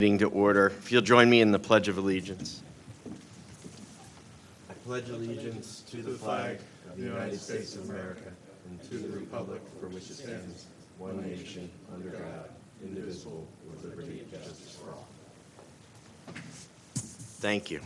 Meeting to order. If you'll join me in the Pledge of Allegiance. I pledge allegiance to the flag of the United States of America and to the republic for which it stands, one nation, under God, indivisible, with liberty and justice for all. Thank you.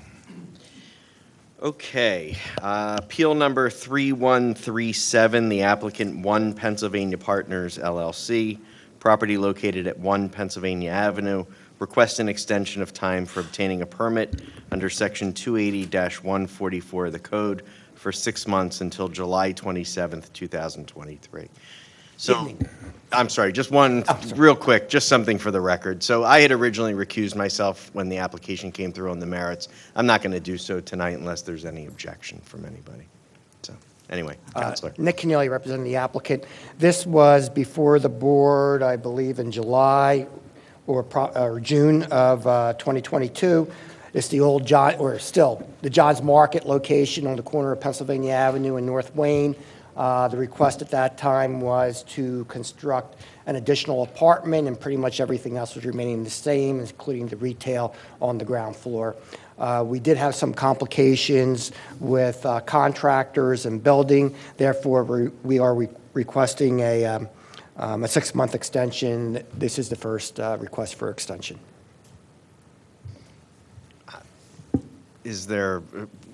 Okay, appeal number 3137, the applicant 1 Pennsylvania Partners, LLC, property located at 1 Pennsylvania Avenue, request an extension of time for obtaining a permit under Section 280-144 of the Code for 6 months until July 27th, 2023. So, I'm sorry, just one real quick, just something for the record. So I had originally recused myself when the application came through on the merits. I'm not going to do so tonight unless there's any objection from anybody. So, anyway, Counselor. Nick Keneally, representing the applicant. This was before the board, I believe, in July or June of 2022. It's the old the John's Market location on the corner of Pennsylvania Avenue and North Wayne. The request at that time was to construct an additional apartment, and pretty much everything else was remaining the same, including the retail on the ground floor. We did have some complications with contractors and building. Therefore, we are requesting a 6-month extension. This is the first request for extension.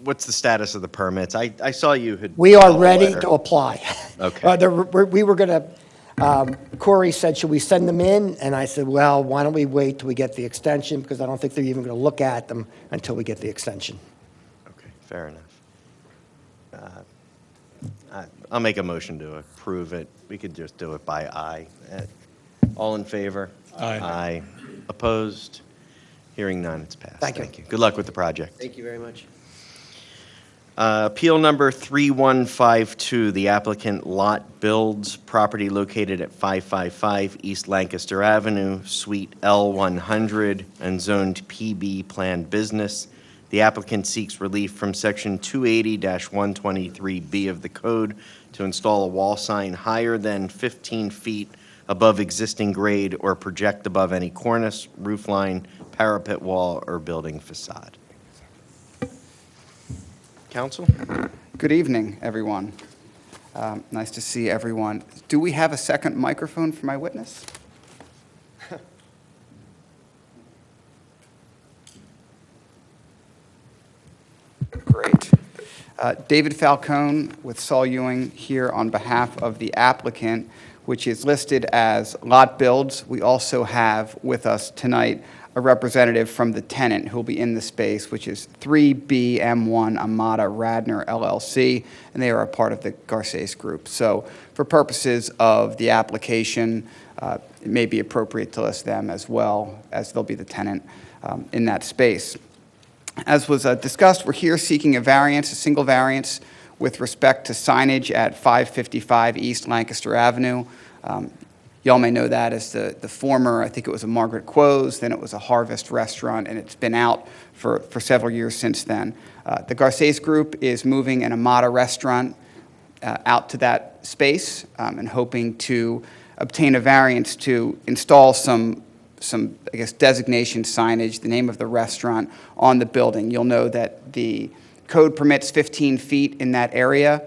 What's the status of the permits? I saw you had. We are ready to apply. Okay. We were going to, Corey said, should we send them in? And I said, well, why don't we wait till we get the extension, because I don't think they're even going to look at them until we get the extension. Okay, fair enough. I'll make a motion to approve it. We could just do it by aye. All in favor? Aye. Aye. Opposed? Hearing none, it's passed. Thank you. Good luck with the project. Thank you very much. Appeal number 3152, the applicant Lot Builds, property located at 555 East Lancaster Avenue, Suite L100, and zoned PB planned business. The applicant seeks relief from Section 280-123B of the Code to install a wall sign higher than 15 feet above existing grade or project above any cornice, roof line, parapet wall, or building facade. Counsel? Good evening, everyone. Nice to see everyone. Do we have a second microphone for my witness? Great. David Falcone with Saul Ewing here on behalf of the applicant, which is listed as Lot Builds. We also have with us tonight a representative from the tenant who will be in the space, which is 3BM1 Amada Radnor, LLC, and they are a part of the Garces Group. So for purposes of the application, it may be appropriate to list them as well, as they'll be the tenant in that space. As was discussed, we're here seeking a single variance, with respect to signage at 555 East Lancaster Avenue. Y'all may know that as the former, I think it was a Margaret Quo's, then it was a Harvest restaurant, and it's been out for several years since then. The Garces Group is moving an Amada restaurant out to that space and hoping to obtain a variance to install some I guess, designation signage, the name of the restaurant, on the building. You'll know that the code permits 15 feet in that area.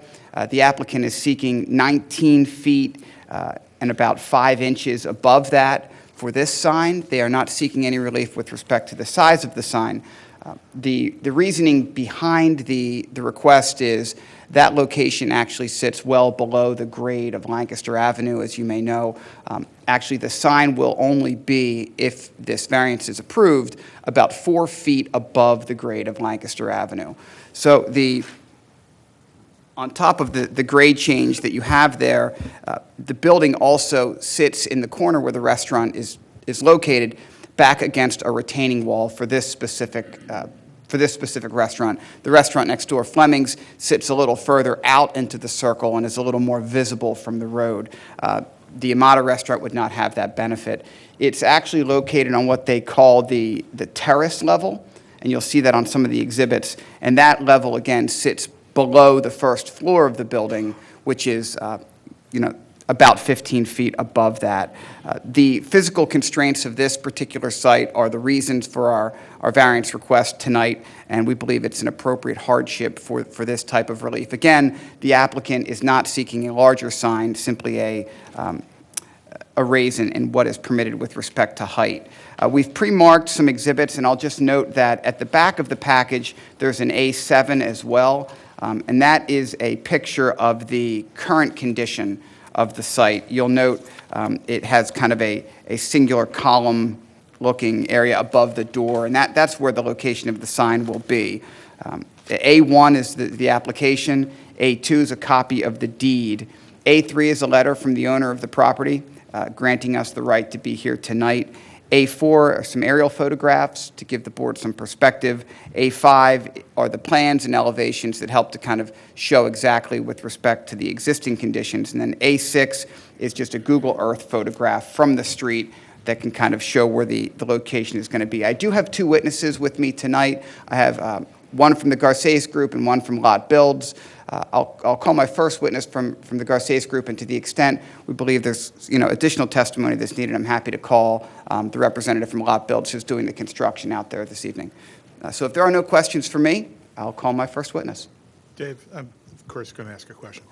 The applicant is seeking 19 feet and about 5 inches above that for this sign. They are not seeking any relief with respect to the size of the sign. The reasoning behind the request is that location actually sits well below the grade of Lancaster Avenue, as you may know. Actually, the sign will only be, if this variance is approved, about 4 feet above the grade of Lancaster Avenue. So on top of the grade change that you have there, the building also sits in the corner where the restaurant is located, back against a retaining wall for this specific restaurant. The restaurant next door, Fleming's, sits a little further out into the circle and is a little more visible from the road. The Amada restaurant would not have that benefit. It's actually located on what they call the terrace level, and you'll see that on some of the exhibits. And that level, again, sits below the first floor of the building, which is, about 15 feet above that. The physical constraints of this particular site are the reasons for our variance request tonight, and we believe it's an appropriate hardship for this type of relief. Again, the applicant is not seeking a larger sign, simply a raise in what is permitted with respect to height. We've pre-marked some exhibits, and I'll just note that at the back of the package, there's an A7 as well, and that is a picture of the current condition of the site. You'll note it has kind of a singular column-looking area above the door, and that's where the location of the sign will be. A1 is the application. A2 is a copy of the deed. A3 is a letter from the owner of the property granting us the right to be here tonight. A4 are some aerial photographs to give the board some perspective. A5 are the plans and elevations that help to kind of show exactly with respect to the existing conditions. And then A6 is just a Google Earth photograph from the street that can kind of show where the location is going to be. I do have two witnesses with me tonight. I have one from the Garces Group and one from Lot Builds. I'll call my first witness from the Garces Group, and to the extent we believe there's additional testimony that's needed, I'm happy to call the representative from Lot Builds who's doing the construction out there this evening. So if there are no questions for me, I'll call my first witness. Dave, I'm of course going to ask a question.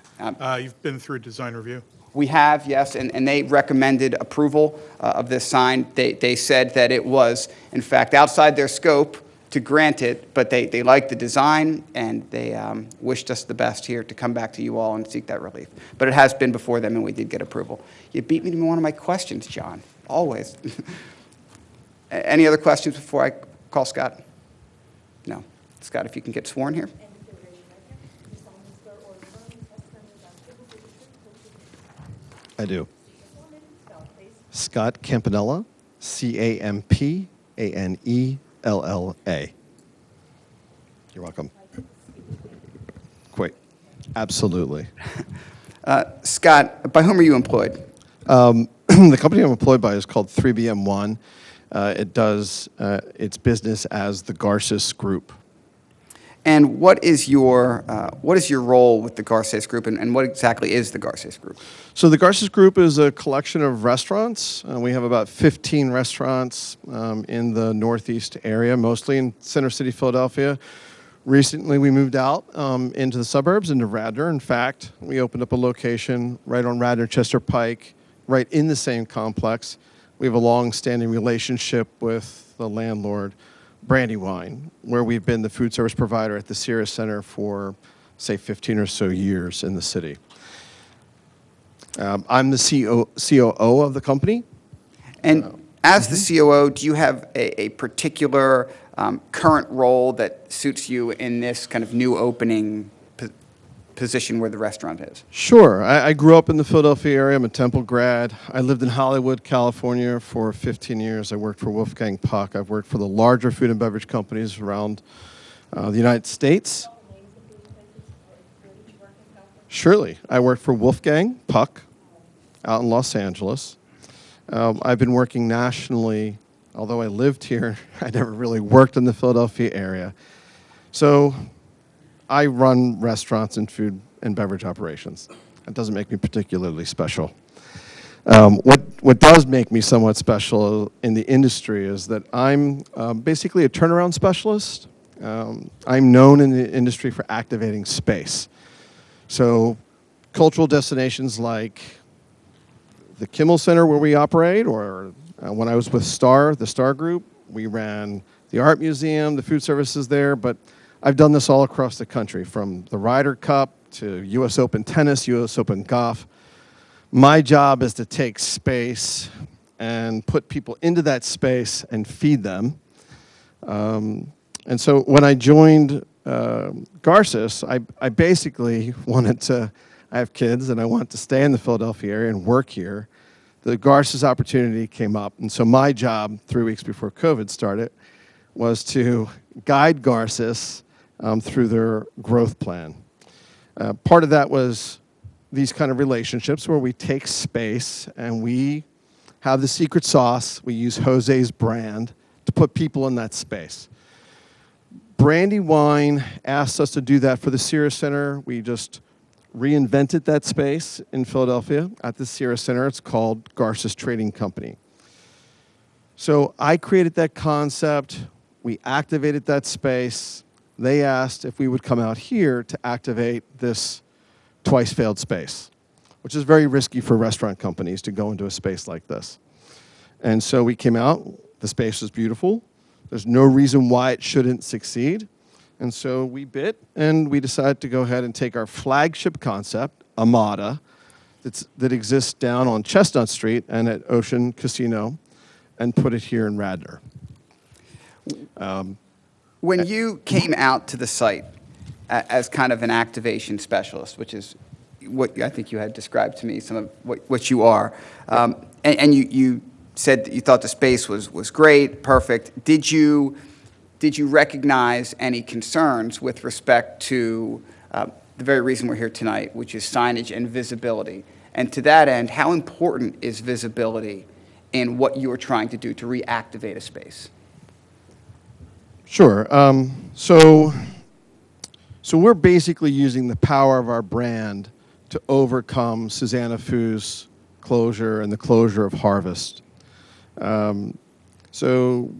You've been through design review? We have, yes, and they recommended approval of this sign. They said that it was, in fact, outside their scope to grant it, but they liked the design, and they wished us the best here to come back to you all and seek that relief. But it has been before them, and we did get approval. You beat me to one of my questions, John, always. Any other questions before I call Scott? No. Scott, if you can get sworn here. I do. Scott Campanella, C-A-M-P-A-N-E-L-L-A. You're welcome. Great. Absolutely. Scott, by whom are you employed? The company I'm employed by is called 3BM1. It does its business as the Garces Group. And what is your role with the Garces Group, and what exactly is the Garces Group? So the Garces Group is a collection of restaurants. We have about 15 restaurants in the Northeast area, mostly in Center City, Philadelphia. Recently, we moved out into the suburbs, into Radnor. In fact, we opened up a location right on Radnor Chester Pike, right in the same complex. We have a long-standing relationship with the landlord, Brandywine, where we've been the food service provider at the Sirius Center for, say, 15 or so years in the city. I'm the COO of the company. And as the COO, do you have a particular current role that suits you in this kind of new opening position where the restaurant is? Sure. I grew up in the Philadelphia area. I'm a Temple grad. I lived in Hollywood, California for 15 years. I worked for Wolfgang Puck. I've worked for the larger food and beverage companies around the United States. Surely. I worked for Wolfgang Puck out in Los Angeles. I've been working nationally. Although I lived here, I never really worked in the Philadelphia area. So I run restaurants and food and beverage operations. That doesn't make me particularly special. What does make me somewhat special in the industry is that I'm basically a turnaround specialist. I'm known in the industry for activating space. So cultural destinations like the Kimmel Center where we operate, or when I was with the Star Group, we ran the Art Museum, the food services there, but I've done this all across the country, from the Ryder Cup to U.S. Open tennis, U.S. Open golf. My job is to take space and put people into that space and feed them. And so when I joined Garces, I basically wanted to, I have kids and I want to stay in the Philadelphia area and work here. The Garces opportunity came up, and so my job 3 weeks before COVID started was to guide Garces through their growth plan. Part of that was these kind of relationships where we take space and we have the secret sauce. We use Jose's brand to put people in that space. Brandywine asked us to do that for the Sirius Center. We just reinvented that space in Philadelphia at the Sierra Center. It's called Garces Trading Company. So I created that concept. We activated that space. They asked if we would come out here to activate this twice failed space, which is very risky for restaurant companies to go into a space like this. And so we came out. The space was beautiful. There's no reason why it shouldn't succeed. And so we bit, and we decided to go ahead and take our flagship concept, Amada, that exists down on Chestnut Street and at Ocean Casino, and put it here in Radnor. When you came out to the site as kind of an activation specialist, which is what I think you had described to me, some of what you are, and you said that you thought the space was great, perfect. Did you recognize any concerns with respect to the very reason we're here tonight, which is signage and visibility? And to that end, how important is visibility in what you are trying to do to reactivate a space? Sure. So we're basically using the power of our brand to overcome Susanna Fu's closure and the closure of Harvest. So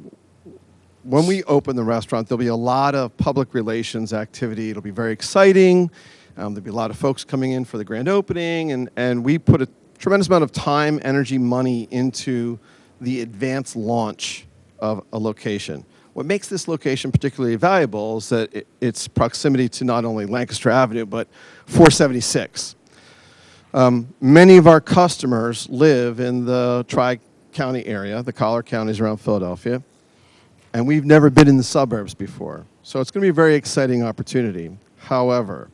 when we open the restaurant, there'll be a lot of public relations activity. It'll be very exciting. There'll be a lot of folks coming in for the grand opening, and we put a tremendous amount of time, energy, money into the advanced launch of a location. What makes this location particularly valuable is that its proximity to not only Lancaster Avenue, but 476. Many of our customers live in the Tri-County area, the collar counties around Philadelphia, and we've never been in the suburbs before. So it's going to be a very exciting opportunity. However,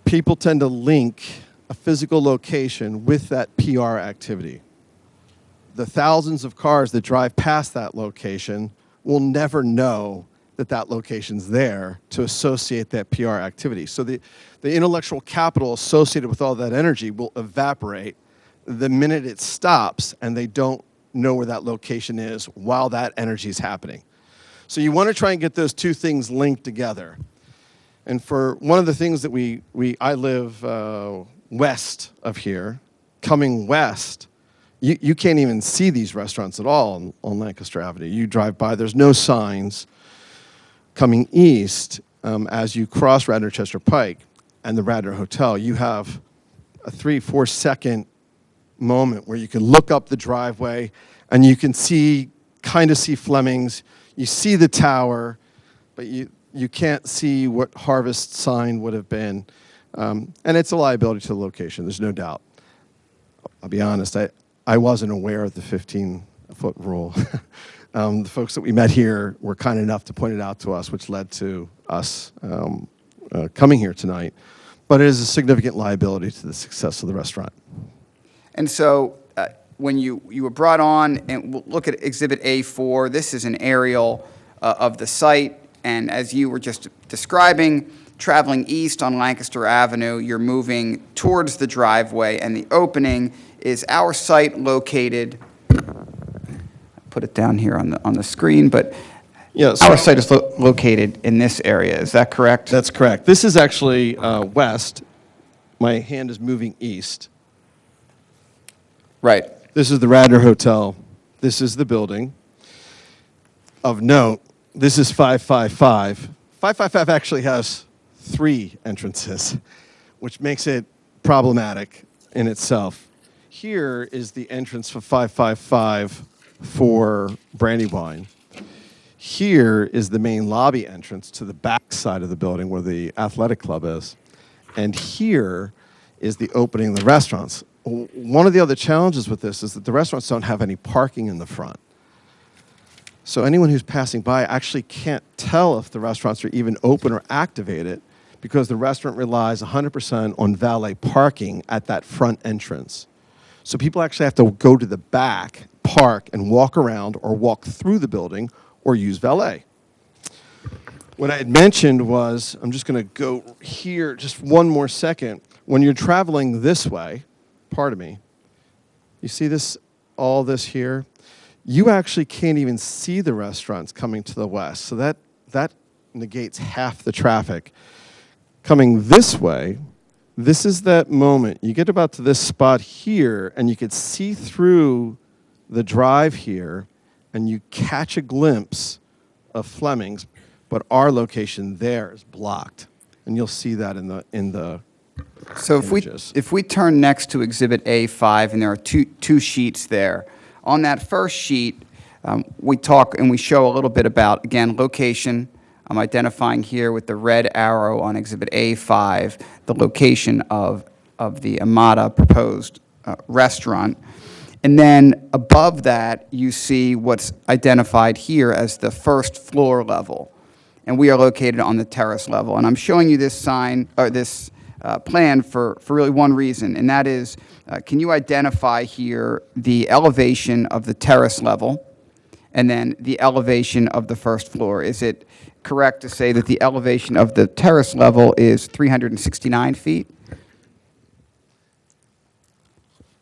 people tend to link a physical location with that PR activity. The thousands of cars that drive past that location will never know that that location's there to associate that PR activity. So the intellectual capital associated with all that energy will evaporate the minute it stops and they don't know where that location is while that energy is happening. So you want to try and get those two things linked together. And for one of the things that I live west of here, coming west, you can't even see these restaurants at all on Lancaster Avenue. You drive by, there's no signs. Coming east, as you cross Radnor Chester Pike and the Radnor Hotel, you have a 3-4 second moment where you can look up the driveway and you can kind of see Fleming's. You see the tower, but you can't see what Harvest sign would have been. And it's a liability to the location, there's no doubt. I'll be honest, I wasn't aware of the 15-foot rule. The folks that we met here were kind enough to point it out to us, which led to us coming here tonight. But it is a significant liability to the success of the restaurant. And so when you were brought on, and we'll look at Exhibit A4, this is an aerial of the site. And as you were just describing, traveling east on Lancaster Avenue, you're moving towards the driveway, and the opening is our site located, put it down here on the screen, but yes, our site is located in this area. Is that correct? That's correct. This is actually west. My hand is moving east. Right. This is the Radnor Hotel. This is the building. Of note, this is 555. 555 actually has 3 entrances, which makes it problematic in itself. Here is the entrance for 555 for Brandywine. Here is the main lobby entrance to the back side of the building where the athletic club is. And here is the opening of the restaurants. One of the other challenges with this is that the restaurants don't have any parking in the front. So anyone who's passing by actually can't tell if the restaurants are even open or activated because the restaurant relies 100% on valet parking at that front entrance. So people actually have to go to the back, park, and walk around or walk through the building or use valet. What I had mentioned was, I'm just going to go here just one more second. When you're traveling this way, pardon me, you see this, all this here? You actually can't even see the restaurants coming to the west. So that negates half the traffic. Coming this way, this is that moment. You get about to this spot here, and you could see through the drive here, and you catch a glimpse of Fleming's, but our location there is blocked. And you'll see that in the So images. if we turn next to Exhibit A5, and there are two sheets there, on that first sheet, we talk and we show a little bit about, again, location. I'm identifying here with the red arrow on Exhibit A5, the location of the Amada proposed restaurant. And then above that, you see what's identified here as the first floor level. And we are located on the terrace level. And I'm showing you this sign, or this plan for really one reason, and that is, can you identify here the elevation of the terrace level and then the elevation of the first floor? Is it correct to say that the elevation of the terrace level is 369 feet?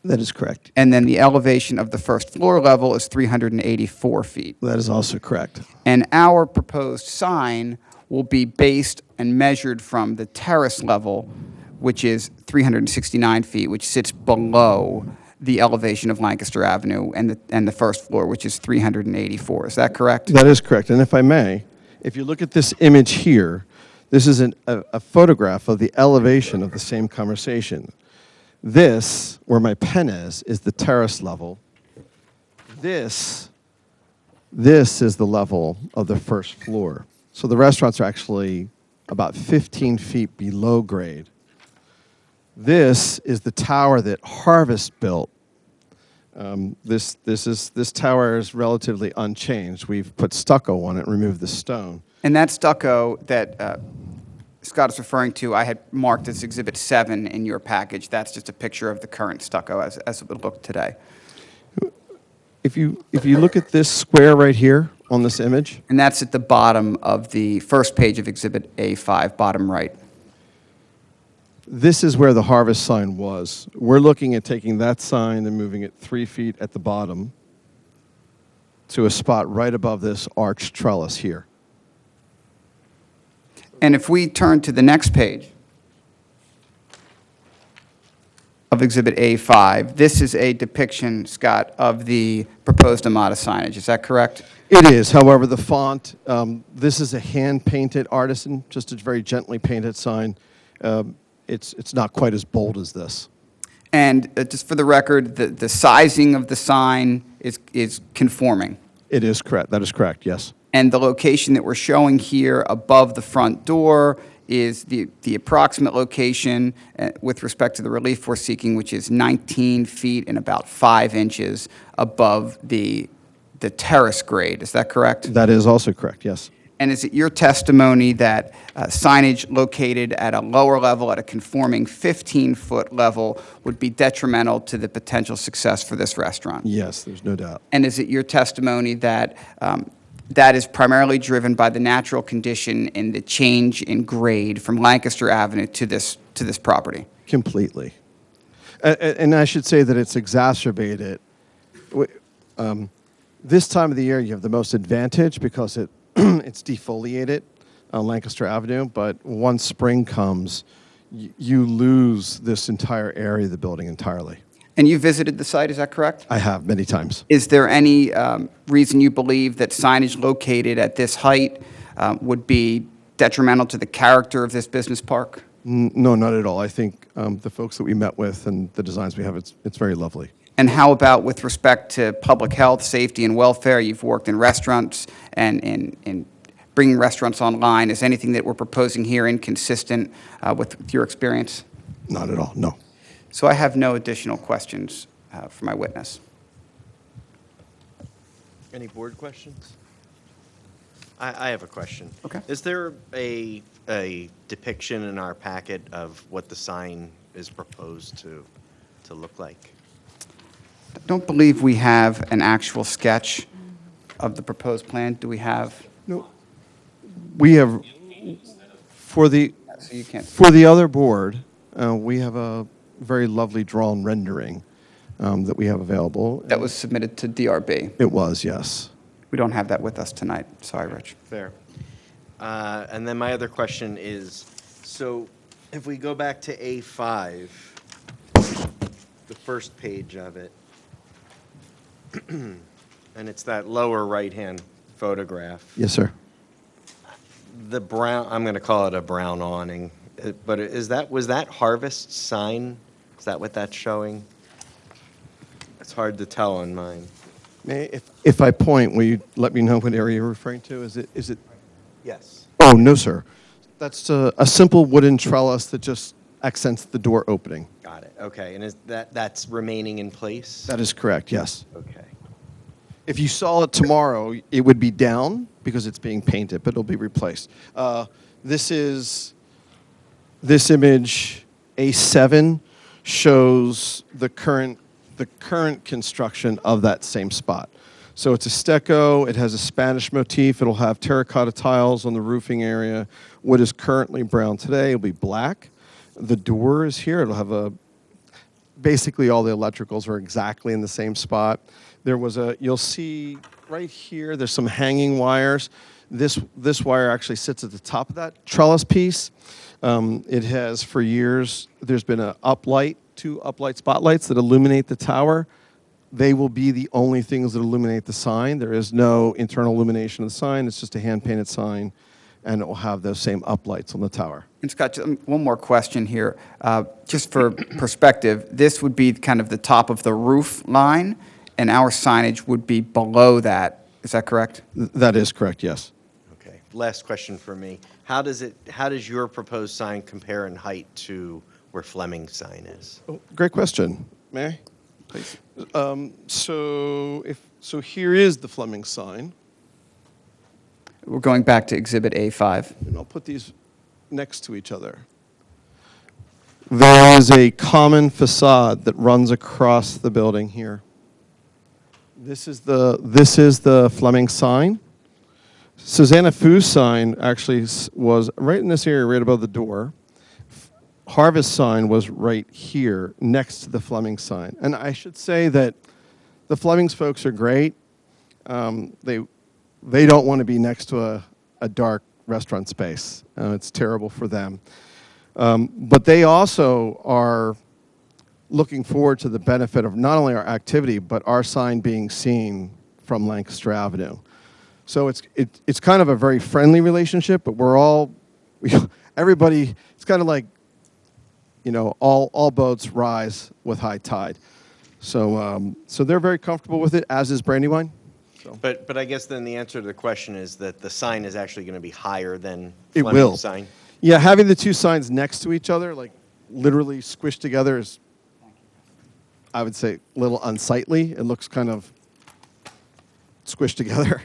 That is correct. And then the elevation of the first floor level is 384 feet. That is also correct. And our proposed sign will be based and measured from the terrace level, which is 369 feet, which sits below the elevation of Lancaster Avenue and the first floor, which is 384. Is that correct? That is correct. And if I may, if you look at this image here, this is a photograph of the elevation of the same conversation. This, where my pen is the terrace level. This is the level of the first floor. So the restaurants are actually about 15 feet below grade. This is the tower that Harvest built. This tower is relatively unchanged. We've put stucco on it and removed the stone. And that stucco that Scott is referring to, I had marked as Exhibit 7 in your package. That's just a picture of the current stucco as it would look today. If you look at this square right here on this image, And that's at the bottom of the first page of Exhibit A5, bottom right. this is where the Harvest sign was. We're looking at taking that sign and moving it 3 feet at the bottom to a spot right above this arched trellis here. And if we turn to the next page of Exhibit A5, this is a depiction, Scott, of the proposed Amada signage. Is that correct? It is, however, the font, this is a hand-painted artisan, just a very gently painted sign. It's not quite as bold as this. And just for the record, the sizing of the sign is conforming. It is correct. That is correct, yes. And the location that we're showing here above the front door is the approximate location with respect to the relief we're seeking, which is 19 feet and about 5 inches above the terrace grade. Is that correct? That is also correct, yes. And is it your testimony that signage located at a lower level, at a conforming 15-foot level, would be detrimental to the potential success for this restaurant? Yes, there's no doubt. And is it your testimony that that is primarily driven by the natural condition in the change in grade from Lancaster Avenue to this property? Completely. And I should say that it's exacerbated. This time of the year, you have the most advantage because it's defoliated on Lancaster Avenue, but once spring comes, you lose this entire area of the building entirely. And you visited the site, is that correct? I have many times. Is there any reason you believe that signage located at this height would be detrimental to the character of this business park? No, not at all. I think the folks that we met with and the designs we have, it's very lovely. And how about with respect to public health, safety, and welfare? You've worked in restaurants and in bringing restaurants online. Is anything that we're proposing here inconsistent with your experience? Not at all, no. So I have no additional questions for my witness. Any board questions? I have a question. Okay. Is there a depiction in our packet of what the sign is proposed to look like? I don't believe we have an actual sketch of the proposed plan. Do we have? No. We have, for the So you can't. For the other board, we have a very lovely drawn rendering that we have available. That was submitted to DRB. It was, yes. We don't have that with us tonight. Sorry, Rich. Fair. And then my other question is, so If we go back to A5, the first page of it, and it's that lower right-hand photograph. Yes, sir. The brown, I'm going to call it a brown awning, but was that Harvest sign? Is that what that's showing? It's hard to tell on mine. If I point, will you let me know what area you're referring to? Is it? Yes. Oh, no, sir. That's a simple wooden trellis that just accents the door opening. Got it. Okay. And that's remaining in place? That is correct, yes. Okay. If you saw it tomorrow, it would be down because it's being painted, but it'll be replaced. This image, A7, shows the current construction of that same spot. So it's a stucco. It has a Spanish motif. It'll have terracotta tiles on the roofing area. What is currently brown today will be black. The door is here. It'll have basically all the electricals are exactly in the same spot. You'll see right here, there's some hanging wires. This wire actually sits at the top of that trellis piece. It has, for years, there's been two uplight spotlights that illuminate the tower. They will be the only things that illuminate the sign. There is no internal illumination of the sign. It's just a hand-painted sign, and it will have those same uplights on the tower. And Scott, just one more question here. Just for perspective, this would be kind of the top of the roof line, and our signage would be below that. Is that correct? That is correct, yes. Okay. Last question for me. How does your proposed sign compare in height to where Fleming's sign is? Oh, great question. May I? Please. So here is the Fleming sign, We're going back to Exhibit A5. and I'll put these next to each other. There is a common facade that runs across the building here. This is the Fleming sign. Susanna Fu's sign actually was right in this area, right above the door. Harvest sign was right here next to the Fleming sign. And I should say that the Fleming's folks are great. They don't want to be next to a dark restaurant space. It's terrible for them. But they also are looking forward to the benefit of not only our activity, but our sign being seen from Lancaster Avenue. So it's kind of a very friendly relationship, but everybody, it's kind of like, all boats rise with high tide. So they're very comfortable with it, as is Brandywine. So. But I guess then the answer to the question is that the sign is actually going to be higher than It Fleming's will. sign? Yeah, having the two signs next to each other, like literally squished together, is, I would say, a little unsightly. It looks kind of squished together.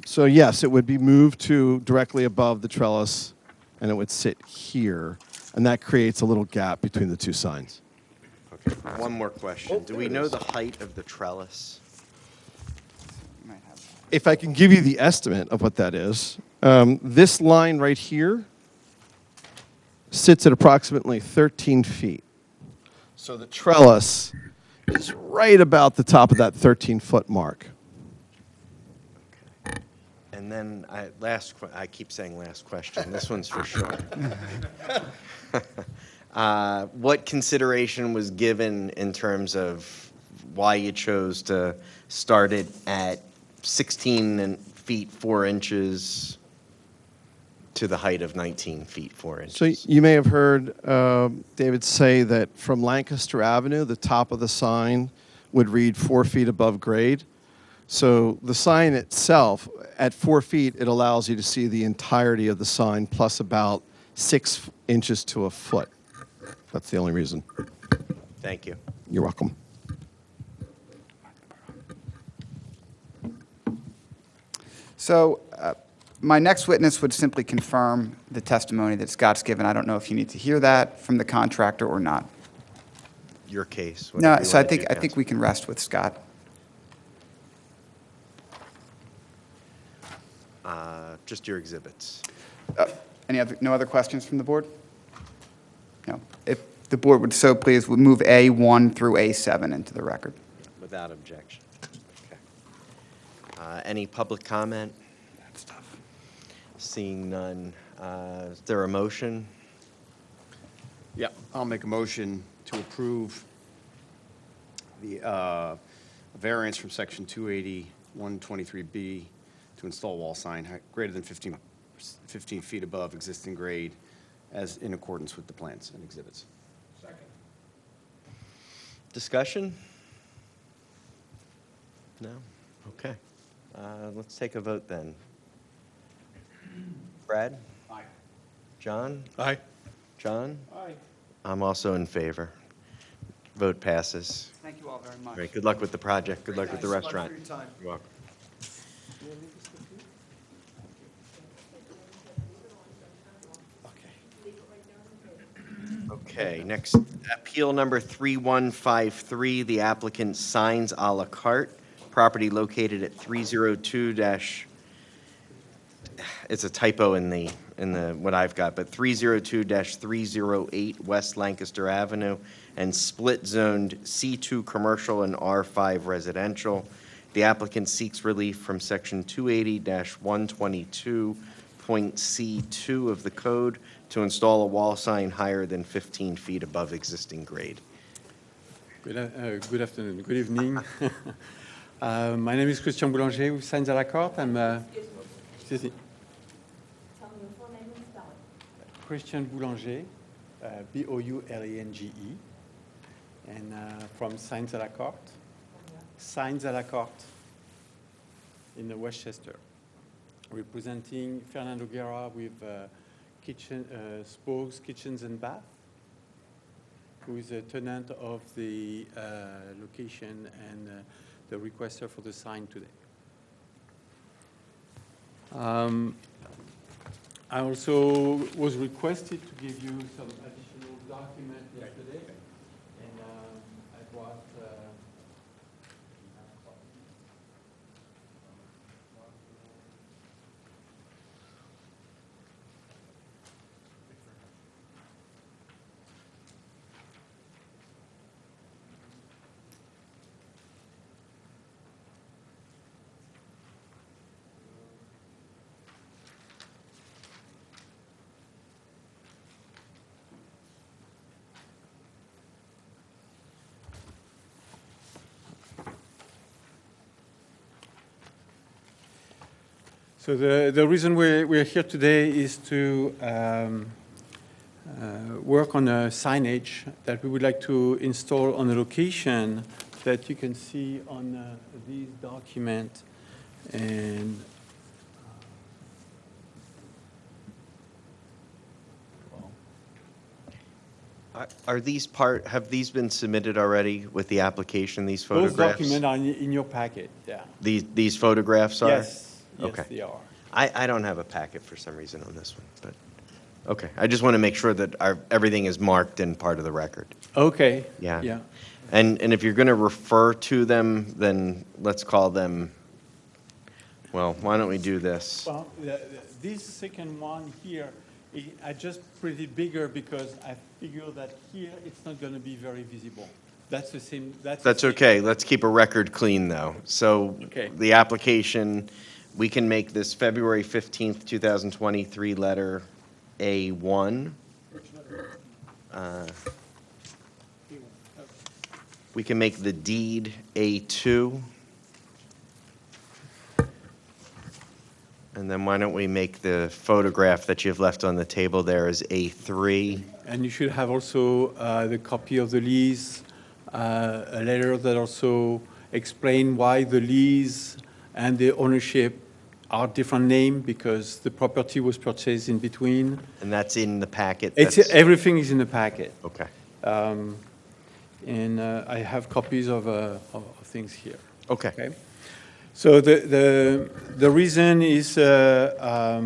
So yes, it would be moved to directly above the trellis, and it would sit here, and that creates a little gap between the two signs. Okay. One more question. Do we know the height of the trellis? If I can give you the estimate of what that is, this line right here sits at approximately 13 feet. So the trellis is right about the top of that 13-foot mark. And then I keep saying last question. This one's for sure. What consideration was given in terms of why you chose to start it at 16 feet 4 inches to the height of 19 feet 4 inches? So you may have heard David say that from Lancaster Avenue, the top of the sign would read 4 feet above grade. So the sign itself, at 4 feet, it allows you to see the entirety of the sign plus about 6 inches to a foot. That's the only reason. Thank you. You're welcome. So my next witness would simply confirm the testimony that Scott's given. I don't know if you need to hear that from the contractor or not. Your case. No, whatever you so I wanna do, think we can rest with Scott. Just your exhibits. No other questions from the board? No. If the board would so please, would move A1 through A7 into the record. Without objection. Okay. Any public comment? That's tough. Seeing none. Is there a motion? Yeah, I'll make a motion to approve the variance from section 280-123B to install wall sign greater than 15 feet above existing grade as in accordance with the plans and exhibits. Discussion? No? Okay. Let's take a vote then. Brad? Aye. John? Aye. John? Aye. I'm also in favor. Vote passes. Thank you all very much. Great, good luck with the project, good luck with the restaurant. Thanks so much for your time. You're welcome. Okay, next, appeal number 3153, the applicant Signs a la carte, property located at 302 dash, it's a typo in the, what I've got, but 302-308 West Lancaster Avenue, and split zoned C2 commercial and R5 residential. The applicant seeks relief from section 280-122.C2 of the code to install a wall sign higher than 15 feet above existing grade. Good afternoon, good evening. My name is Christian Boulanger with Signs à la Carte. I'm excuse me. Tell me your full name and spelling. Christian Boulanger, Boulangé, and from Signs à la Carte. Signs à la Carte in the Westchester, representing Fernando Guerra with kitchen, Spokes Kitchens and Bath, who is a tenant of the location and the requester for the sign today. I also was requested to give you some additional document yesterday, and I brought So the reason we're here today is to work on a signage that we would like to install on a location that you can see on these documents. And Are these have these been submitted already with the application, these those photographs? documents are in your packet, yeah. These photographs are? Yes, Okay. yes, they are. I don't have a packet for some reason on this one, but, okay. I just want to make sure that everything is marked and part of the record. Okay. Yeah. Yeah. And if you're going to refer to them, then let's call them, well, why don't we do this? Well, this second one here, I just put it bigger because I figure that here it's not going to be very visible. That's the same. That's the same. Okay. Let's keep a record clean, though. So Okay. the application, we can make this February 15th, 2023 letter A1. We can make the deed A2. And then why don't we make the photograph that you've left on the table there as A3? And you should have also the copy of the lease, a letter that also explain why the lease and the ownership are different name because the property was purchased in between. And that's in the packet? Everything is in the packet. Okay. And I have copies of things here. Okay. Okay. So the reason is I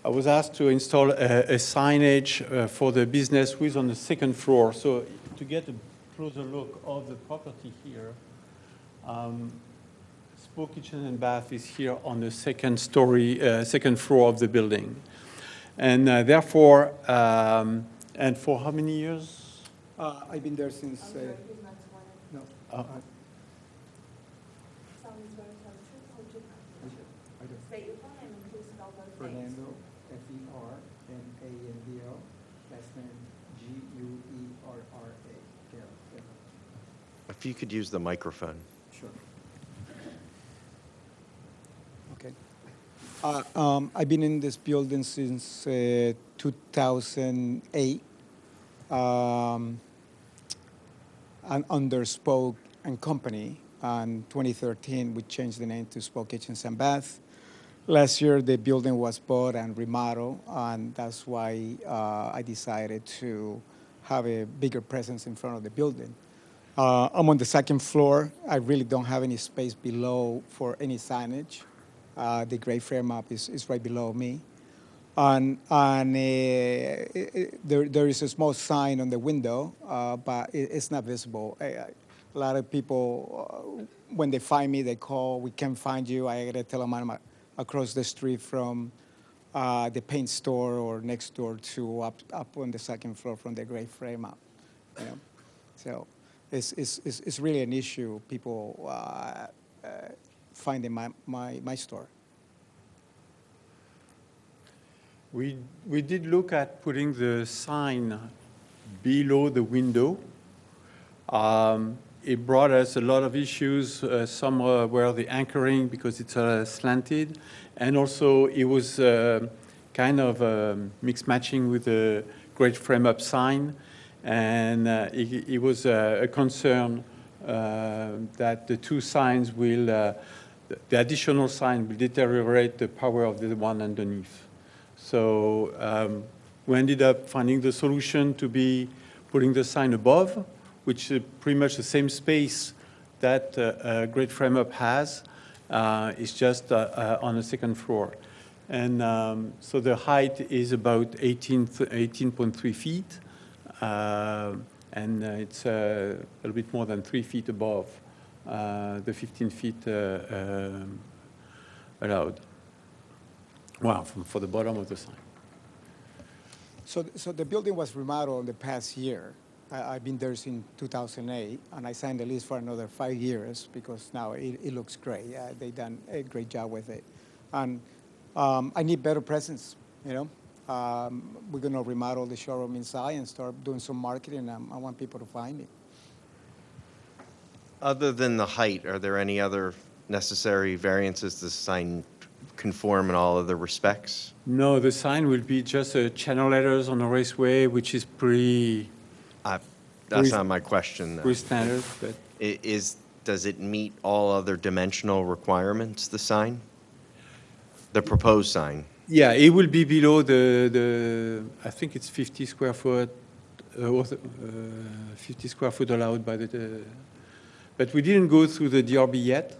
was asked to install a signage for the business with on the second floor. So to get a closer look of the property here, Spoke Kitchen and Bath is here on the second floor of the building, and therefore, and for how many years? I've been there since, He's not sworn in. no, Someone's going to tell the truth or do not tell the truth. I do. State your full name and please spell both names. Fernando, Fernando, Guerra, Guerra. If you could use the microphone. Sure. Okay. I've been in this building since 2008. And under Spoke and Company. In 2013, we changed the name to Spoke Kitchens and Bath. Last year, the building was bought and remodeled, and that's why I decided to have a bigger presence in front of the building. I'm on the second floor. I really don't have any space below for any signage. The gray frame up is right below me. And there is a small sign on the window, but it's not visible. A lot of people, when they find me, they call, we can't find you. I gotta tell them I'm across the street from the paint store or next door to up on the second floor from the gray frame up. You know? So it's really an issue, people finding my store. We did look at putting the sign below the window. It brought us a lot of issues. Some were the anchoring because it's slanted, and also it was kind of mix matching with the great frame up sign, and it was a concern that the two signs will, the additional sign will deteriorate the power of the one underneath. So we ended up finding the solution to be putting the sign above, which is pretty much the same space that Great Frame Up has. It's just on the second floor. And so the height is about 18.3 feet, and it's a little bit more than 3 feet above the 15 feet allowed. Wow, for the bottom of the sign. So the building was remodeled in the past year. I've been there since 2008, and I signed a lease for another 5 years because now it looks great. They've done a great job with it. And I need better presence, you know. We're going to remodel the showroom inside and start doing some marketing. I want people to find me. Other than the height, are there any other necessary variances to sign conform in all other respects? No, the sign will be just channel letters on the raceway, which is pretty That's not my question, though. pretty standard. But Does it meet all other dimensional requirements, the sign? The proposed sign? yeah, it will be below the I think it's 50 square foot, 50 square foot allowed by the. But we didn't go through the DRB yet.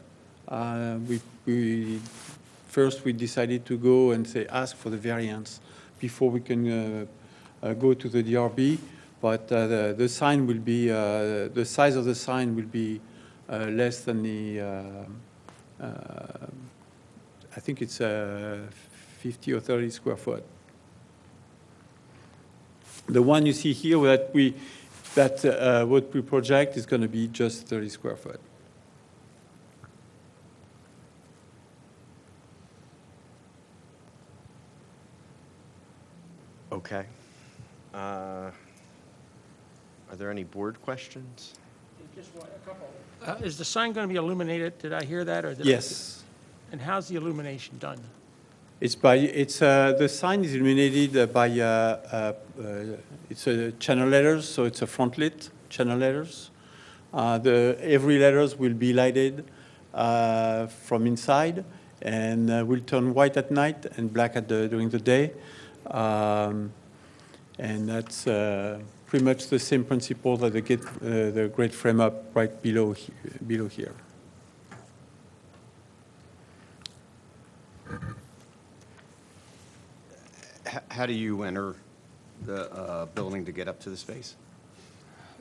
First, we decided to go and ask for the variance before we can go to the DRB. But the sign will be, the size of the sign will be less than the, I think it's 50 or 30 square foot. The one you see here what we project is going to be just 30 square foot. Okay. Are there any board questions? Just a couple. Is the sign going to be illuminated? Did I hear that? Or Yes. And how's the illumination done? The sign is illuminated by it's a channel letters, so it's a front lit channel letters. Every letters will be lighted from inside, and will turn white at night and black during the day. And that's pretty much the same principle that the great frame up right below here. How do you enter the building to get up to the space?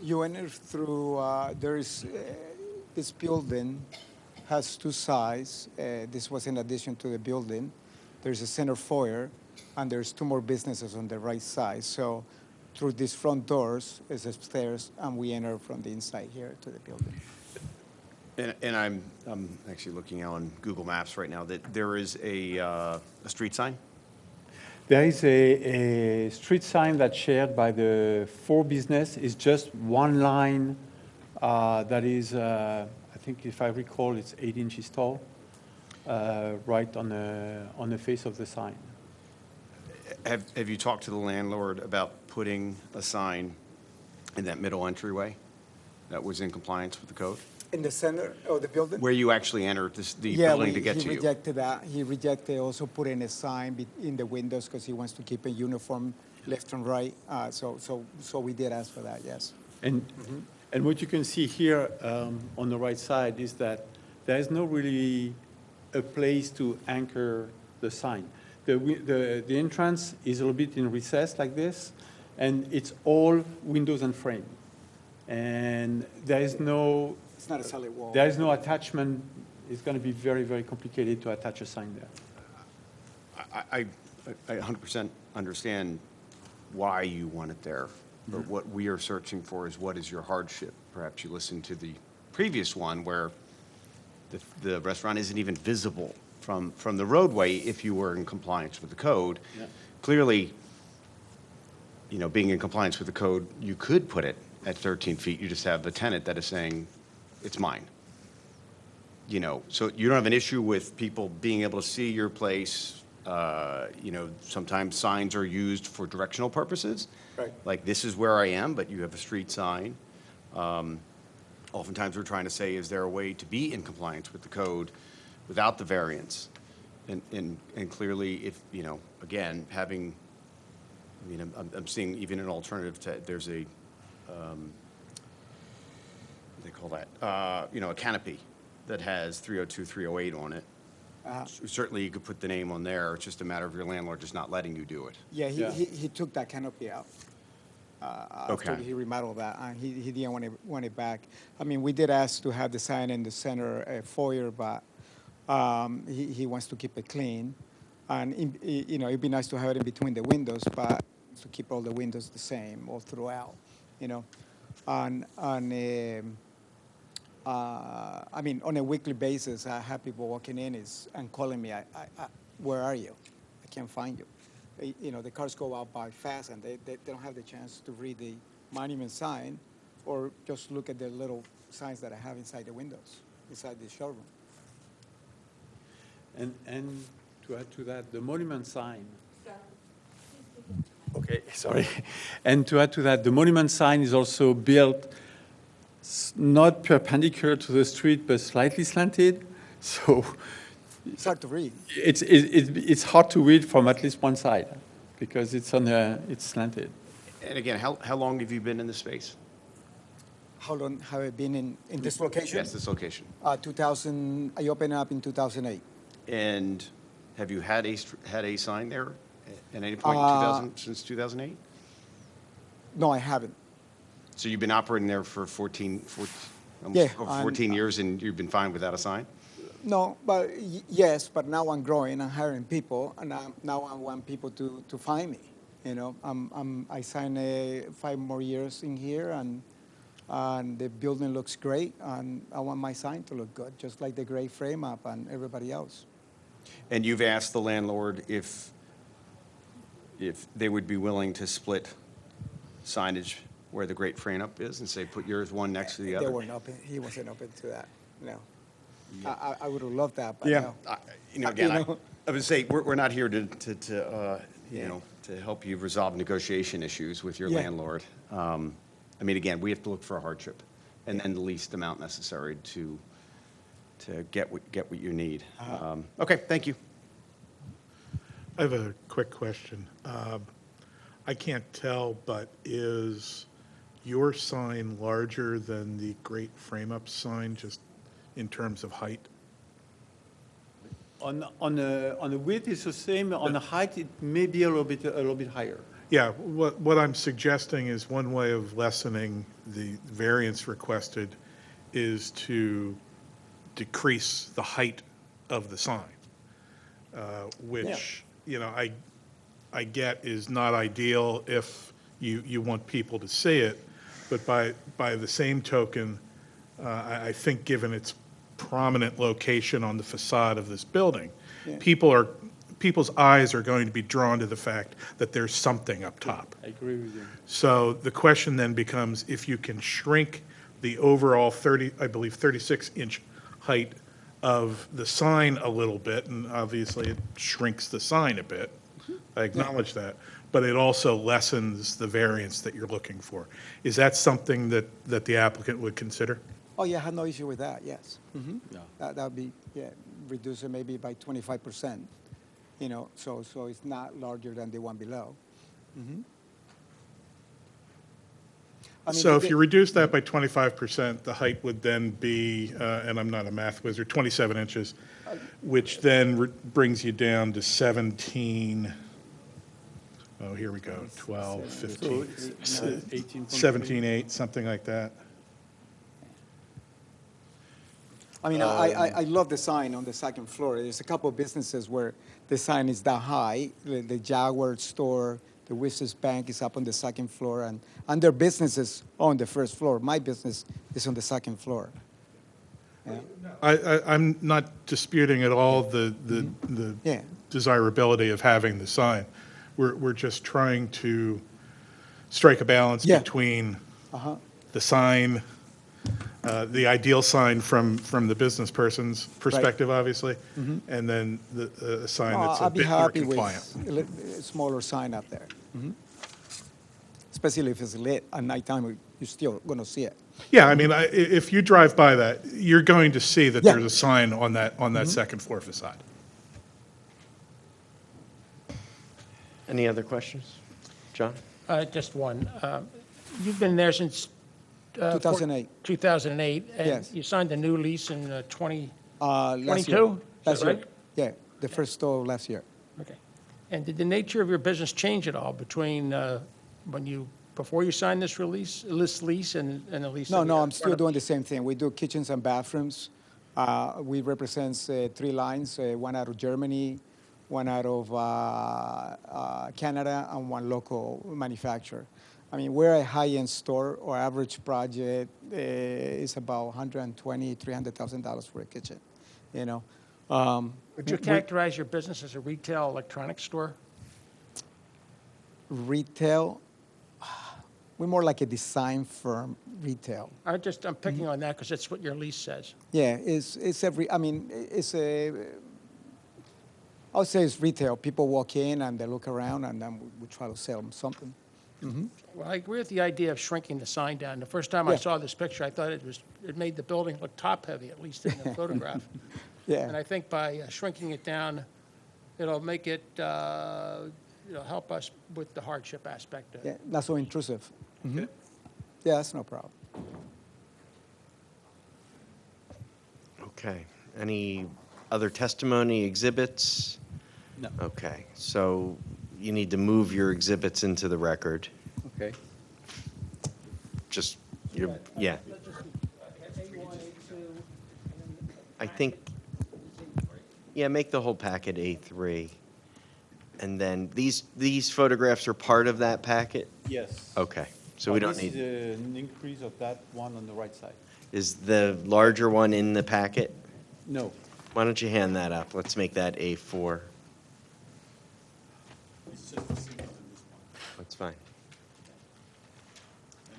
You enter through, this building has two sides. This was in addition to the building. There's a center foyer, and there's two more businesses on the right side. So through these front doors is upstairs, and we enter from the inside here to the building. And I'm actually looking on Google Maps right now that there is a street sign. There is a street sign that's shared by the 4 business. It's just one line that is, I think if I recall, it's 8 inches tall, right on the face of the sign. Have you talked to the landlord about putting a sign in that middle entryway that was in compliance with the code? In the center of the building? Where you actually entered the Yeah, building to get to he you? rejected that. He rejected also putting a sign in the windows because he wants to keep a uniform left and right. So we did ask for that, yes. And what you can see here on the right side is that there is no really a place to anchor the sign. The entrance is a little bit in recess like this, and it's all windows and frame. And there is no... It's not a solid wall. There is no attachment. It's going to be very, very complicated to attach a sign there. I 100% understand why you want it there, but what we are searching for is what is your hardship? Perhaps you listened to the previous one where the restaurant isn't even visible from the roadway if you were in compliance with the code. Yeah. Clearly, being in compliance with the code, you could put it at 13 feet. You just have the tenant that is saying, it's mine. So you don't have an issue with people being able to see your place. Sometimes signs are used for directional purposes. Right. Like, this is where I am, but you have a street sign. Oftentimes, we're trying to say, is there a way to be in compliance with the code without the variance? And clearly, if, again, having, I'm seeing even an alternative to, there's a, what do they call that? A canopy that has 302, 308 on it. Certainly, you could put the name on there. It's just a matter of your landlord just not letting you do it. Yeah, Yeah. he took that canopy out. After Okay. he remodeled that, and he didn't want it back. I mean, we did ask to have the sign in the center foyer, but he wants to keep it clean. And, it'd be nice to have it in between the windows, but to keep all the windows the same all throughout, And I mean, on a weekly basis, I have people walking in and calling me, where are you? I can't find you. The cars go out by fast, and they don't have the chance to read the monument sign or just look at the little signs that I have inside the windows, inside the showroom. And to add to that, the monument sign. Okay, sorry. And to add to that, the monument sign is also built not perpendicular to the street, but slightly slanted. So It's hard to read. it's hard to read from at least one side because it's slanted. And again, how long have you been in this space? How long have I been in this location? Yes, this location. 2000. I opened up in 2008. And have you had a sign there at any point since 2008? No, I haven't. So you've been operating there for 14 Yeah, over 14 years, and you've been fine without a sign? No, but yes, but now I'm growing, I'm hiring people, and now I want people to find me. I signed 5 more years in here, and the building looks great, and I want my sign to look good, just like the gray frame up and everybody else. And you've asked the landlord if they would be willing to split signage where the great frame up is and say, put yours one next to the other? They weren't open. He wasn't open to that. No. I would have loved that, but Yeah. no. Again, You know? I would say, we're not here to help you resolve negotiation issues with your Yeah. landlord. Again, we have to look for a hardship and then the least amount necessary to get what you need. Okay, thank you. I have a quick question. I can't tell, but is your sign larger than the great frame-up sign, just in terms of height? On the width, it's the same. On the height, it may be a little bit higher. Yeah, what I'm suggesting is one way of lessening the variance requested is to decrease the height of the sign, which, I get is not ideal if you want people to see it, but by the same token, I think given its prominent location on the facade of this building, Yeah. people people's eyes are going to be drawn to the fact that there's something up top. I agree with you. So the question then becomes, if you can shrink the overall 36-inch height of the sign a little bit, and obviously it shrinks the sign a bit, I acknowledge that, but it also lessens the variance that you're looking for. Is that something that the applicant would consider? Oh, yeah, I have no issue with that, yes. Yeah. That would be, yeah, reduce it maybe by 25%, you know, so it's not larger than the one below. I mean, So if the- you reduce that by 25%, the height would then be, and I'm not a math wizard, 27 inches, which then brings you down to 17, oh, here we go, 12, 15, 17.8, something like that. I mean, I love the sign on the second floor. There's a couple of businesses where the sign is that high. The Jaguar store, the Wizards Bank is up on the second floor, and their businesses on the first floor. My business is on the second floor. Yeah. I'm not disputing at all the Yeah. desirability of having the sign. We're just trying to strike a balance Yeah. between Uh-huh. the sign, the ideal sign from the business person's perspective, obviously, and then a sign that's a I'll be bit more happy compliant. with a smaller sign up there. Especially if it's lit at nighttime, you're still going to see it. Yeah, I mean, if you drive by that, you're going to see that Yeah. there's a sign on that second floor facade. Any other questions? John? Just one. You've been there since 2008. 2008, and Yes. you signed a new lease in 20, Last year. 22? Is Last that year. right? Yeah, the first store of last year. Okay. And did the nature of your business change at all between before you signed this lease and the lease? No, that no, we I'm have in front still of- doing the same thing. We do kitchens and bathrooms. We represent 3 lines, one out of Germany, one out of Canada, and one local manufacturer. I mean, we're a high-end store. Our average project is about $120,000, $300,000 for a kitchen, you know. Would you characterize your business as a retail electronics store? Retail, we're more like a design firm, retail. I'm picking on that because that's what your lease says. Yeah, it's every, I mean, I would say it's retail. People walk in and they look around and then we try to sell them something. Well, I agree with the idea of shrinking the sign down. The first time I Yeah. saw this picture, I thought it made the building look top-heavy, at least in the photograph. And Yeah, I think by shrinking it down, it'll make it, help us with the hardship aspect of it. yeah, not so intrusive. Okay. Yeah, that's no problem. Okay. Any other testimony, exhibits? No. Okay, so you need to move your exhibits into the record. Okay. Just, yeah. I think, yeah, make the whole packet A3. And then these photographs are part of that packet? Yes. Okay, so we don't This need, is an increase of that one on the right side. is the larger one in the packet? No. Why don't you hand that up? Let's make that A4. That's fine.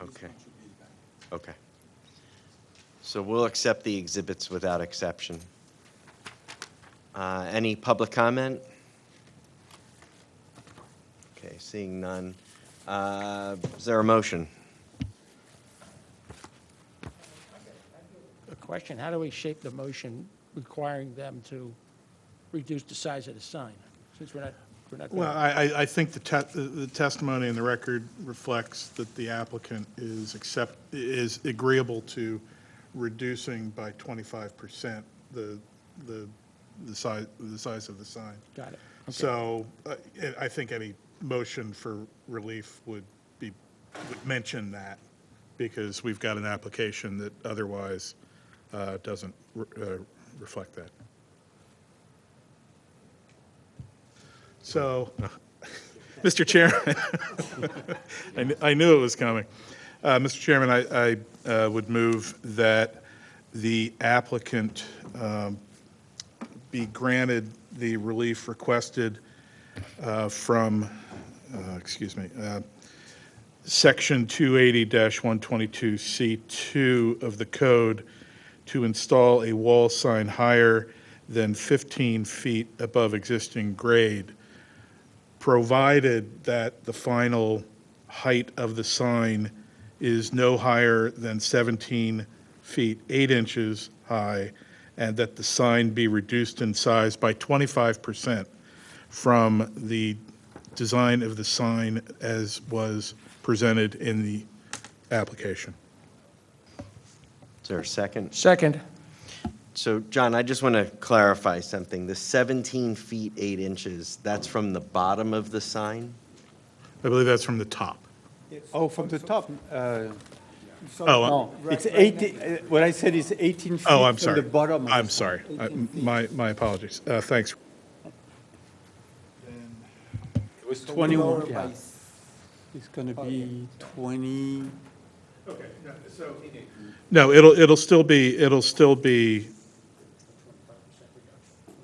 Okay. Okay. So we'll accept the exhibits without exception. Any public comment? Okay, seeing none. Is there a motion? A question, how do we shape the motion requiring them to reduce the size of the sign? Since we're not. Well, I think the testimony in the record reflects that the applicant is agreeable to reducing by 25% the size of the sign. Got it. Okay. So I think any motion for relief would mention that, because we've got an application that otherwise doesn't reflect that. So, Mr. Chairman, I knew it was coming. Mr. Chairman, I would move that the applicant be granted the relief requested from, Section 280-122C2 of the code to install a wall sign higher than 15 feet above existing grade, provided that the final height of the sign is no higher than 17 feet 8 inches high, and that the sign be reduced in size by 25% from the design of the sign as was presented in the application. Is there a second? Second. So, John, I just want to clarify something. The 17 feet 8 inches, that's from the bottom of the sign? I believe that's from the top. Oh, from the top. Oh, No, it's 18, what I said is 18 feet I'm from sorry. the bottom of the I'm sign. sorry. My apologies. Thanks. It was 21, yeah. It's going to be 20, No, it'll still be,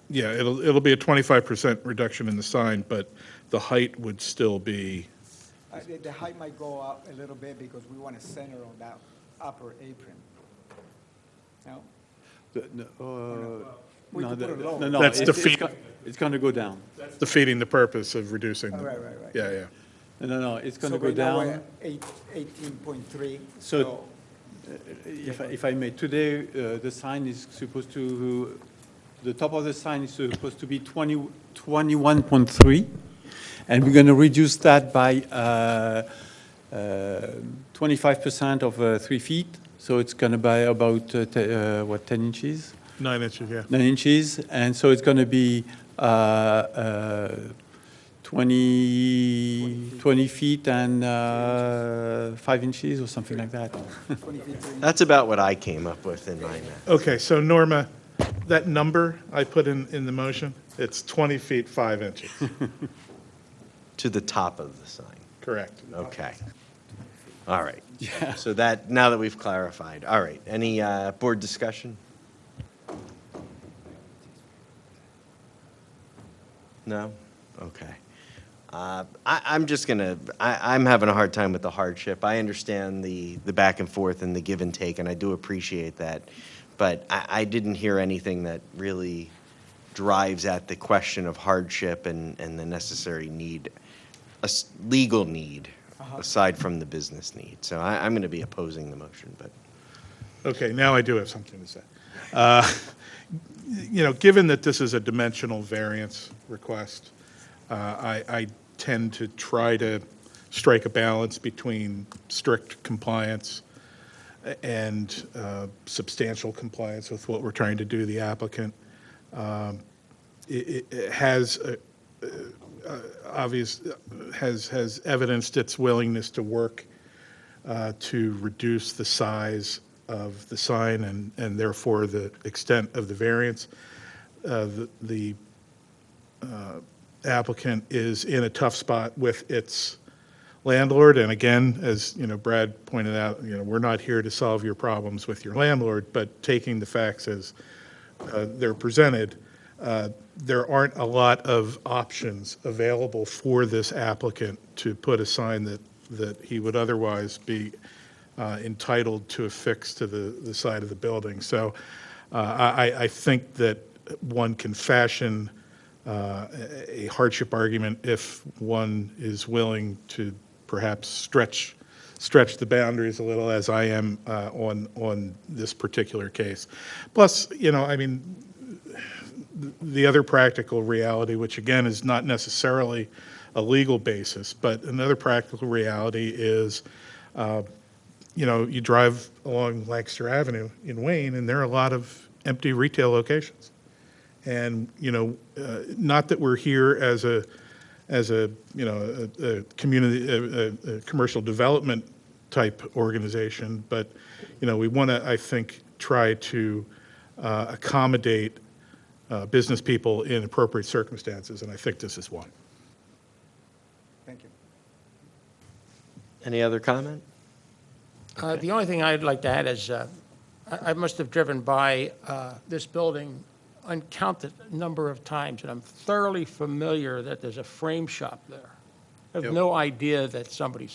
yeah, it'll be a 25% reduction in the sign, but the height would still be, The height might go up a little bit because we want to center on that upper apron. No? We no, could put it lower. no, That's it's defeat- it's going to go down. defeating the purpose of reducing. Right. Yeah. No, it's going to So go right now we're down. at 18.3. So- If I may, today, the sign is supposed to, the top of the sign is supposed to be 21.3, and we're going to reduce that by 25% of 3 feet, so it's going to be about, 10 inches? 9 inches, yeah. 9 inches, and so it's going to be 20 feet and 5 inches or something like that. That's about what I came up with in my math. Okay, so Norma, that number I put in the motion, it's 20 feet 5 inches. To the top of the sign. Correct. Okay. All right. So that, now that we've clarified, all right. Any board discussion? No? Okay. I'm just gonna, I'm having a hard time with the hardship. I understand the back and forth and the give and take, and I do appreciate that. But I didn't hear anything that really drives at the question of hardship and the necessary need, legal need, aside from the business need. So I'm gonna be opposing the motion, but. Okay, now I do have something to say. Given that this is a dimensional variance request, I tend to try to strike a balance between strict compliance and substantial compliance with what we're trying to do, the applicant. It has has evidenced its willingness to work to reduce the size of the sign and therefore the extent of the variance. The applicant is in a tough spot with its landlord, and again, as Brad pointed out, we're not here to solve your problems with your landlord, but taking the facts as they're presented, there aren't a lot of options available for this applicant to put a sign that he would otherwise be entitled to affix to the side of the building. So I think that one can fashion a hardship argument if one is willing to perhaps stretch the boundaries a little, as I am on this particular case. Plus, the other practical reality, which again is not necessarily a legal basis, but another practical reality is, you drive along Lancaster Avenue in Wayne, and there are a lot of empty retail locations. And, not that we're here as a community, a commercial development type organization, but, we want to, I think, try to accommodate business people in appropriate circumstances, and I think this is one. Thank you. Any other comment? The only thing I'd like to add is, I must have driven by this building uncounted number of times, and I'm thoroughly familiar that there's a frame shop there. I have Yep. no idea that somebody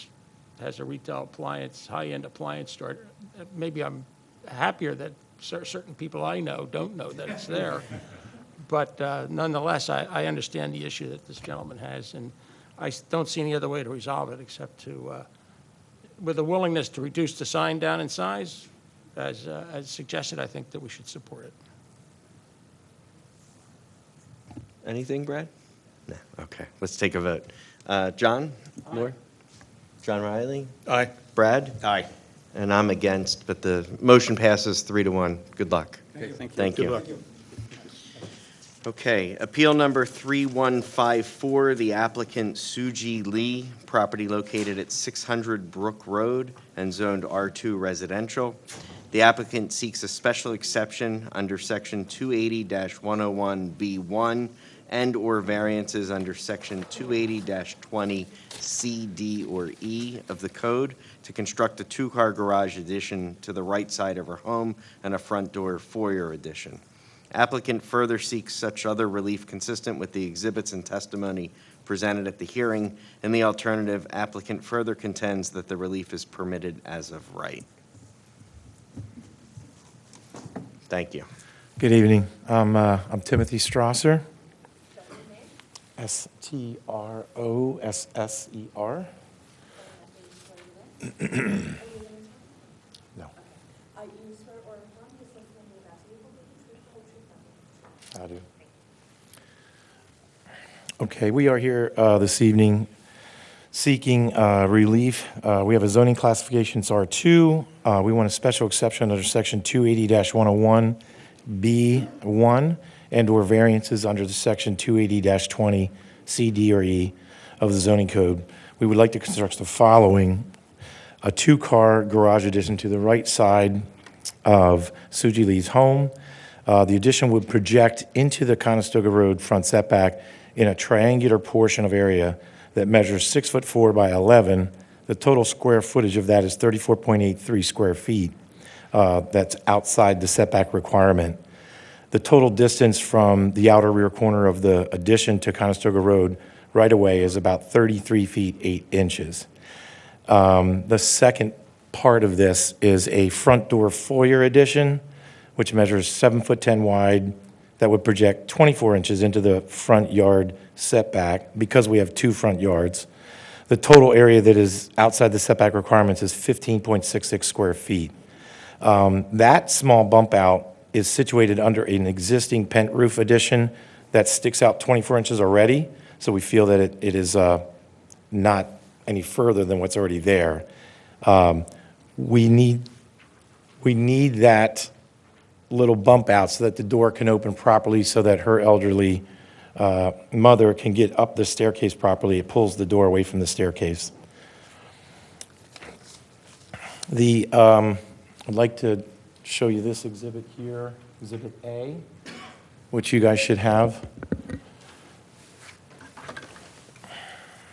has a retail appliance, high-end appliance store. Maybe I'm happier that certain people I know don't know that it's there. But nonetheless, I understand the issue that this gentleman has, and I don't see any other way to resolve it except to, with a willingness to reduce the sign down in size, as suggested, I think that we should support it. Anything, Brad? No. Okay, let's take a vote. John? Lord? John Riley? Aye. Brad? Aye. And I'm against, but the motion passes 3-1. Good luck. Okay, thank you. Thank Good you. luck. Okay, appeal number 3154, the applicant Suji Lee, property located at 600 Brook Road and zoned R2 residential. The applicant seeks a special exception under section 280-101B1 and/or variances under section 280-20C, D, or E of the code to construct a two-car garage addition to the right side of her home and a front door foyer addition. Applicant further seeks such other relief consistent with the exhibits and testimony presented at the hearing. In the alternative, applicant further contends that the relief is permitted as of right. Thank you. Good evening. I'm Timothy Strasser. Strosser. No, I you swear or affirm this testimony you're about to give will be the truth, the whole truth, nothing but the truth. I do. Okay, we are here this evening seeking relief. We have a zoning classification, it's R2. We want a special exception under section 280-101B1 and/or variances under the section 280-20 C, D, or E of the zoning code. We would like to construct the following: a two-car garage addition to the right side of Suji Lee's home. The addition would project into the Conestoga Road front setback in a triangular portion of area that measures 6'4" by 11. The total square footage of that is 34.83 square feet. That's outside the setback requirement. The total distance from the outer rear corner of the addition to Conestoga Road right away is about 33 feet 8 inches. The second part of this is a front door foyer addition, which measures 7'10" wide, that would project 24 inches into the front yard setback because we have two front yards. The total area that is outside the setback requirements is 15.66 square feet. That small bump out is situated under an existing pent roof addition that sticks out 24 inches already, so we feel that it is not any further than what's already there. We need that little bump out so that the door can open properly so that her elderly mother can get up the staircase properly. It pulls the door away from the staircase. I'd like to show you this exhibit here, Exhibit A, which you guys should have.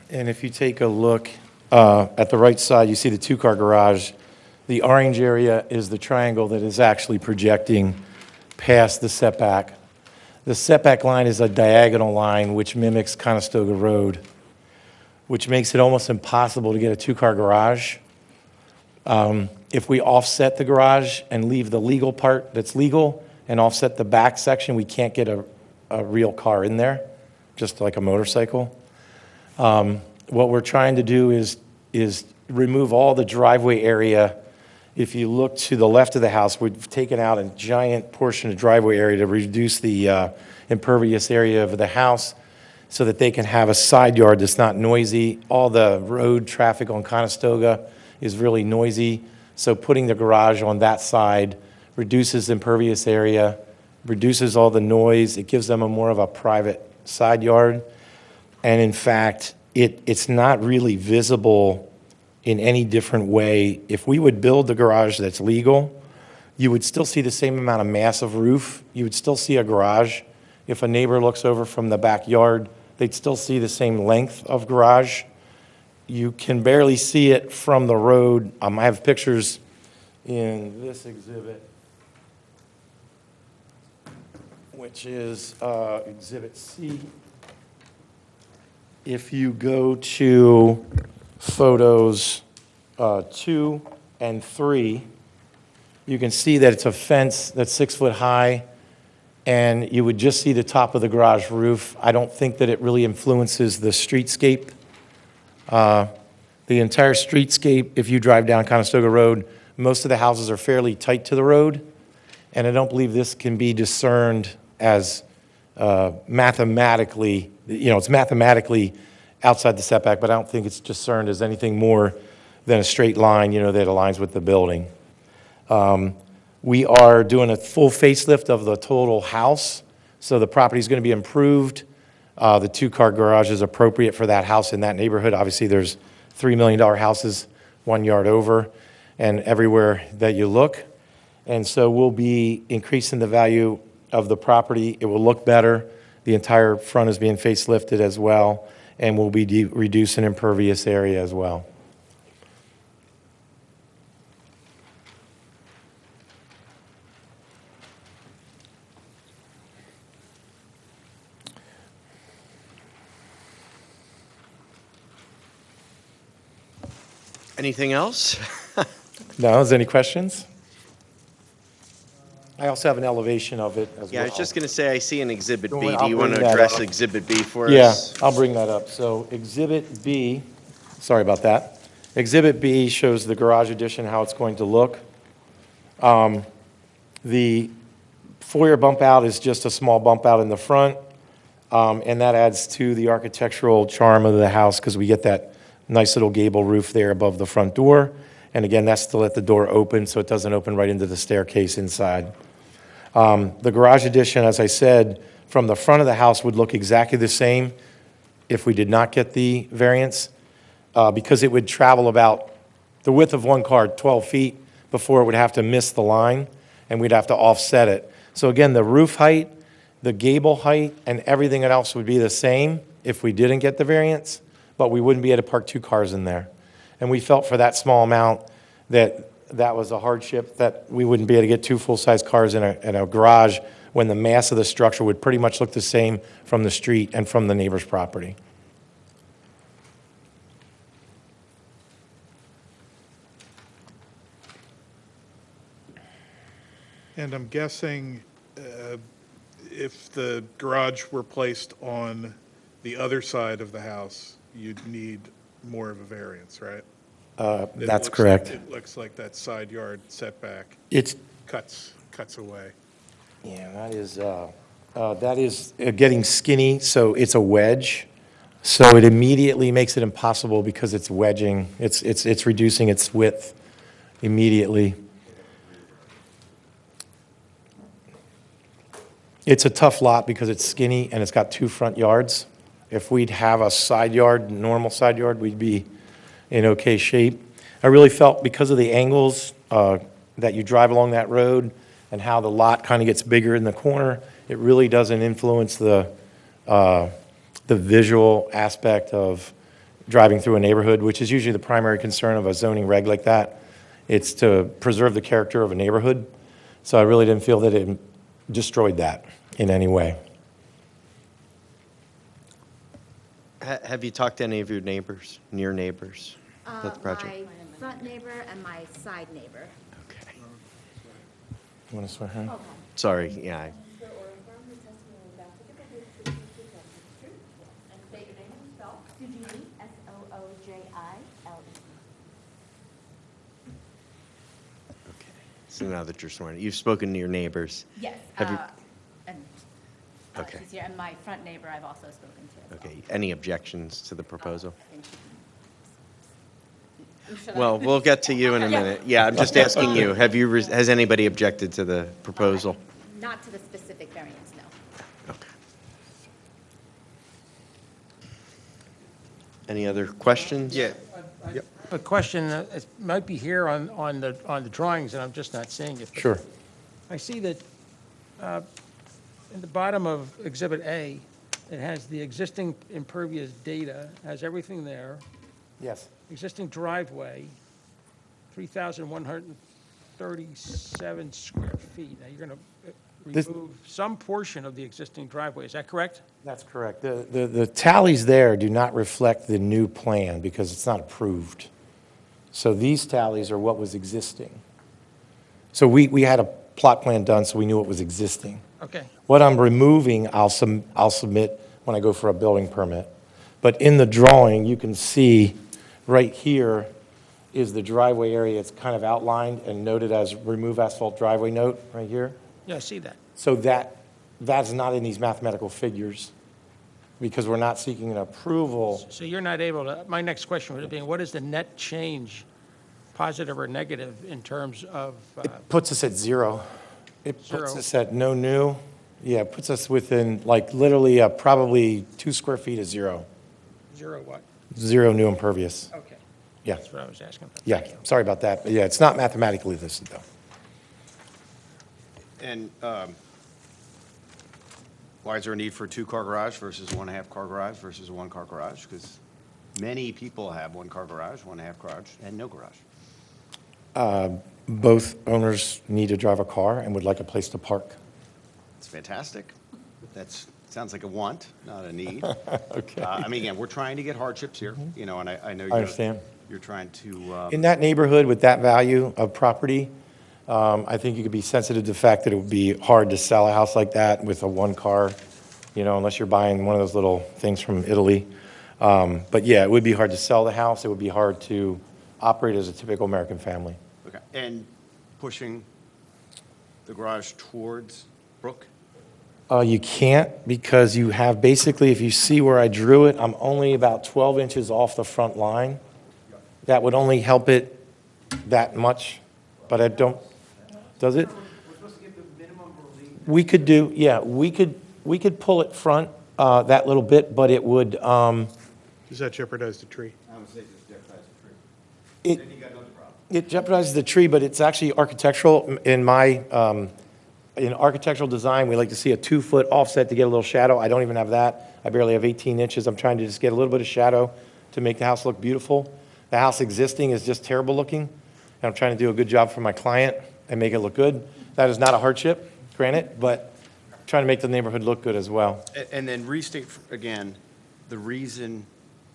And if you take a look at the right side, you see the two-car garage. The orange area is the triangle that is actually projecting past the setback. The setback line is a diagonal line which mimics Conestoga Road, which makes it almost impossible to get a two-car garage. If we offset the garage and leave the legal part that's legal and offset the back section, we can't get a real car in there, just like a motorcycle. What we're trying to do is remove all the driveway area. If you look to the left of the house, we've taken out a giant portion of driveway area to reduce the impervious area of the house so that they can have a side yard that's not noisy. All the road traffic on Conestoga is really noisy, so putting the garage on that side reduces the impervious area, reduces all the noise. It gives them a more of a private side yard. And in fact, it's not really visible in any different way. If we would build the garage that's legal, you would still see the same amount of massive roof. You would still see a garage. If a neighbor looks over from the backyard, they'd still see the same length of garage. You can barely see it from the road. I have pictures in this exhibit which is Exhibit C. If you go to photos 2 and 3, you can see that it's a fence that's 6 foot high, and you would just see the top of the garage roof. I don't think that it really influences the streetscape. The entire streetscape, if you drive down Conestoga Road, most of the houses are fairly tight to the road, and I don't believe this can be discerned as mathematically, it's mathematically outside the setback, but I don't think it's discerned as anything more than a straight line, that aligns with the building. We are doing a full facelift of the total house, so the property is going to be improved. The 2-car garage is appropriate for that house in that neighborhood. Obviously, there's $3 million houses 1 yard over and everywhere that you look. And so we'll be increasing the value of the property. It will look better. The entire front is being facelifted as well, and we'll be reducing impervious area as well. Anything else? No, is there any questions? I also have an elevation of it as well. Yeah, I was just going to say, I see an Exhibit B. I'll Do you want bring to that address up. Exhibit B for Yeah, us? I'll bring that up. So Exhibit B, sorry about that. Exhibit B shows the garage addition, how it's going to look. The foyer bump out is just a small bump out in the front, and that adds to the architectural charm of the house because we get that nice little gable roof there above the front door. And again, that's to let the door open so it doesn't open right into the staircase inside. The garage addition, as I said, from the front of the house would look exactly the same if we did not get the variance, because it would travel about the width of one car, 12 feet, before it would have to miss the line, and we'd have to offset it. So again, the roof height, the gable height, and everything else would be the same if we didn't get the variance, but we wouldn't be able to park 2 cars in there. And we felt for that small amount that that was a hardship, that we wouldn't be able to get 2 full-size cars in a garage when the mass of the structure would pretty much look the same from the street and from the neighbor's property. And I'm guessing if the garage were placed on the other side of the house, you'd need more of a variance, right? That's correct. It looks like that side yard setback It's, cuts away. yeah, that is getting skinny, so it's a wedge. So it immediately makes it impossible because it's wedging, it's reducing its width immediately. It's a tough lot because it's skinny and it's got 2 front yards. If we'd have a side yard, normal side yard, we'd be in okay shape. I really felt because of the angles that you drive along that road and how the lot kind of gets bigger in the corner, it really doesn't influence the visual aspect of driving through a neighborhood, which is usually the primary concern of a zoning reg like that. It's to preserve the character of a neighborhood. So I really didn't feel that it destroyed that in any way. Have you talked to any of your neighbors, near neighbors about the project? My front neighbor and my side neighbor. Okay. You want to swear her? Sorry, yeah. Swear or affirm the testimony about to give is the truth, the truth, and state your name and spell. Soojili, Soojile. Okay. So now that you're sworn, you've spoken to your neighbors. Yes, Have you- and Okay. she's here, and my front neighbor I've also spoken to as well. Okay. Any objections to the proposal? I think should I- Well, we'll get to you in a minute. Yeah, I'm just asking you, has anybody objected to the proposal? Not to the specific variance, no. Okay. Any other questions? Yeah. A question, it might be here on the drawings, and I'm just not seeing it. but Sure. I see that in the bottom of Exhibit A, it has the existing impervious data, has everything there, Yes. existing driveway, 3,137 square feet. Now, you're going to, This- remove some portion of the existing driveway. Is that correct? That's correct. The tallies there do not reflect the new plan because it's not approved. So these tallies are what was existing. So we had a plot plan done, so we knew what was existing. Okay. What I'm removing, I'll submit when I go for a building permit. But in the drawing, you can see right here is the driveway area. It's kind of outlined and noted as remove asphalt driveway note right here. Yeah, I see that. So that's not in these mathematical figures because we're not seeking an approval. So you're not able to, my next question would have been, what is the net change, positive or negative, in terms of, It puts us at zero. It puts Zero. us at no new. Yeah, it puts us within like literally probably 2 square feet of zero. zero what? Zero new impervious. Okay, Yeah, that's what I was asking. yeah, Thank you. sorry about that. But yeah, it's not mathematically listed though. And why is there a need for a 2-car garage versus 1.5-car garage versus a 1-car garage? Because many people have 1-car garage, 1.5 garage, and no garage. Both owners need to drive a car and would like a place to park. It's fantastic. Sounds like a want, not a need. Okay. I mean, again, we're trying to get hardships here, you know, and I know I understand. you're trying to, In that neighborhood with that value of property, I think you could be sensitive to the fact that it would be hard to sell a house like that with a 1-car, you know, unless you're buying one of those little things from Italy. But yeah, it would be hard to sell the house. It would be hard to operate as a typical American family. okay, and pushing the garage towards Brook? You can't because you have basically, if you see where I drew it, I'm only about 12 inches off the front line. That would only help it that much, but I don't, does it? We could do, yeah, we could pull it front that little bit, but it would, Does that jeopardize the tree? it jeopardizes the tree, but it's actually architectural. In architectural design, we like to see a 2-foot offset to get a little shadow. I don't even have that. I barely have 18 inches. I'm trying to just get a little bit of shadow to make the house look beautiful. The house existing is just terrible looking, and I'm trying to do a good job for my client and make it look good. That is not a hardship, granted, but trying to make the neighborhood look good as well. And then restate again, the reason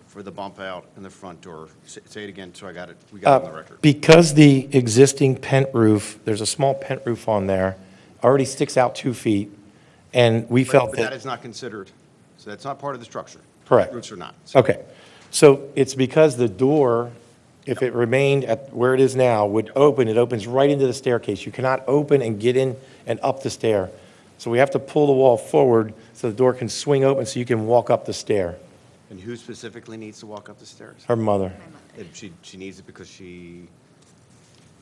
for the bump out in the front door. Say it again, so we got it on the record. Because the existing pent roof, there's a small pent roof on there, already sticks out 2 feet, and we felt But that. that is not considered, so that's not part of the structure. Correct. Roofs are not. So- Okay, so it's because the door, if it remained at where it is now, would open, it opens right into the staircase. You cannot open and get in and up the stair. So we have to pull the wall forward so the door can swing open so you can walk up the stair. And who specifically needs to walk up the stairs? Her mother. And she needs it because she,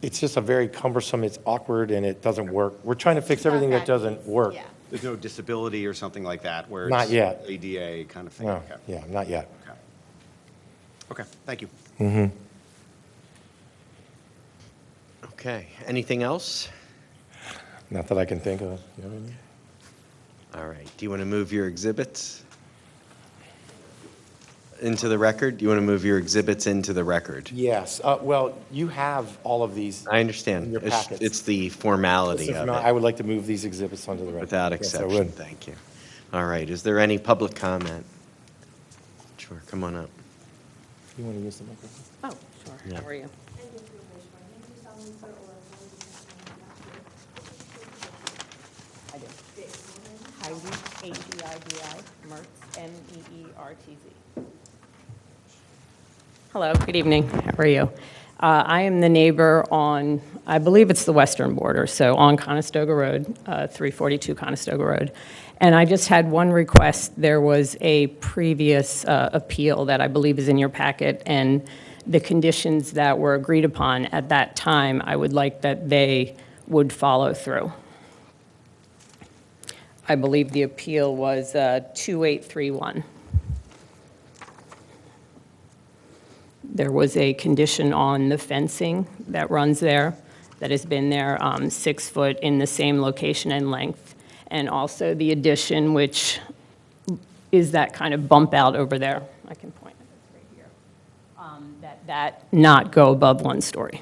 It's just a very cumbersome, it's awkward, and it doesn't work. We're trying to fix everything that doesn't work. Yeah. there's no disability or something like that where it's. Not yet. ADA kind of thing? No, Okay. yeah, not yet. Okay, thank you. Okay, anything else? Not that I can think of. You have any? All right, do you want to move your exhibits into the record? Do you want to move your exhibits into the record? Yes, well, you have all of these. I understand. In your It's- packets. It's the formality of I it, would like to move these exhibits onto the record. without Yes, I exception. would. Thank you. All right, is there any public comment? Sure, come on up. You want to use the microphone? Oh, sure. Yeah. How are you? I do. Heidi, H-E-I-D-I, Mertz, M-E-E-R-T-Z. Hello, good evening. How are you? I am the neighbor on, I believe it's the western border, so on Conestoga Road, 342 Conestoga Road. And I just had one request. There was a previous appeal that I believe is in your packet, and the conditions that were agreed upon at that time, I would like that they would follow through. I believe the appeal was 2831. There was a condition on the fencing that runs there, that has been there 6 foot in the same location and length, and also the addition, which is that kind of bump out over there. I can point at it right here. That not go above 1 story.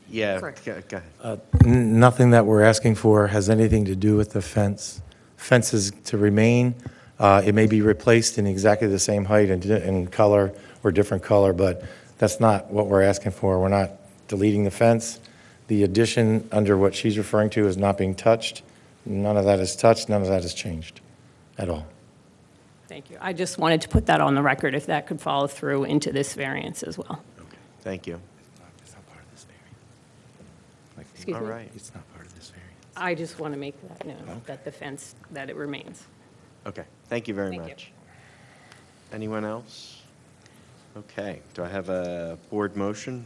Yeah, Correct. go ahead. Nothing that we're asking for has anything to do with the fence. Fence is to remain. It may be replaced in exactly the same height and color or different color, but that's not what we're asking for. We're not deleting the fence. The addition under what she's referring to is not being touched. None of that is touched. None of that is changed at all. Thank you. I just wanted to put that on the record, if that could follow through into this variance as well. Thank you. It's not part of this variance. Excuse All me? right. It's not part of this variance. I just want to make that known, that the fence, that it remains. Okay, thank you very Thank you. much. Anyone else? Okay, do I have a board motion?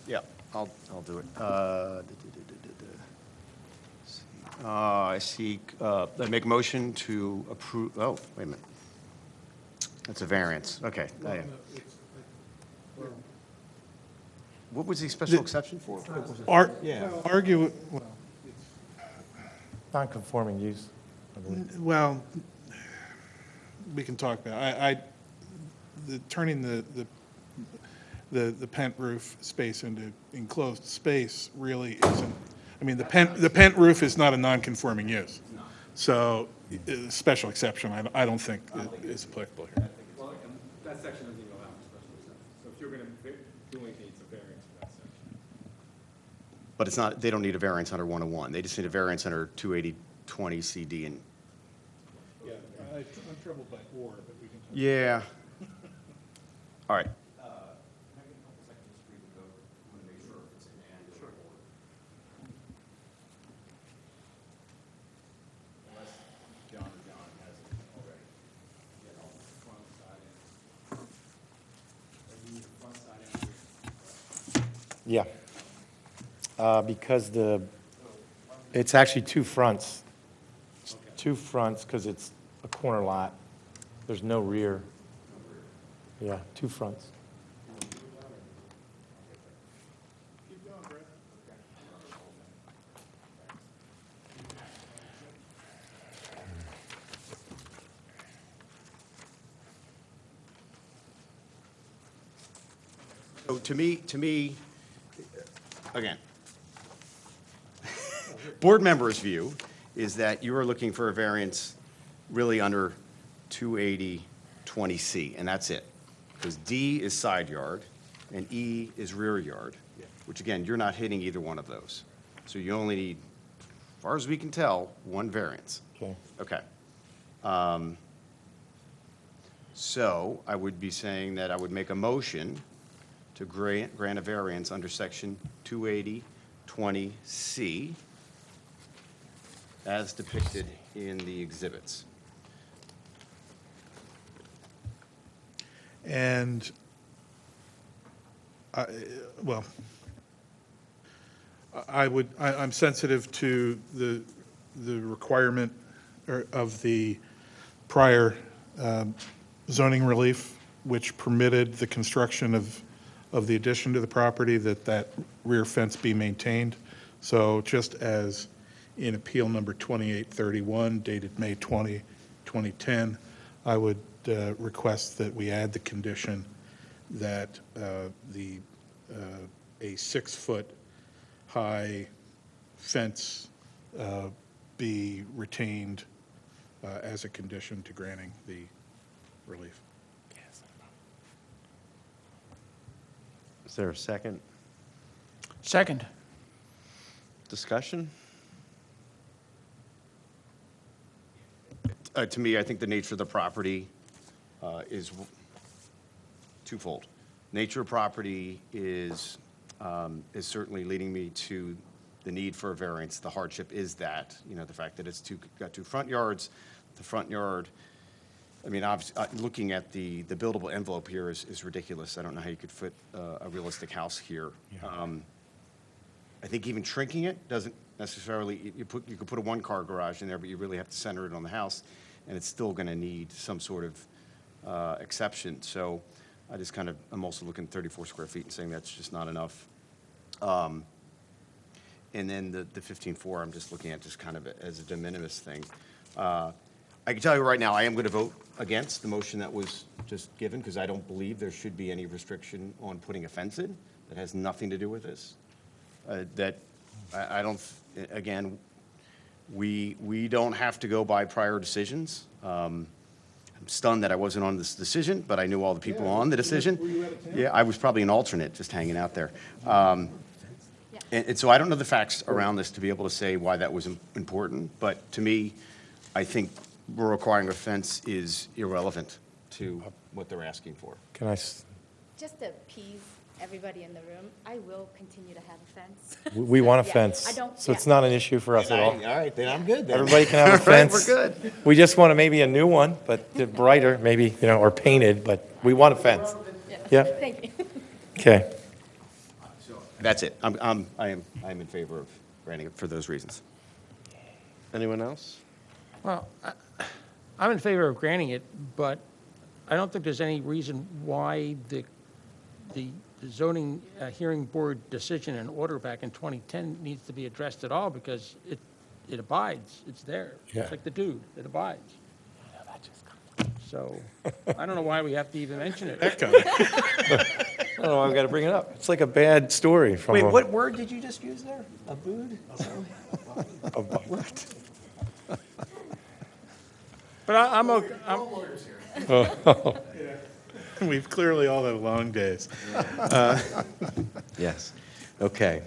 Yeah, I'll do it. I seek, I make a motion to approve, oh, wait a minute. That's a variance, okay. What was the special exception for? Argue, Non-conforming use, I believe. well, we can talk about, turning the pent roof space into enclosed space really isn't, I mean, the pent roof is not a non-conforming use. So, special exception, I don't think is applicable here. Well, that section doesn't even allow for special exceptions. So if you're going to do anything, it's a variance for that section. But it's not, they don't need a variance under 101. They just need a variance under 28020 CD and. Yeah, I'm troubled by or, but we can talk. Yeah. All right. Yeah. Because it's actually two fronts. Two fronts, because it's a corner lot. There's no rear. Yeah, two fronts. So to me, again, board members' view is that you are looking for a variance really under 28020C, and that's it. Because D is side yard and E is rear yard, which again, you're not hitting either one of those. So you only need, as far as we can tell, one variance. Okay. Okay. So I would be saying that I would make a motion to grant a variance under section 28020C as depicted in the exhibits. And, I'm sensitive to the requirement of the prior zoning relief, which permitted the construction of the addition to the property, that rear fence be maintained. So just as in appeal number 2831 dated May 20, 2010, I would request that we add the condition that a 6-foot high fence be retained as a condition to granting the relief. Is there a second? Second. Discussion? To me, I think the nature of the property is twofold. Nature of property is certainly leading me to the need for a variance. The hardship is that, the fact that it's got two front yards. The front yard, I mean, looking at the buildable envelope here is ridiculous. I don't know how you could fit a realistic house here. Yeah. I think even shrinking it doesn't necessarily, you could put a one-car garage in there, but you really have to center it on the house, and it's still going to need some sort of exception. So I just I'm also looking at 34 square feet and saying that's just not enough. And then the 15.4, I'm just looking at just kind of as a de minimis thing. I can tell you right now, I am going to vote against the motion that was just given, because I don't believe there should be any restriction on putting a fence in. That has nothing to do with this. I don't, again, we don't have to go by prior decisions. I'm stunned that I wasn't on this decision, but I knew all the people on the decision. Were you out of town? Yeah, I was probably an alternate, just hanging out there. And so I don't know the facts around this to be able to say why that was important, but to me, I think we're requiring a fence is irrelevant to what they're asking for. Can I, Just to appease everybody in the room, I will continue to have a fence. we want a Yeah, fence. I don't- So it's yeah. not an issue for us at all. All right, then I'm good then. Everybody can have a All right, fence. we're good. We just want maybe a new one, but brighter, maybe, or painted, but we want a fence. Yeah, Thank you. okay. That's it. I am in favor of granting it for those reasons. Anyone else? Well, I'm in favor of granting it, but I don't think there's any reason why the zoning hearing board decision and order back in 2010 needs to be addressed at all, because it abides, it's there. Yeah. It's like the dude, it abides. So, I don't know why we have to even mention it. I don't know why I've got to bring it up. It's like a bad story from Wait, a... what word did you just use there? Abood? What? But I'm okay. We've clearly all had long days. Yes. Okay.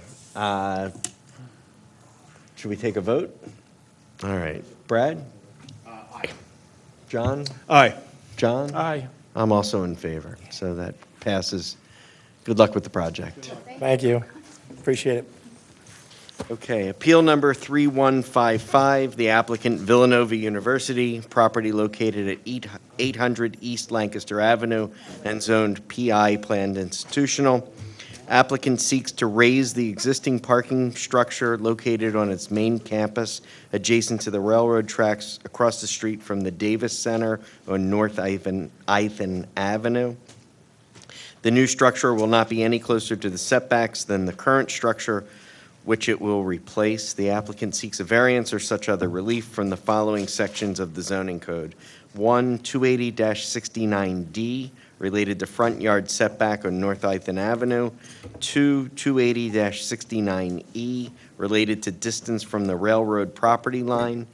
Should we take a vote? All right. Brad? Aye. John? Aye. John? Aye. I'm also in favor, so that passes. Good luck with the project. Thank you. Appreciate it. Okay, appeal number 3155, the applicant Villanova University, property located at 800 East Lancaster Avenue and zoned PI planned institutional. Applicant seeks to raise the existing parking structure located on its main campus adjacent to the railroad tracks across the street from the Davis Center on North Ithan Avenue. The new structure will not be any closer to the setbacks than the current structure, which it will replace. The applicant seeks a variance or such other relief from the following sections of the zoning code. 1, 280-69D, related to front yard setback on North Ithan Avenue. 2, 280-69E, related to distance from the railroad property line.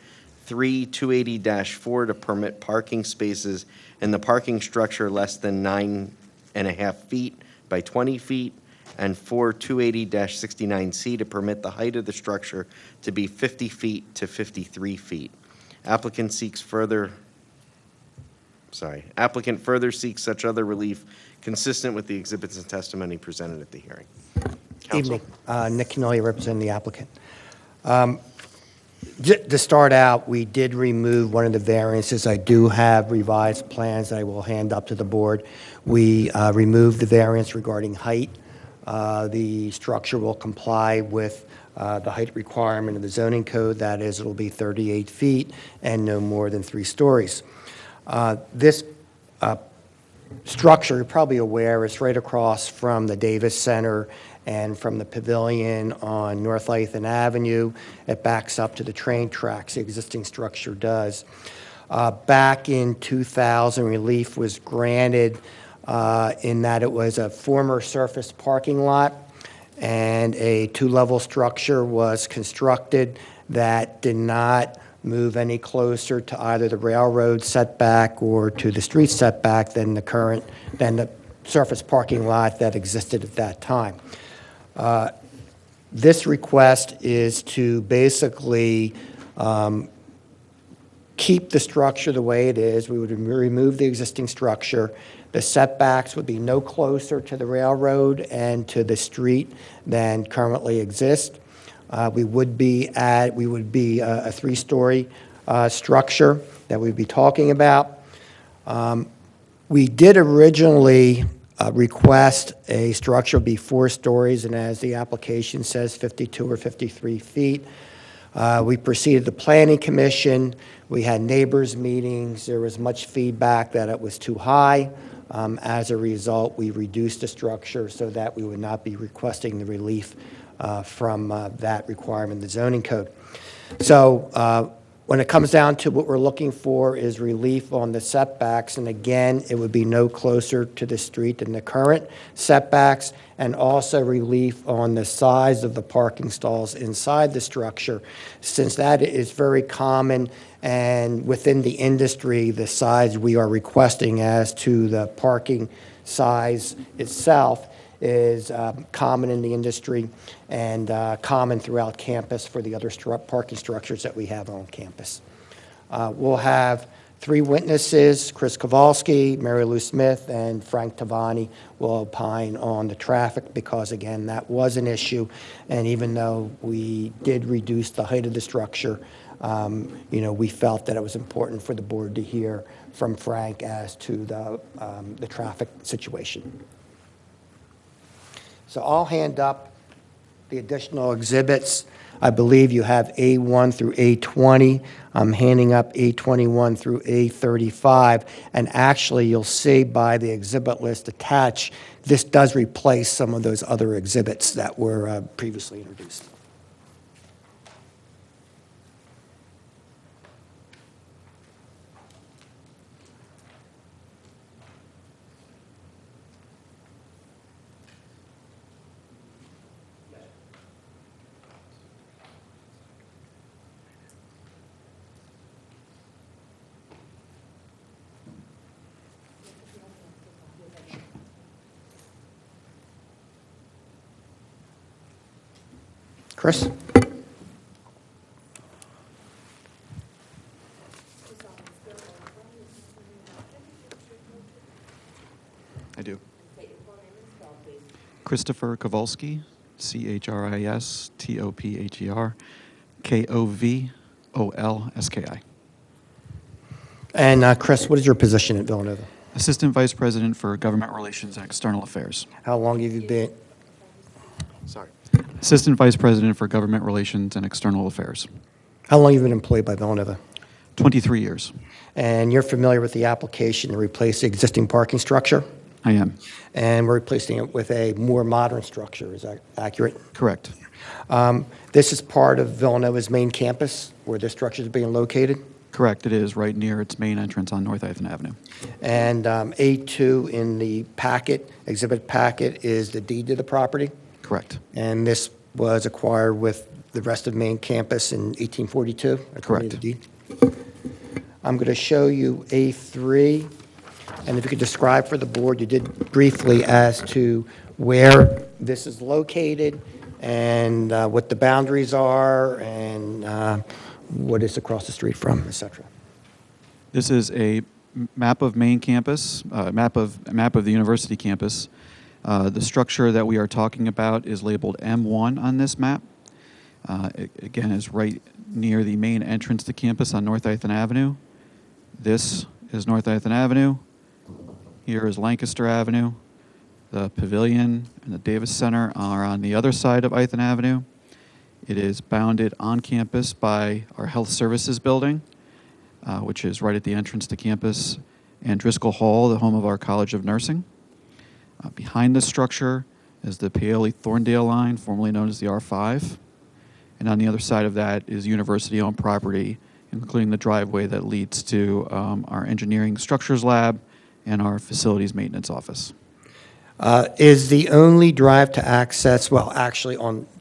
3, 280-4, to permit parking spaces in the parking structure less than 9.5 feet by 20 feet. And 4, 280-69C, to permit the height of the structure to be 50 feet to 53 feet. Applicant further seeks such other relief consistent with the exhibits and testimony presented at the hearing. Counsel? Evening. Nick Canolia, representing the applicant. To start out, we did remove one of the variances. I do have revised plans that I will hand up to the board. We removed the variance regarding height. The structure will comply with the height requirement of the zoning code. That is, it'll be 38 feet and no more than 3 stories. This structure, you're probably aware, is right across from the Davis Center and from the pavilion on North Ithan Avenue. It backs up to the train tracks, the existing structure does. Back in 2000, relief was granted in that it was a former surface parking lot, and a 2-level structure was constructed that did not move any closer to either the railroad setback or to the street setback than the surface parking lot that existed at that time. This request is to basically keep the structure the way it is. We would remove the existing structure. The setbacks would be no closer to the railroad and to the street than currently exist. We would be a 3-story structure that we'd be talking about. We did originally request a structure be 4 stories, and as the application says, 52 or 53 feet. We proceeded to Planning Commission. We had neighbors meetings. There was much feedback that it was too high. As a result, we reduced the structure so that we would not be requesting the relief from that requirement in the zoning code. So When it comes down to what we're looking for is relief on the setbacks, and again, it would be no closer to the street than the current setbacks, and also relief on the size of the parking stalls inside the structure, since that is very common, and within the industry, the size we are requesting as to the parking size itself is common in the industry and common throughout campus for the other parking structures that we have on campus. We'll have 3 witnesses, Chris Kowalski, Mary Lou Smith, and Frank Tavani will opine on the traffic because, again, that was an issue. And even though we did reduce the height of the structure, we felt that it was important for the board to hear from Frank as to the traffic situation. So I'll hand up the additional exhibits. I believe you have A1 through A20. I'm handing up A21 through A35. And actually, you'll see by the exhibit list attached, this does replace some of those other exhibits that were previously introduced. Chris? I do. Christopher Kowalski, CHRISTOPHER, KOVOLSKI. And Chris, what is your position at Villanova? Assistant Vice President for Government Relations and External Affairs. How long have you been? Sorry. Assistant Vice President for Government Relations and External Affairs. How long have you been employed by Villanova? 23 years. And you're familiar with the application to replace the existing parking structure? I am. And we're replacing it with a more modern structure. Is that accurate? Correct. This is part of Villanova's main campus where this structure is being located? Correct. It is right near its main entrance on North Ithan Avenue. And A2 in the packet, exhibit packet, is the deed to the property? Correct. And this was acquired with the rest of main campus in 1842? according to the deed? I'm going to show you A3, and if you could describe for the board, you did briefly as to where this is located and what the boundaries are and what it's across the street from, et cetera. This is a map of main campus, map of the university campus. The structure that we are talking about is labeled M1 on this map. It, again, is right near the main entrance to campus on North Ithan Avenue. This is North Ithan Avenue. Here is Lancaster Avenue. The Pavilion and the Davis Center are on the other side of Ithan Avenue. It is bounded on campus by our Health Services building, which is right at the entrance to campus, and Driscoll Hall, the home of our College of Nursing. Behind the structure is the Paoli-Thorndale line, formerly known as the R5. And on the other side of that is university-owned property, including the driveway that leads to our engineering structures lab and our facilities maintenance office. Is the only drive to access, well, actually,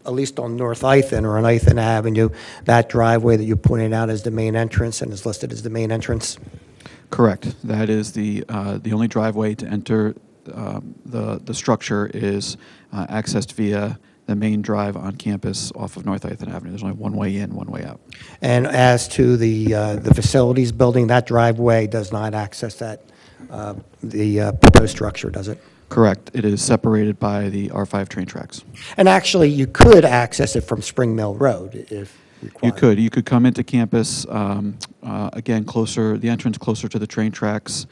at least on North Ithan or on Ithan Avenue, that driveway that you pointed out as the main entrance and is listed as the main entrance? Correct. That is the only driveway to enter the structure is accessed via the main drive on campus off of North Ithan Avenue. There's only one way in, one way out. And as to the facilities building, that driveway does not access that, the proposed structure, does it? Correct. It is separated by the R5 train tracks. And actually, you could access it from Spring Mill Road if required. You could come into campus, again, closer, the entrance closer to the train tracks,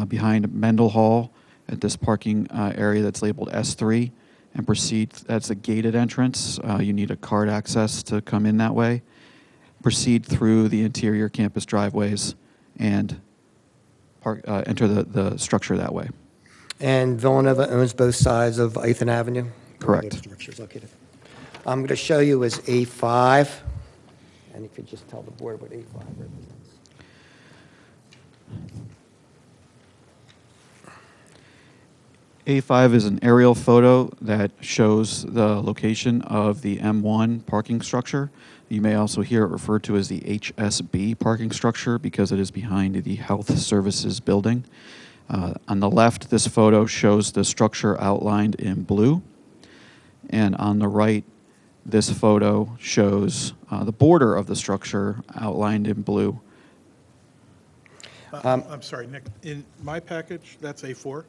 behind Mendel Hall at this parking area that's labeled S3, and proceed. That's a gated entrance. You need a card access to come in that way. Proceed through the interior campus driveways and enter the structure that way. And Villanova owns both sides of Ithan Avenue? Correct. Where the structure is located. I'm going to show you as A5. And you could just tell the board what A5 represents. A5 is an aerial photo that shows the location of the M1 parking structure. You may also hear it referred to as the HSB parking structure because it is behind the Health Services building. On the left, this photo shows the structure outlined in blue. And on the right, this photo shows the border of the structure outlined in blue. I'm sorry, Nick, in my package, that's A4?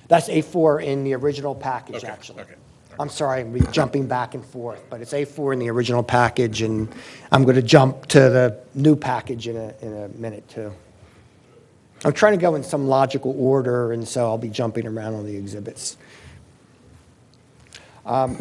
That's A4 in the original package, Okay, actually. okay. I'm sorry, I'm jumping back and forth, but it's A4 in the original package, and I'm going to jump to the new package in a minute, too. I'm trying to go in some logical order, and so I'll be jumping around on the exhibits. And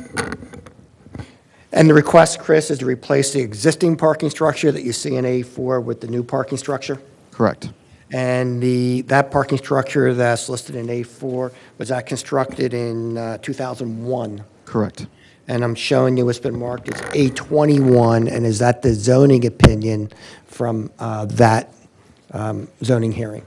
the request, Chris, is to replace the existing parking structure that you see in A4 with the new parking structure? Correct. And that parking structure that's listed in A4, was that constructed in 2001? Correct. And I'm showing you it's been marked as A21, and is that the zoning opinion from that zoning hearing?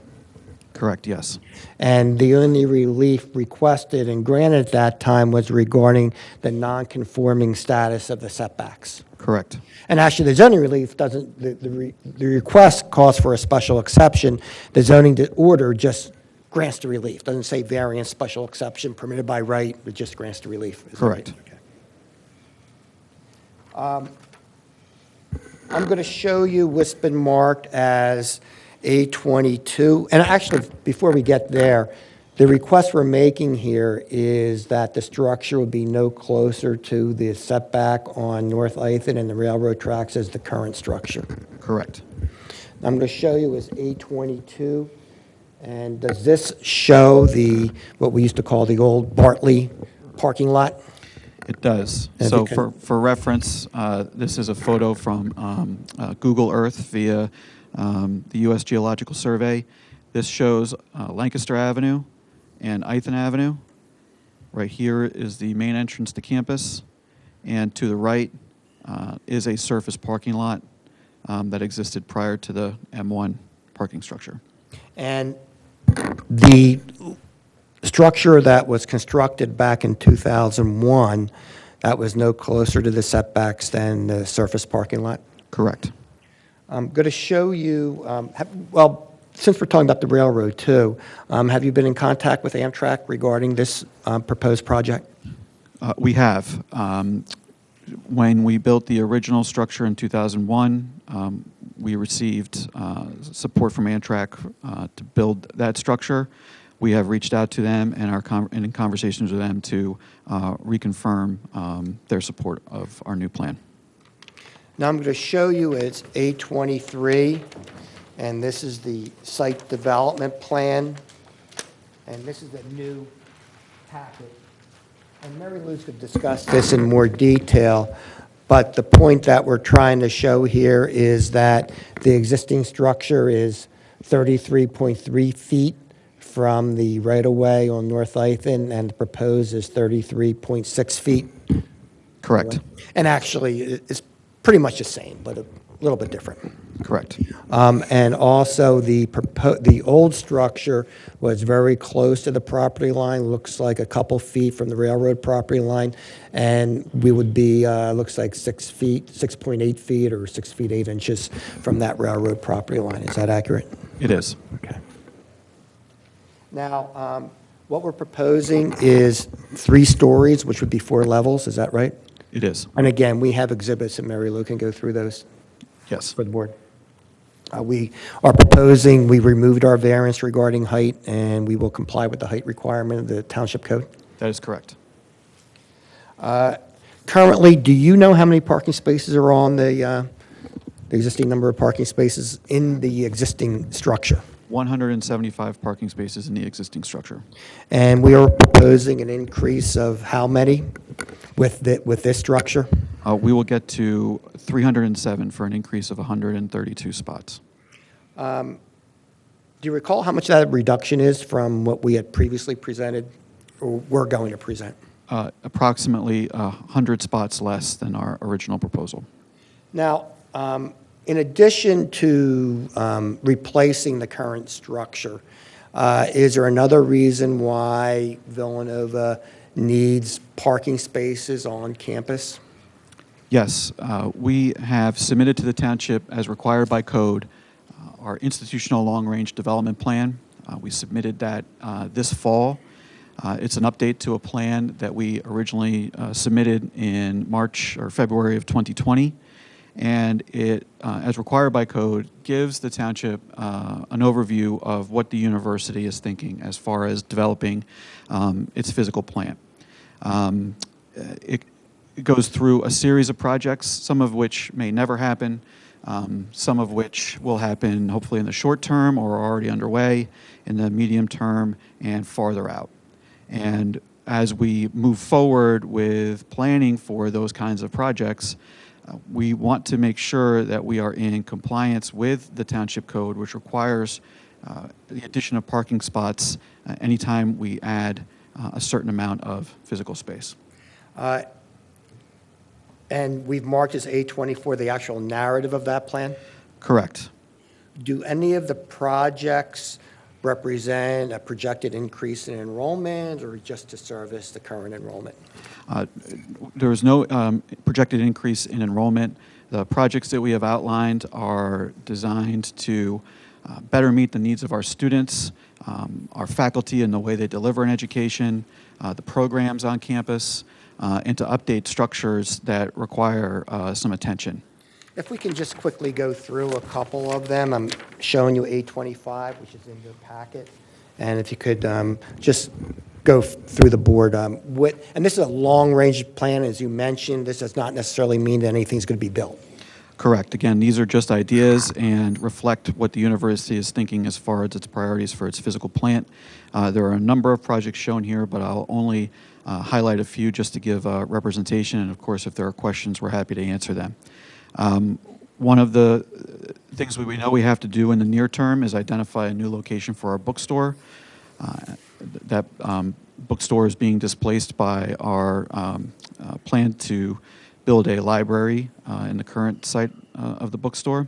Correct, yes. And the only relief requested and granted at that time was regarding the non-conforming status of the setbacks. Correct. And actually, the zoning relief doesn't, the request calls for a special exception. The zoning order just grants the relief. Doesn't say variance, special exception, permitted by right, it just grants the relief. Is that right? Correct. Okay. I'm going to show you what's been marked as A22. And actually, before we get there, the request we're making here is that the structure would be no closer to the setback on North Ithan and the railroad tracks as the current structure. Correct. I'm going to show you as A22. And does this show what we used to call the old Bartley parking lot? It does. If So you can- for reference, this is a photo from Google Earth via the U.S. Geological Survey. This shows Lancaster Avenue and Ithan Avenue. Right here is the main entrance to campus. And to the right is a surface parking lot that existed prior to the M1 parking structure. And the structure that was constructed back in 2001, that was no closer to the setbacks than the surface parking lot? Correct. I'm going to show you, since we're talking about the railroad too, have you been in contact with Amtrak regarding this proposed project? We have. When we built the original structure in 2001, we received support from Amtrak to build that structure. We have reached out to them and are in conversations with them to reconfirm their support of our new plan. Now I'm going to show you it's A23, and this is the site development plan, and this is the new packet. And Mary Lou's could discuss this in more detail, but the point that we're trying to show here is that the existing structure is 33.3 feet from the right-of-way on North Ithan, and the proposed is 33.6 feet. Correct. And actually, it's pretty much the same, but a little bit different. Correct. And also, the old structure was very close to the property line, looks like a couple feet from the railroad property line, and we would be, looks like 6 feet, 6.8 feet, or 6 feet 8 inches from that railroad property line. Is that accurate? It is. Okay. Now, what we're proposing is 3 stories, which would be 4 levels. Is that right? It is. And again, we have exhibits, and Mary Lou can go through those Yes. for the board. We are proposing, we removed our variance regarding height, and we will comply with the height requirement of the Township Code. That is correct. Currently, do you know how many parking spaces are on the existing number of parking spaces in the existing structure? 175 parking spaces in the existing structure. And we are proposing an increase of how many with this structure? We will get to 307 for an increase of 132 spots. Do you recall how much that reduction is from what we had previously presented, or were going to present? Approximately 100 spots less than our original proposal. Now, In addition to replacing the current structure, is there another reason why Villanova needs parking spaces on campus? Yes, we have submitted to the township, as required by code, our institutional long-range development plan. We submitted that this fall. It's an update to a plan that we originally submitted in March or February of 2020. And it, as required by code, gives the township an overview of what the university is thinking as far as developing its physical plan. It goes through a series of projects, some of which may never happen, some of which will happen hopefully in the short term or are already underway, in the medium term, and farther out. And as we move forward with planning for those kinds of projects, we want to make sure that we are in compliance with the township code, which requires the addition of parking spots anytime we add a certain amount of physical space. And we've marked as A24 the actual narrative of that plan? Correct. Do any of the projects represent a projected increase in enrollment or just to service the current enrollment? There is no projected increase in enrollment. The projects that we have outlined are designed to better meet the needs of our students, our faculty and the way they deliver an education, the programs on campus, and to update structures that require some attention. If we can just quickly go through a couple of them. I'm showing you A25, which is in your packet. And if you could just go through the board. And this is a long-range plan, as you mentioned. This does not necessarily mean that anything's going to be built. Correct. Again, these are just ideas and reflect what the university is thinking as far as its priorities for its physical plant. There are a number of projects shown here, but I'll only highlight a few just to give representation. And of course, if there are questions, we're happy to answer them. One of the things we know we have to do in the near term is identify a new location for our bookstore. That bookstore is being displaced by our plan to build a library in the current site of the bookstore.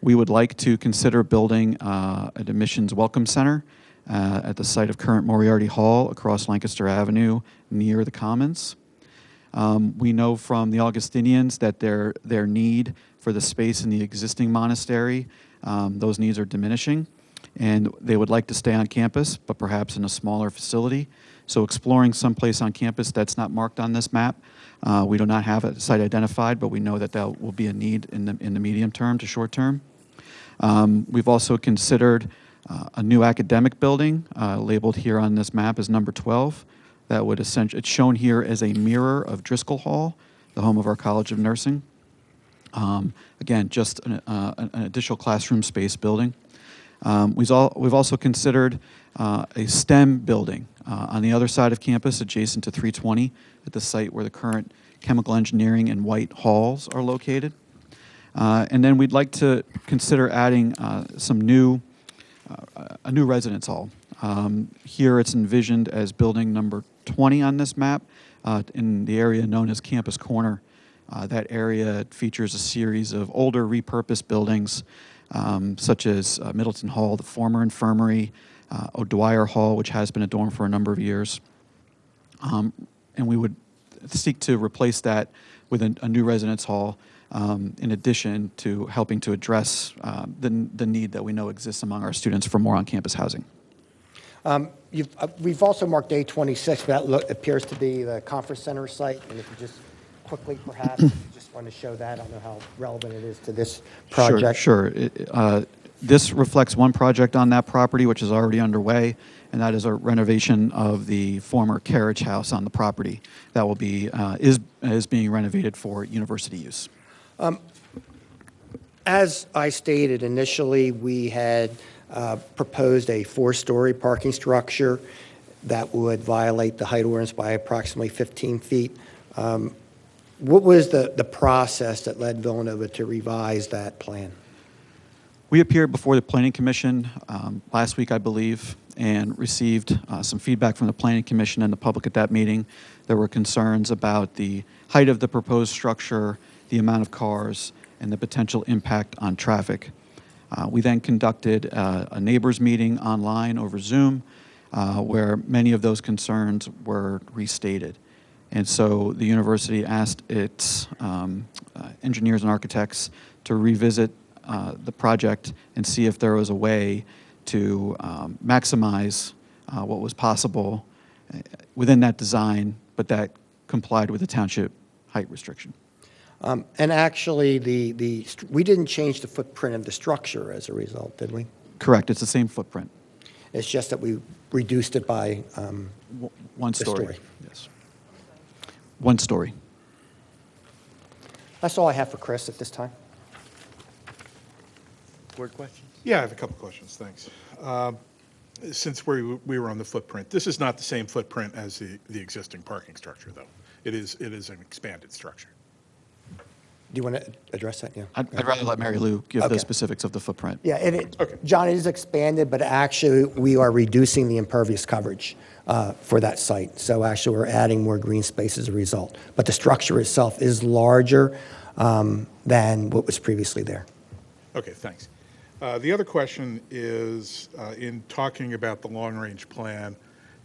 We would like to consider building an admissions welcome center at the site of current Moriarty Hall across Lancaster Avenue near the Commons. We know from the Augustinians that their need for the space in the existing monastery, those needs are diminishing, and they would like to stay on campus, but perhaps in a smaller facility. So exploring someplace on campus that's not marked on this map. We do not have a site identified, but we know that that will be a need in the medium term to short term. We've also considered a new academic building labeled here on this map as number 12. That would essentially, it's shown here as a mirror of Driscoll Hall, the home of our College of Nursing. Again, just an additional classroom space building. We've also considered a STEM building on the other side of campus, adjacent to 320, at the site where the current chemical engineering and White halls are located. And then we'd like to consider adding a new residence hall. Here it's envisioned as building number 20 on this map in the area known as Campus Corner. That area features a series of older repurposed buildings such as Middleton Hall, the former infirmary, O'Dwyer Hall, which has been a dorm for a number of years. And we would seek to replace that with a new residence hall in addition to helping to address the need that we know exists among our students for more on-campus housing. We've also marked A26, but that appears to be the conference center site. And if you just quickly, perhaps, just want to show that. I don't know how relevant it is to this project. Sure. This reflects one project on that property, which is already underway, and that is a renovation of the former carriage house on the property that will be is being renovated for university use. As I stated initially, we had proposed a 4-story parking structure that would violate the height ordinance by approximately 15 feet. What was the process that led Villanova to revise that plan? We appeared before the Planning Commission last week, I believe, and received some feedback from the Planning Commission and the public at that meeting. There were concerns about the height of the proposed structure, the amount of cars, and the potential impact on traffic. We then conducted a neighbors meeting online over Zoom where many of those concerns were restated. And so the university asked its engineers and architects to revisit the project and see if there was a way to maximize what was possible within that design, but that complied with the township height restriction. And actually, we didn't change the footprint of the structure as a result, did we? Correct. It's the same footprint. It's just that we reduced it by One the story. Yes. One story. That's all I have for Chris at this time. Board questions? Yeah, I have a couple questions, thanks. Since we were on the footprint, this is not the same footprint as the existing parking structure, though. It is an expanded structure. Do you want to address that? Yeah. I'd rather let Mary Lou give Okay. the specifics of the footprint. Yeah, John, it is expanded, but actually, we are reducing the impervious coverage for that site. So actually, we're adding more green space as a result. But the structure itself is larger than what was previously there. Okay, thanks. The other question is, in talking about the long-range plan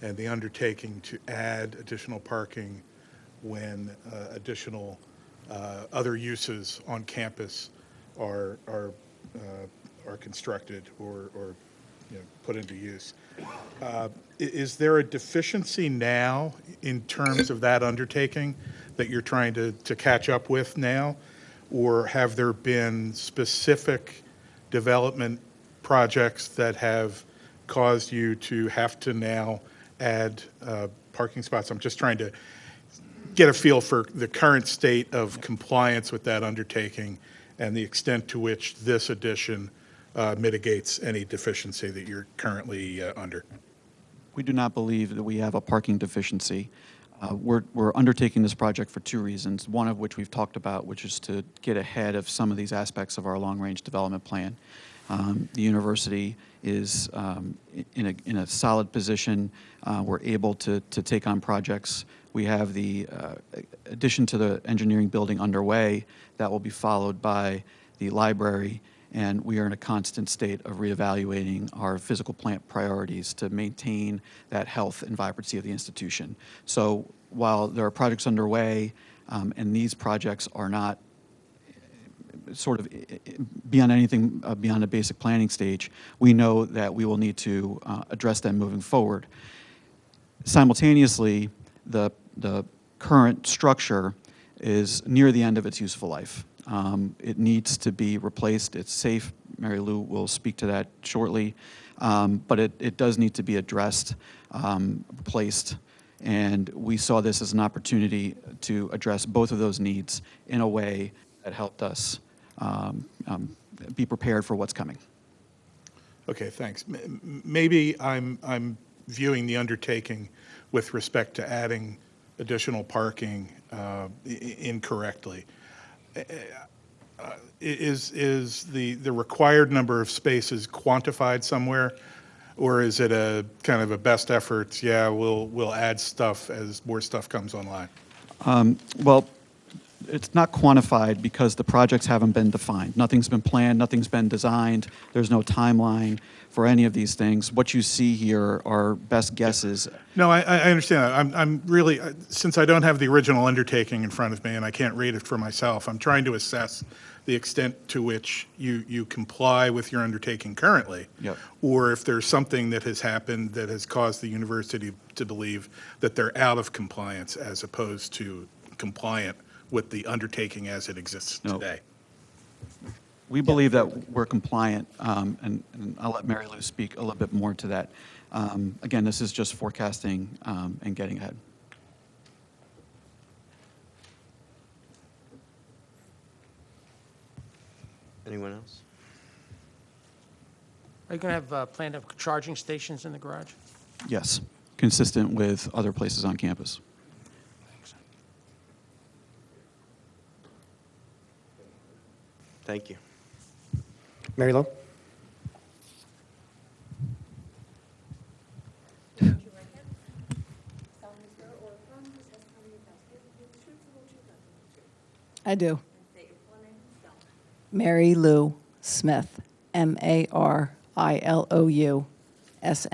and the undertaking to add additional parking when additional other uses on campus are constructed or put into use. Is there a deficiency now in terms of that undertaking that you're trying to catch up with now? Or have there been specific development projects that have caused you to have to now add parking spots? I'm just trying to get a feel for the current state of compliance with that undertaking and the extent to which this addition mitigates any deficiency that you're currently under. We do not believe that we have a parking deficiency. We're undertaking this project for two reasons, one of which we've talked about, which is to get ahead of some of these aspects of our long-range development plan. The university is in a solid position. We're able to take on projects. We have the addition to the engineering building underway that will be followed by the library, and we are in a constant state of reevaluating our physical plant priorities to maintain that health and vibrancy of the institution. So while there are projects underway, and these projects are not sort of beyond anything beyond a basic planning stage, we know that we will need to address them moving forward. Simultaneously, the current structure is near the end of its useful life. It needs to be replaced. It's safe. Mary Lou will speak to that shortly. But it does need to be addressed, replaced. And we saw this as an opportunity to address both of those needs in a way that helped us be prepared for what's coming. Okay, thanks. Maybe I'm viewing the undertaking with respect to adding additional parking incorrectly. Is the required number of spaces quantified somewhere, or is it a kind of a best efforts? Yeah, we'll add stuff as more stuff comes online. Well, it's not quantified because the projects haven't been defined. Nothing's been planned, nothing's been designed. There's no timeline for any of these things. What you see here are best guesses. No, I understand that. I'm really, since I don't have the original undertaking in front of me and I can't read it for myself, I'm trying to assess the extent to which you comply with your undertaking currently. Yep. Or if there's something that has happened that has caused the university to believe that they're out of compliance as opposed to compliant with the undertaking as it exists today. We believe that we're compliant, and I'll let Mary Lou speak a little bit more to that. Again, this is just forecasting and getting ahead. Anyone else? Are you going to have planned charging stations in the garage? Yes, consistent with other places on campus. Thank you. Mary Lou? I do. Mary Lou Smith, Marilou Smith.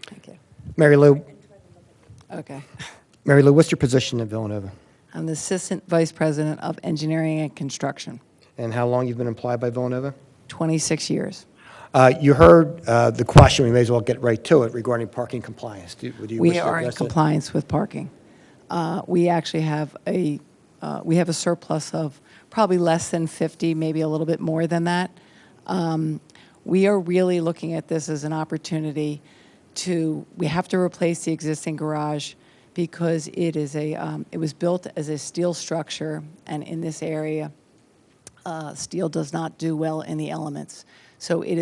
Thank you. Mary Lou, Okay. Mary Lou, what's your position in Villanova? I'm the Assistant Vice President of Engineering and Construction, And how long you've been employed by Villanova? 26 years. You heard the question, we may as well get right to it, regarding parking compliance. Would you wish We to are in address it? compliance with parking. We actually have a surplus of probably less than 50, maybe a little bit more than that. We are really looking at this as an opportunity we have to replace the existing garage because it was built as a steel structure, and in this area, steel does not do well in the elements. So it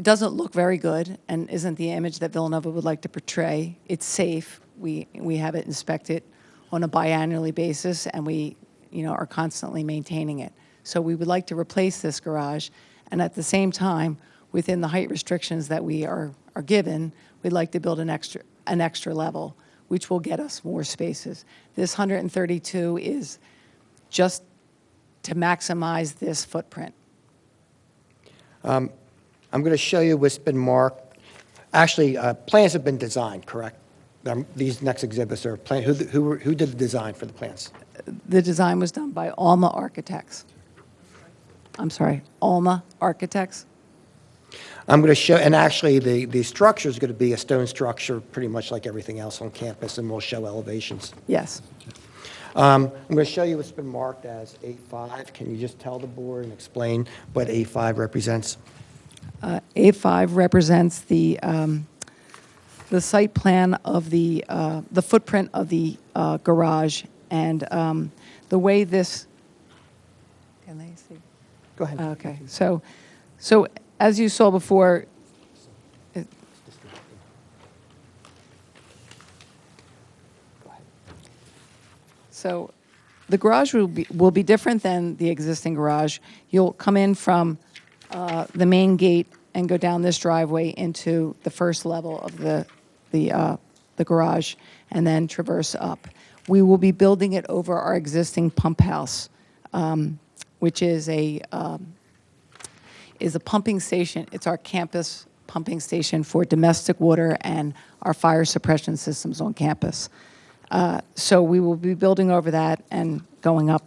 doesn't look very good and isn't the image that Villanova would like to portray. It's safe. We have it inspected on a biannually basis, and we are constantly maintaining it. So we would like to replace this garage, and at the same time, within the height restrictions that we are given, we'd like to build an extra level, which will get us more spaces. This 132 is just to maximize this footprint. I'm going to show you what's been marked. Actually, plans have been designed, correct? These next exhibits are planned. Who did the design for the plans? The design was done by Alma Architects. I'm sorry, Alma Architects? I'm going to show, and actually the structure is going to be a stone structure, pretty much like everything else on campus, and we'll show elevations. Yes. I'm going to show you what's been marked as A5. Can you just tell the board and explain what A5 represents? A5 represents the site plan of the footprint of the garage, and the way this. Can they see? Go ahead. Okay. So as you saw before. So the garage will be different than the existing garage. You'll come in from the main gate and go down this driveway into the first level of the garage, and then traverse up. We will be building it over our existing pump house, which is a pumping station. It's our campus pumping station for domestic water and our fire suppression systems on campus. So we will be building over that and going up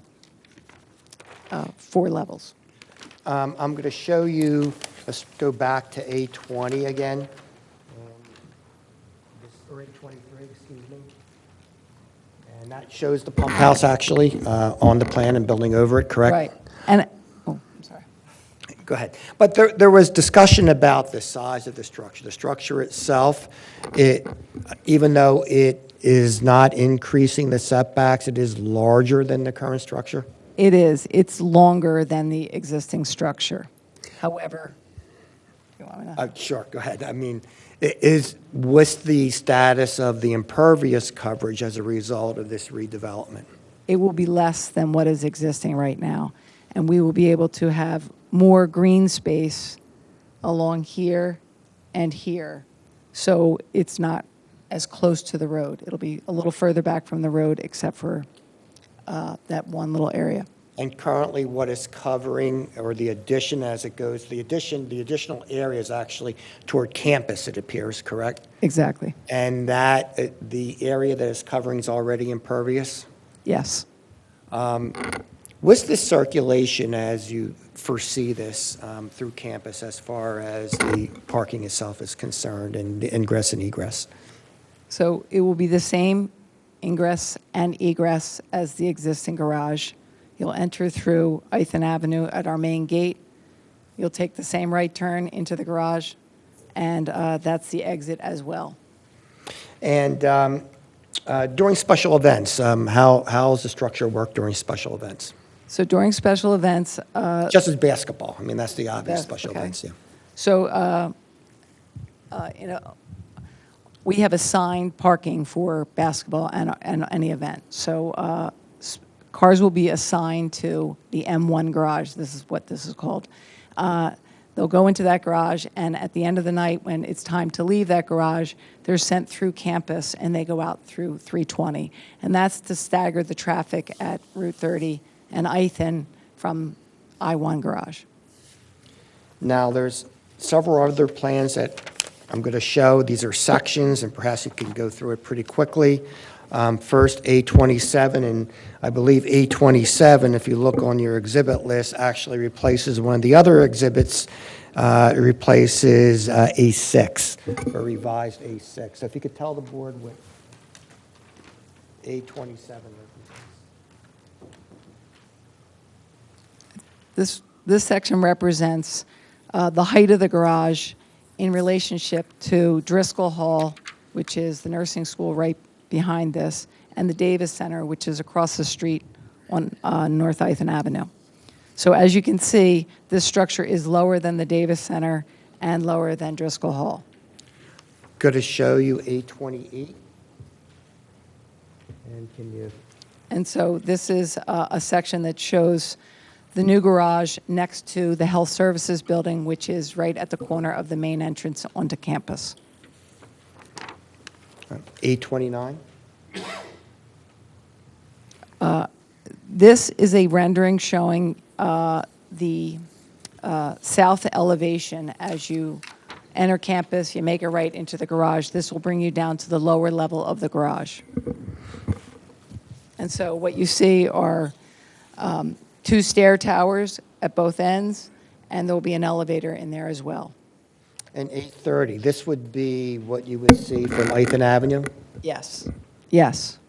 4 levels. I'm going to show you, let's go back to A20 again. Or A23, excuse me. And that shows the pump house actually on the plan and building over it, correct? Right. And, I'm sorry. Go ahead. But there was discussion about the size of the structure. The structure itself, even though it is not increasing the setbacks, it is larger than the current structure? It is. It's longer than the existing structure. However, you want me to? Sure, go ahead. I mean, what's the status of the impervious coverage as a result of this redevelopment? It will be less than what is existing right now, and we will be able to have more green space along here and here, so it's not as close to the road. It'll be a little further back from the road, except for that one little area. And currently, what is covering, or the addition as it goes, the additional area is actually toward campus, it appears, correct? Exactly. And that, the area that is covering is already impervious? Yes. What's the circulation as you foresee this through campus as far as the parking itself is concerned, and the ingress and egress? So it will be the same ingress and egress as the existing garage. You'll enter through Ithan Avenue at our main gate. You'll take the same right turn into the garage, and that's the exit as well. And during special events, how's the structure work during special events? So during special events. Just as basketball. I mean, that's the obvious special okay. events, yeah. So, we have assigned parking for basketball and any event. So cars will be assigned to the M1 garage. This is what this is called. They'll go into that garage, and at the end of the night, when it's time to leave that garage, they're sent through campus, and they go out through 320. And that's to stagger the traffic at Route 30 and Ithan from I-1 garage. Now, there's several other plans that I'm going to show. These are sections, and perhaps you can go through it pretty quickly. First, A27, and I believe A27, if you look on your exhibit list, actually replaces one of the other exhibits. It replaces A6, or revised A6. So if you could tell the board what A27 represents. This section represents the height of the garage in relationship to Driscoll Hall, which is the nursing school right behind this, and the Davis Center, which is across the street on North Ithan Avenue. So as you can see, this structure is lower than the Davis Center and lower than Driscoll Hall. Going to show you A28. And can you... And so this is a section that shows the new garage next to the Health Services Building, which is right at the corner of the main entrance onto campus. A29. This is a rendering showing the south elevation as you enter campus, you make a right into the garage. This will bring you down to the lower level of the garage. And so what you see are two stair towers at both ends, and there will be an elevator in there as well. And 830, this would be what you would see from Ithan Avenue? Yes. Yes.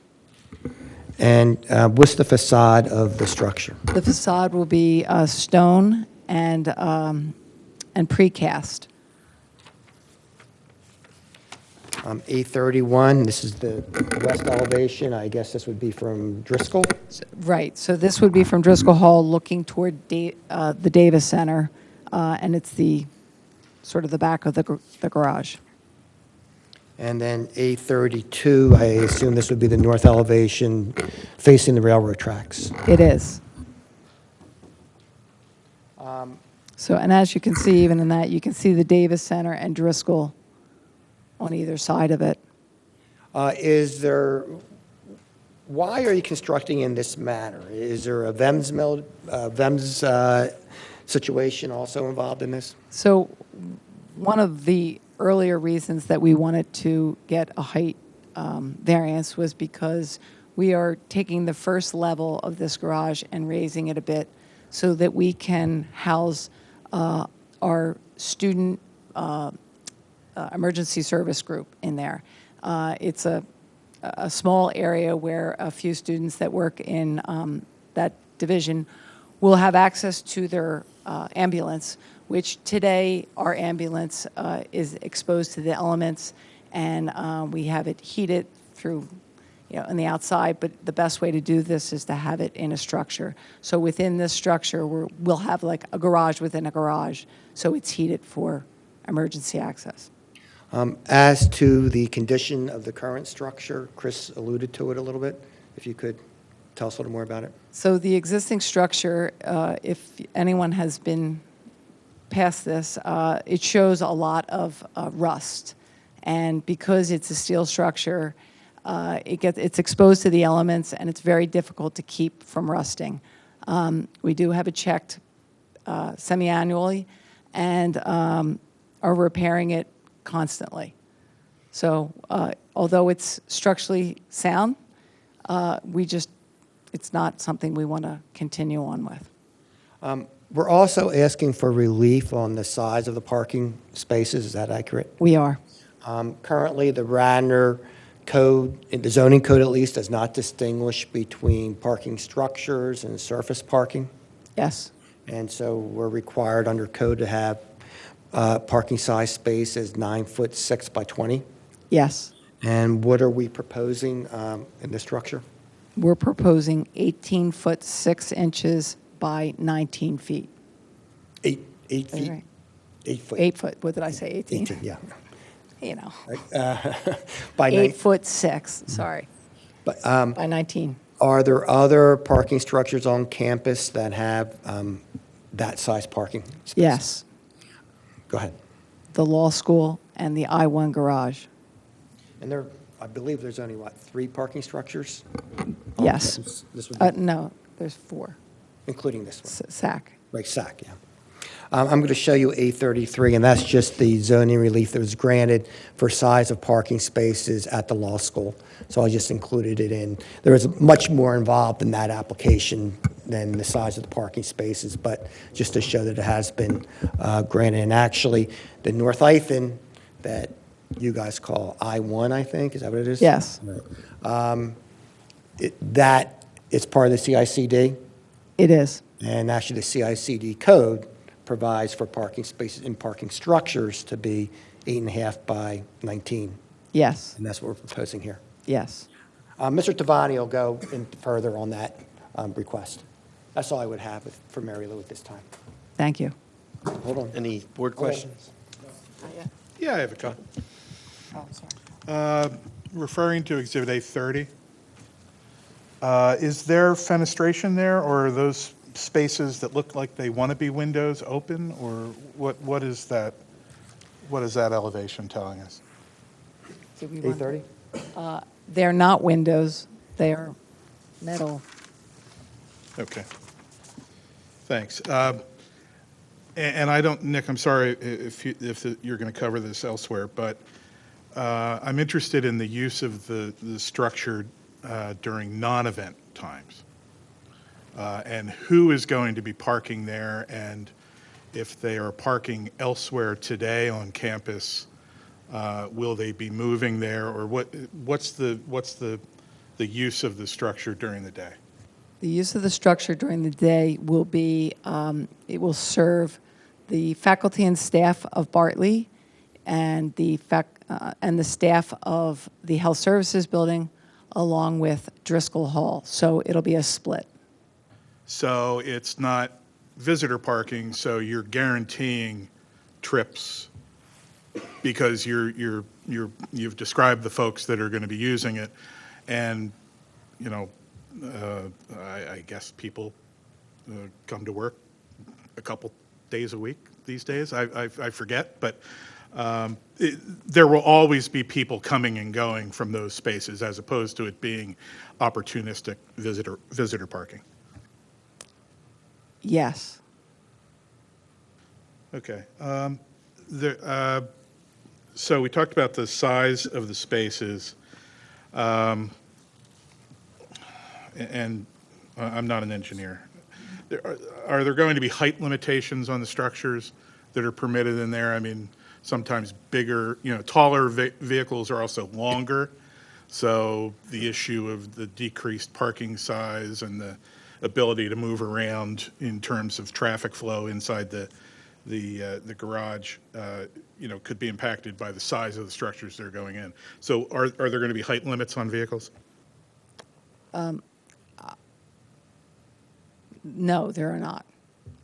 And what's the facade of the structure? The facade will be stone and precast. 831, this is the west elevation. I guess this would be from Driscoll? Right. So this would be from Driscoll Hall looking toward the Davis Center, and it's the sort of the back of the garage. And then 832, I assume this would be the north elevation facing the railroad tracks. It is. So, and as you can see, even in that, you can see the Davis Center and Driscoll on either side of it. Why are you constructing in this manner? Is there a VEMS situation also involved in this? So one of the earlier reasons that we wanted to get a height variance was because we are taking the first level of this garage and raising it a bit so that we can house our student emergency service group in there. It's a small area where a few students that work in that division will have access to their ambulance, which today our ambulance is exposed to the elements, and we have it heated through, on the outside, but the best way to do this is to have it in a structure. So within this structure, we'll have like a garage within a garage, so it's heated for emergency access. As to the condition of the current structure, Chris alluded to it a little bit. If you could tell us a little more about it. So the existing structure, if anyone has been past this, it shows a lot of rust. And because it's a steel structure, it's exposed to the elements, and it's very difficult to keep from rusting. We do have it checked semi-annually, and are repairing it constantly. So although it's structurally sound, it's not something we want to continue on with. We're also asking for relief on the size of the parking spaces. Is that accurate? We are. Currently, the Radnor code, the zoning code at least, does not distinguish between parking structures and surface parking. Yes. And so we're required under code to have parking size space is 9'6" by 20. Yes. And what are we proposing in this structure? We're proposing 18 foot 6 inches by 19 feet. 8 feet? Right. 8 foot. 8 foot. What did I say? 18? 18, yeah. By 8'6", sorry. By 19. Are there other parking structures on campus that have that size parking space? Yes. Go ahead. the law school, and the I-1 garage. And there, I believe there's only, what, 3 parking structures? Yes. This would be, No, there's 4. including this one. SAC. Right, SAC, yeah. I'm going to show you A33, and that's just the zoning relief that was granted for size of parking spaces at the law school. So I just included it in. There is much more involved in that application than the size of the parking spaces, but just to show that it has been granted. And actually, the North Ithan that you guys call I-1, I think, is that what it is? Yes. Right. That is part of the CICD. It is. And actually, the CICD code provides for parking spaces and parking structures to be 8.5 by 19. Yes. And that's what we're proposing here. Yes. Mr. Tavani will go in further on that request. That's all I would have for Mary Lou at this time. Thank you. Hold on. Any board questions? Yeah, I have a couple. Oh, sorry. Referring to Exhibit A30, is there fenestration there, or are those spaces that look like they want to be windows open, or what is that? What is that elevation telling us? Do we want- A30? They're not windows. They are metal. Okay. Thanks. And I don't, Nick, I'm sorry if you're going to cover this elsewhere, but I'm interested in the use of the structure during non-event times. And who is going to be parking there, and if they are parking elsewhere today on campus, will they be moving there, or what's the use of the structure during the day? The use of the structure during the day will be, it will serve the faculty and staff of Bartley and the staff of the Health Services Building, along with Driscoll Hall. So it'll be a split. So it's not visitor parking, so you're guaranteeing trips because you've described the folks that are going to be using it, and I guess people come to work a couple days a week these days. I forget, but there will always be people coming and going from those spaces, as opposed to it being opportunistic visitor parking. Yes. Okay. So we talked about the size of the spaces, and I'm not an engineer. Are there going to be height limitations on the structures that are permitted in there? I mean, sometimes bigger, taller vehicles are also longer, so the issue of the decreased parking size and the ability to move around in terms of traffic flow inside the garage, could be impacted by the size of the structures that are going in. So are there going to be height limits on vehicles? No, there are not.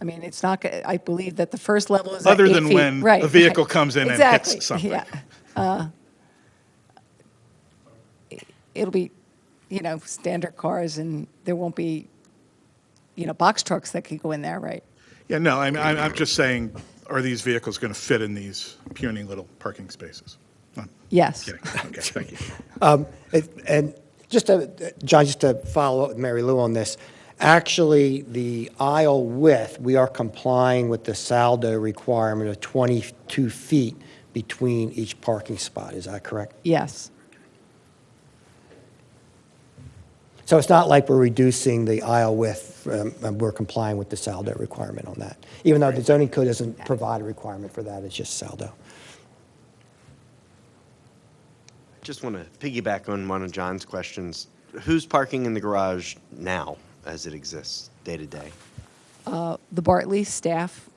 I mean, it's not, I believe that the first level is Other at 8 than feet. when Right, a vehicle right. comes in and Exactly, hits something. Yeah. It'll be, standard cars, and there won't be, box trucks that could go in there, right? Yeah, no, I'm just saying, are these vehicles going to fit in these puny little parking spaces? I'm Yes. kidding. Okay, thank you. And John, just to follow up with Mary Lou on this, actually, the aisle width, we are complying with the saldo requirement of 22 feet between each parking spot. Is that correct? Yes. So it's not like we're reducing the aisle width. We're complying with the saldo requirement on that. Even though the zoning code doesn't provide a requirement for that, it's just saldo. Just want to piggyback on one of John's questions. Who's parking in the garage now as it exists, day to day? The Bartley staff,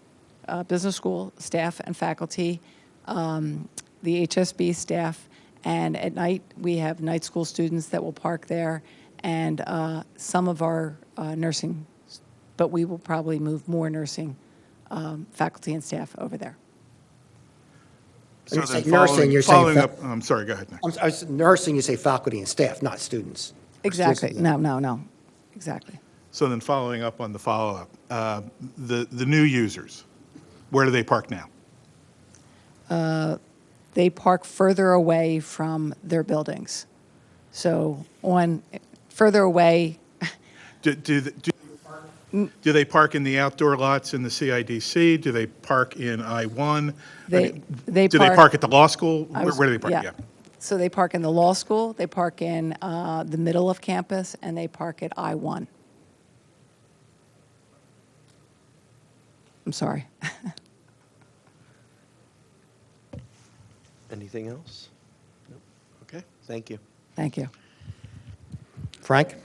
business school staff and faculty, the HSB staff, and at night, we have night school students that will park there, and some of our nursing, but we will probably move more nursing faculty and staff over there. When you say then nursing, you're saying following up, I'm sorry, go ahead, Nick. Nursing, you say faculty and staff, not students. Exactly. No. Exactly. So then following up on the follow-up, the new users, where do they park now? they park further away from their buildings. So further away. Do they park in the outdoor lots in the CIDC? Do they park in I-1? They Do they park at the law school? Where do they park? Yeah. So they park in the law school, they park in the middle of campus, and they park at I-1. I'm sorry. Anything else? Nope. Okay, thank you. Thank you. Frank?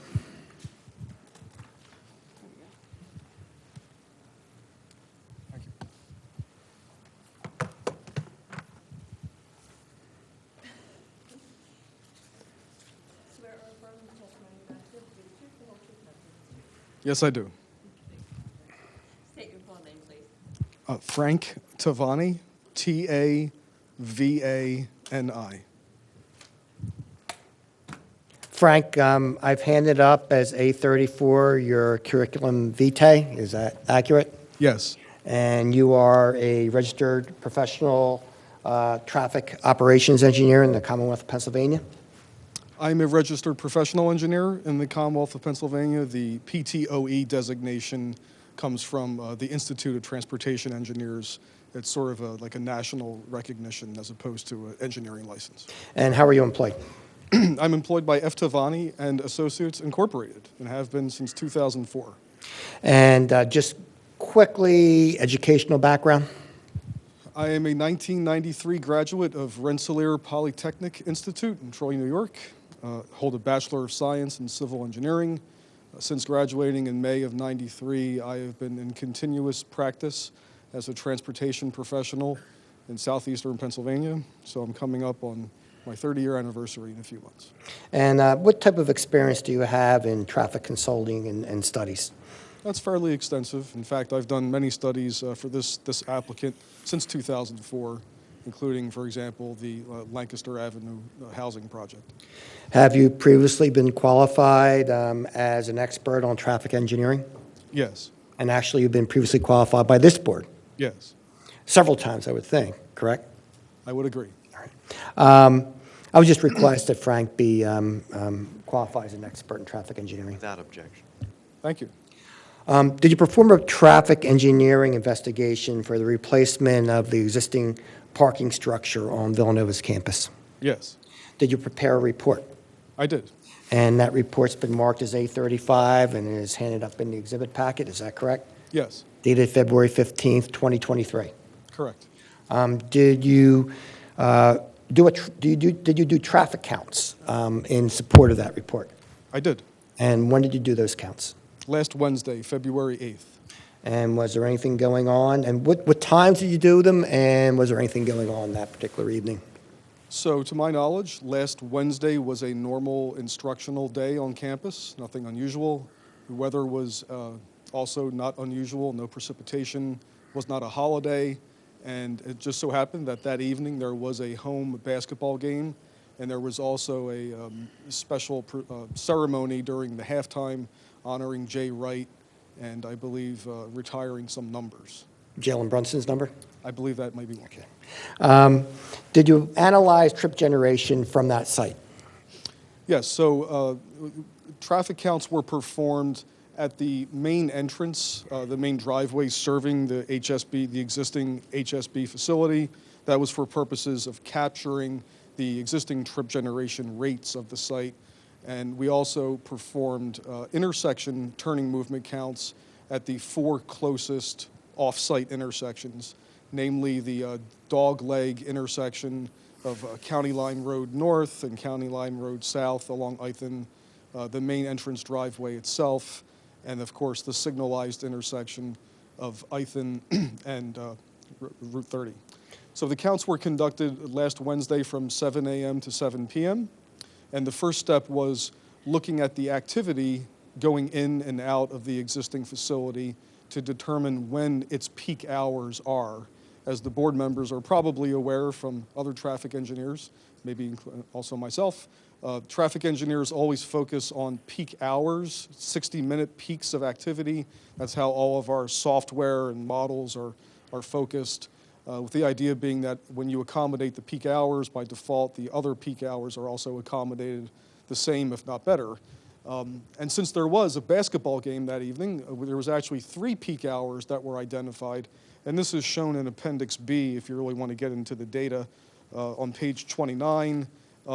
Swear or affirm the testimony you're about to give will be the truth, the whole truth, and nothing but the truth. Yes, I do. State your full name, please. Frank Tavani, Tavani. Frank, I've handed up as A34 your curriculum vitae. Is that accurate? Yes, And you are a registered professional traffic operations engineer in the Commonwealth of Pennsylvania? I'm a registered professional engineer in the Commonwealth of Pennsylvania. The PTOE designation comes from the Institute of Transportation Engineers. It's sort of like a national recognition as opposed to an engineering license. And how are you employed? I'm employed by F. Tavani and Associates Incorporated and have been since 2004. And just quickly, educational background? I am a 1993 graduate of Rensselaer Polytechnic Institute in Troy, New York. Hold a Bachelor of Science in Civil Engineering. Since graduating in May of '93, I have been in continuous practice as a transportation professional in southeastern Pennsylvania. So I'm coming up on my 30-year anniversary in a few months. And what type of experience do you have in traffic consulting and studies? That's fairly extensive. In fact, I've done many studies for this applicant since 2004, including, for example, the Lancaster Avenue housing project. Have you previously been qualified as an expert on traffic engineering? Yes. And actually, you've been previously qualified by this board? Yes. Several times, I would think, correct? I would agree. I would just request that Frank be qualified as an expert in traffic engineering. Without objection. Thank you. Did you perform a traffic engineering investigation for the replacement of the existing parking structure on Villanova's campus? Yes. Did you prepare a report? I did. And that report's been marked as A35 and is handed up in the exhibit packet, is that correct? Yes. Dated February 15th, 2023. Correct. Did you do traffic counts in support of that report? I did. And when did you do those counts? Last Wednesday, February 8th. And was there anything going on? And what times did you do them? And was there anything going on that particular evening? So, to my knowledge, last Wednesday was a normal instructional day on campus, nothing unusual. The weather was also not unusual, no precipitation, was not a holiday, and it just so happened that that evening there was a home basketball game, and there was also a special ceremony during the halftime honoring Jay Wright and I believe retiring some numbers. Jalen Brunson's number? I believe that might be one. Okay. Did you analyze trip generation from that site? Yes, so traffic counts were performed at the main entrance, the main driveway serving the HSB, the existing HSB facility. That was for purposes of capturing the existing trip generation rates of the site. And we also performed intersection turning movement counts at the 4 closest off-site intersections, namely the Dogleg intersection of County Line Road North and County Line Road South along Ithan, the main entrance driveway itself, and of course the signalized intersection of Ithan and Route 30. So the counts were conducted last Wednesday from 7 a.m. to 7 p.m. And the first step was looking at the activity going in and out of the existing facility to determine when its peak hours are. As the board members are probably aware from other traffic engineers, maybe also myself, traffic engineers always focus on peak hours, 60-minute peaks of activity. That's how all of our software and models are focused. with the idea being that when you accommodate the peak hours, by default, the other peak hours are also accommodated the same, if not better. And since there was a basketball game that evening, there was actually 3 peak hours that were identified, and this is shown in Appendix B if you really want to get into the data. On page 29,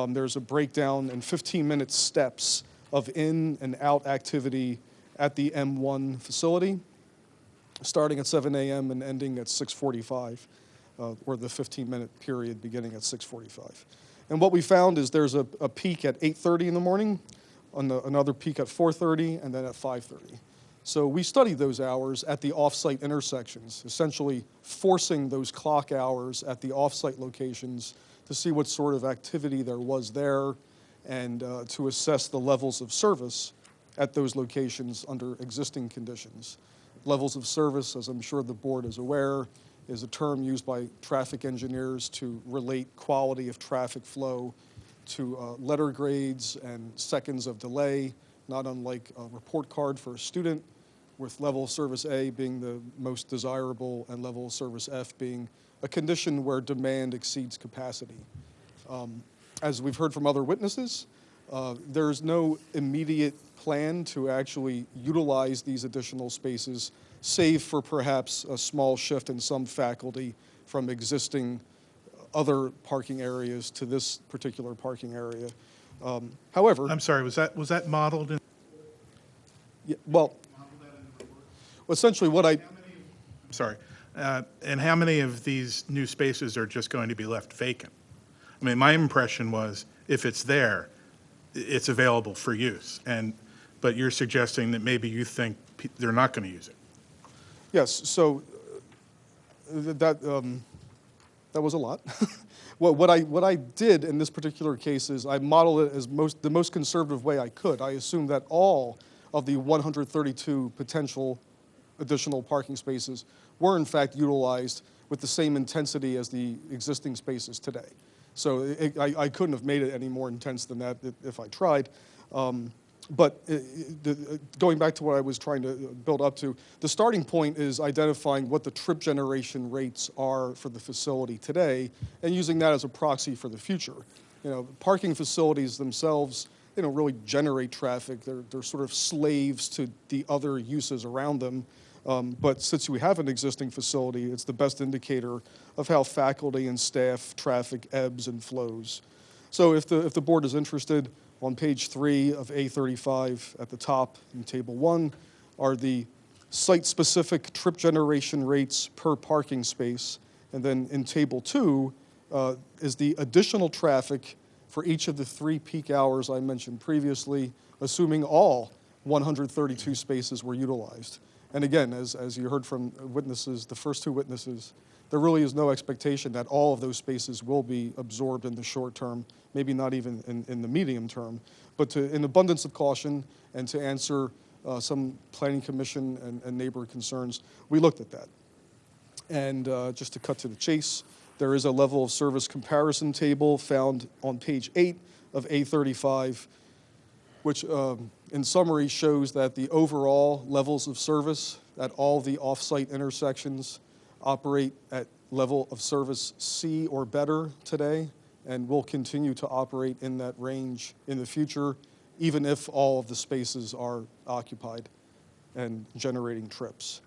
there's a breakdown in 15-minute steps of in and out activity at the M1 facility, starting at 7 a.m. and ending at 6:45, or the 15-minute period beginning at 6:45. And what we found is there's a peak at 8:30 in the morning, another peak at 4:30, and then at 5:30. So we studied those hours at the off-site intersections, essentially forcing those clock hours at the off-site locations to see what sort of activity there was there and to assess the levels of service at those locations under existing conditions. Levels of service, as I'm sure the board is aware, is a term used by traffic engineers to relate quality of traffic flow to letter grades and seconds of delay, not unlike a report card for a student, with level of service A being the most desirable and level of service F being a condition where demand exceeds capacity. As we've heard from other witnesses, there's no immediate plan to actually utilize these additional spaces, save for perhaps a small shift in some faculty from existing other parking areas to this particular parking area. However, I'm sorry, was that modeled in? yeah, well, essentially what I, Sorry. And how many of these new spaces are just going to be left vacant? I mean, my impression was if it's there, it's available for use. But you're suggesting that maybe you think they're not going to use it. yes, so that was a lot. Well, what I did in this particular case is I modeled it as the most conservative way I could. I assumed that all of the 132 potential additional parking spaces were in fact utilized with the same intensity as the existing spaces today. So I couldn't have made it any more intense than that if I tried. But going back to what I was trying to build up to, the starting point is identifying what the trip generation rates are for the facility today and using that as a proxy for the future. You know, parking facilities themselves, they don't really generate traffic. They're sort of slaves to the other uses around them. But since we have an existing facility, it's the best indicator of how faculty and staff traffic ebbs and flows. So if the board is interested, on page 3 of A35 at the top in table 1 are the site-specific trip generation rates per parking space. And then in table 2 is the additional traffic for each of the 3 peak hours I mentioned previously, assuming all 132 spaces were utilized. And again, as you heard from witnesses, the first 2 witnesses, there really is no expectation that all of those spaces will be absorbed in the short term, maybe not even in the medium term. But in abundance of caution and to answer some planning commission and neighbor concerns, we looked at that. And just to cut to the chase, there is a level of service comparison table found on page 8 of A35, which in summary shows that the overall levels of service at all the off-site intersections operate at level of service C or better today, and will continue to operate in that range in the future, even if all of the spaces are occupied and generating trips.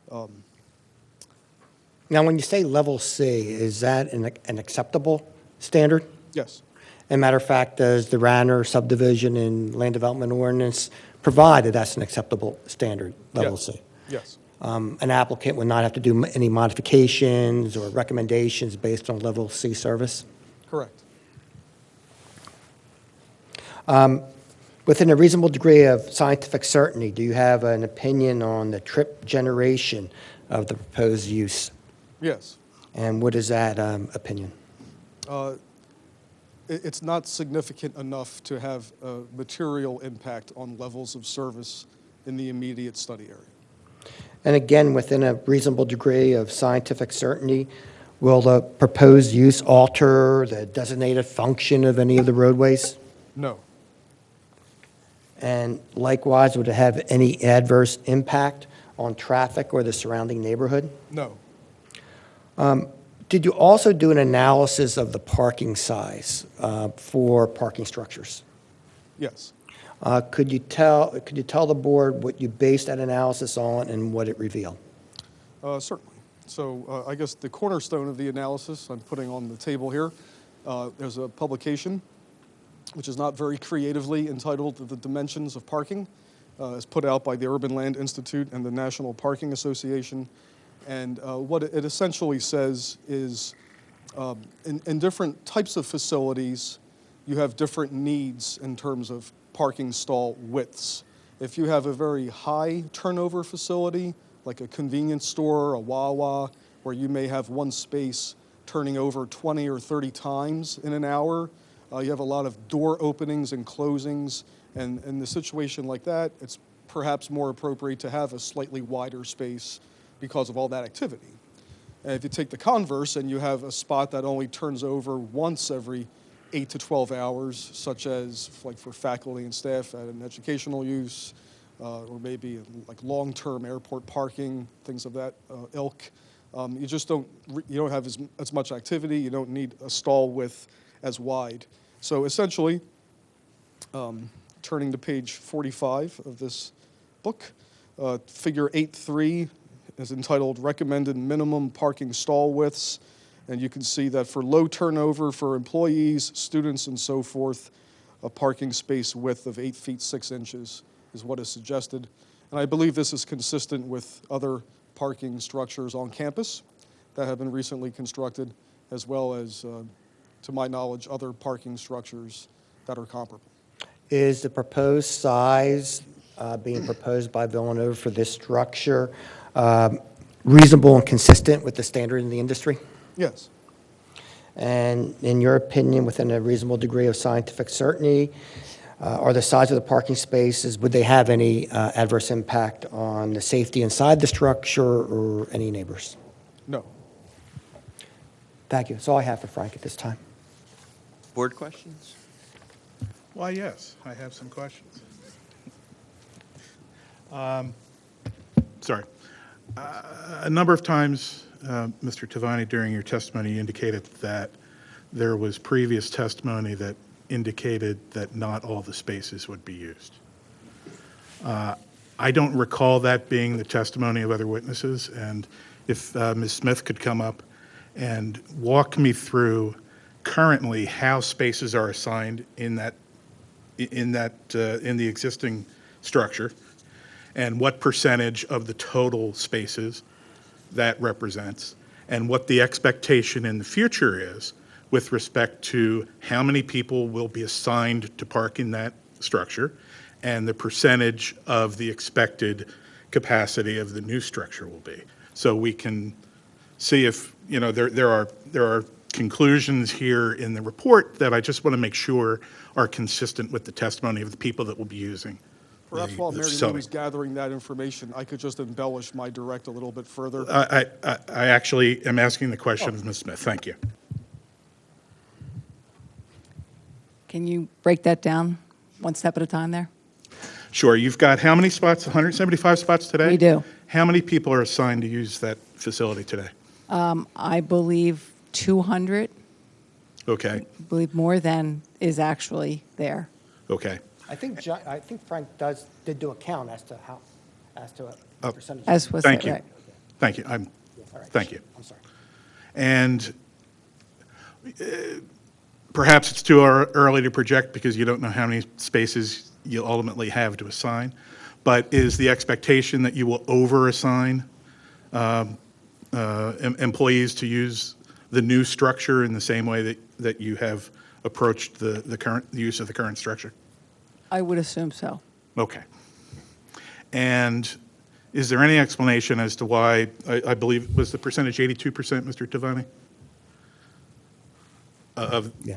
Now, when you say level C, is that an acceptable standard? Yes. As a matter of fact, does the Radnor subdivision and land development ordinance provide that that's an acceptable standard, level Yes. C? Yes. An applicant would not have to do any modifications or recommendations based on level C service? Correct. Within a reasonable degree of scientific certainty, do you have an opinion on the trip generation of the proposed use? Yes. And what is that opinion? It's not significant enough to have a material impact on levels of service in the immediate study area. And again, within a reasonable degree of scientific certainty, will the proposed use alter the designated function of any of the roadways? No. And likewise, would it have any adverse impact on traffic or the surrounding neighborhood? No. Did you also do an analysis of the parking size for parking structures? Yes. Could you tell the board what you based that analysis on and what it revealed? Certainly. So I guess the cornerstone of the analysis I'm putting on the table here, there's a publication which is not very creatively entitled The Dimensions of Parking. It's put out by the Urban Land Institute and the National Parking Association. And what it essentially says is in different types of facilities, you have different needs in terms of parking stall widths. If you have a very high turnover facility, like a convenience store, a Wawa, where you may have one space turning over 20 or 30 times in an hour, you have a lot of door openings and closings, and in a situation like that, it's perhaps more appropriate to have a slightly wider space because of all that activity. And if you take the converse and you have a spot that only turns over once every 8 to 12 hours, such as like for faculty and staff at an educational use, or maybe like long-term airport parking, things of that ilk, you just don't have as much activity. You don't need a stall width as wide. So essentially, turning to page 45 of this book, figure 8.3 is entitled Recommended Minimum Parking Stall Widths. And you can see that for low turnover for employees, students, and so forth, a parking space width of 8 feet 6 inches is what is suggested. And I believe this is consistent with other parking structures on campus that have been recently constructed, as well as, to my knowledge, other parking structures that are comparable. Is the proposed size being proposed by Villanova for this structure reasonable and consistent with the standard in the industry? Yes. And in your opinion, within a reasonable degree of scientific certainty, are the size of the parking spaces, would they have any adverse impact on the safety inside the structure or any neighbors? No. Thank you. That's all I have for Frank at this time. Board questions? Why, yes, I have some questions. Sorry. A number of times, Mr. Tavani, during your testimony, you indicated that there was previous testimony that indicated that not all the spaces would be used. I don't recall that being the testimony of other witnesses, and if Ms. Smith could come up and walk me through currently how spaces are assigned in the existing structure, and what percentage of the total spaces that represents, and what the expectation in the future is with respect to how many people will be assigned to park in that structure, and the percentage of the expected capacity of the new structure will be. So we can see if, there are conclusions here in the report that I just want to make sure are consistent with the testimony of the people that will be using. Perhaps while Mary Lou is gathering that information, I could just embellish my direct a little bit further. I actually am asking the question of Ms. Smith. Thank you. Can you break that down one step at a time there? Sure. You've got how many spots? 175 spots today? We do. How many people are assigned to use that facility today? I believe 200. Okay. I believe more than is actually there. Okay. I think Frank did do a count as to a percentage. As was Thank it, you. right. Thank you. All right. Thank you. I'm sorry. And perhaps it's too early to project because you don't know how many spaces you'll ultimately have to assign, but is the expectation that you will over-assign employees to use the new structure in the same way that you have approached the use of the current structure? I would assume so. Okay. And is there any explanation as to why, I believe, was the percentage 82%, Mr. Tavani?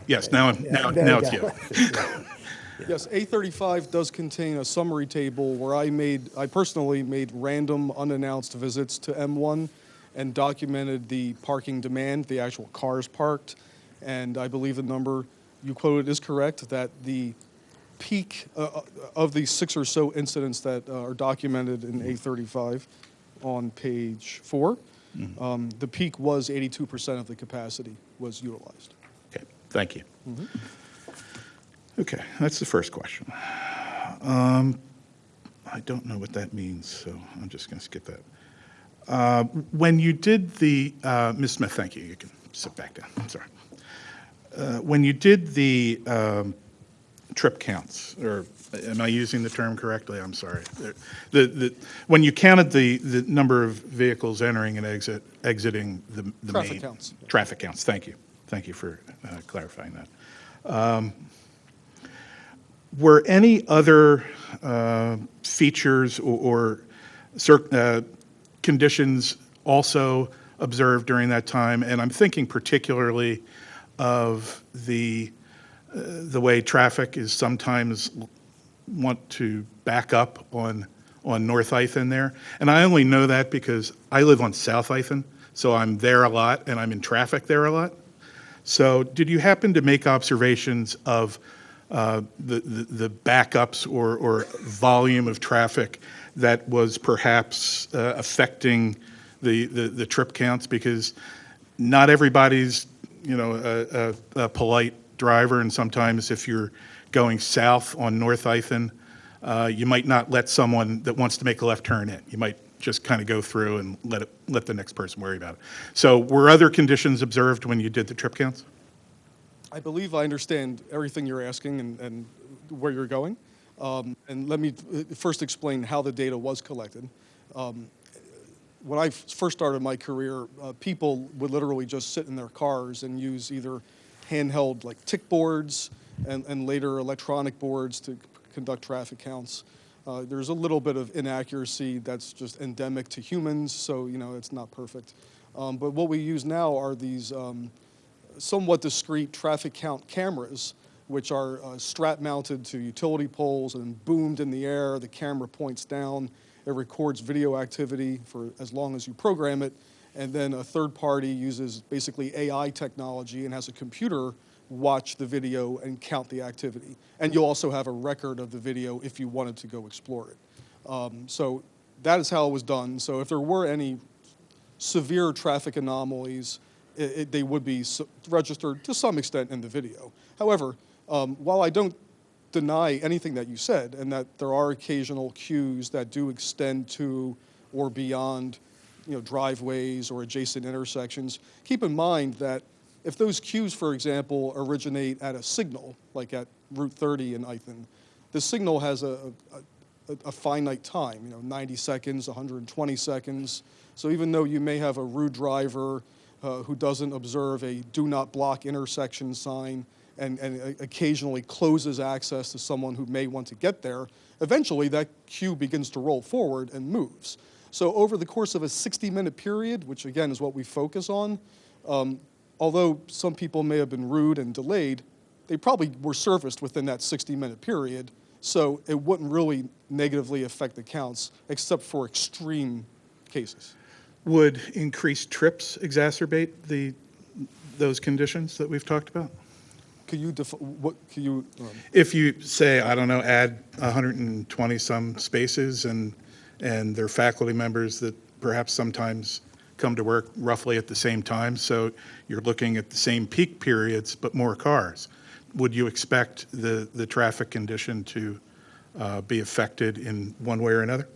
Yes, now it's you. Yes, A35 does contain a summary table where I personally made random unannounced visits to M1 and documented the parking demand, the actual cars parked. And I believe the number you quoted is correct, that the peak of the 6 or so incidents that are documented in A35 on page 4, The peak was 82% of the capacity was utilized. Okay, thank you. Okay, that's the first question. I don't know what that means, so I'm just going to skip that. When you did the, Ms. Smith, thank you. You can sit back down. I'm sorry. When you did the trip counts, or am I using the term correctly? I'm sorry. When you counted the number of vehicles entering and exiting the Traffic main... counts. Traffic counts, thank you. Thank you for clarifying that. Were any other features or conditions also observed during that time? And I'm thinking particularly of the way traffic is sometimes want to back up on North Ithan there. And I only know that because I live on South Ithan, so I'm there a lot and I'm in traffic there a lot. So did you happen to make observations of the backups or volume of traffic that was perhaps affecting the trip counts? Because not everybody's, a polite driver, and sometimes if you're going south on North Ithan, you might not let someone that wants to make a left turn in. You might just kind of go through and let the next person worry about it. So were other conditions observed when you did the trip counts? I believe I understand everything you're asking and where you're going. And let me first explain how the data was collected. When I first started my career, people would literally just sit in their cars and use either handheld like tick boards and later electronic boards to conduct traffic counts. There's a little bit of inaccuracy that's just endemic to humans, so it's not perfect. But what we use now are these somewhat discrete traffic count cameras, which are strap-mounted to utility poles and boomed in the air. The camera points down. It records video activity for as long as you program it. And then a third party uses basically AI technology and has a computer watch the video and count the activity. And you'll also have a record of the video if you wanted to go explore it. So that is how it was done. So if there were any severe traffic anomalies, they would be registered to some extent in the video. However, while I don't deny anything that you said, and that there are occasional cues that do extend to or beyond driveways or adjacent intersections, keep in mind that if those cues, for example, originate at a signal, like at Route 30 in Ithan, the signal has a finite time, 90 seconds, 120 seconds. So even though you may have a rude driver who doesn't observe a do not block intersection sign and occasionally closes access to someone who may want to get there, eventually that cue begins to roll forward and moves. So over the course of a 60-minute period, which again is what we focus on, although some people may have been rude and delayed, they probably were serviced within that 60-minute period, so it wouldn't really negatively affect the counts, except for extreme cases. Would increased trips exacerbate those conditions that we've talked about? Could you If you say, I don't know, add 120 some spaces and there are faculty members that perhaps sometimes come to work roughly at the same time, so you're looking at the same peak periods but more cars, would you expect the traffic condition to be affected in one way or another?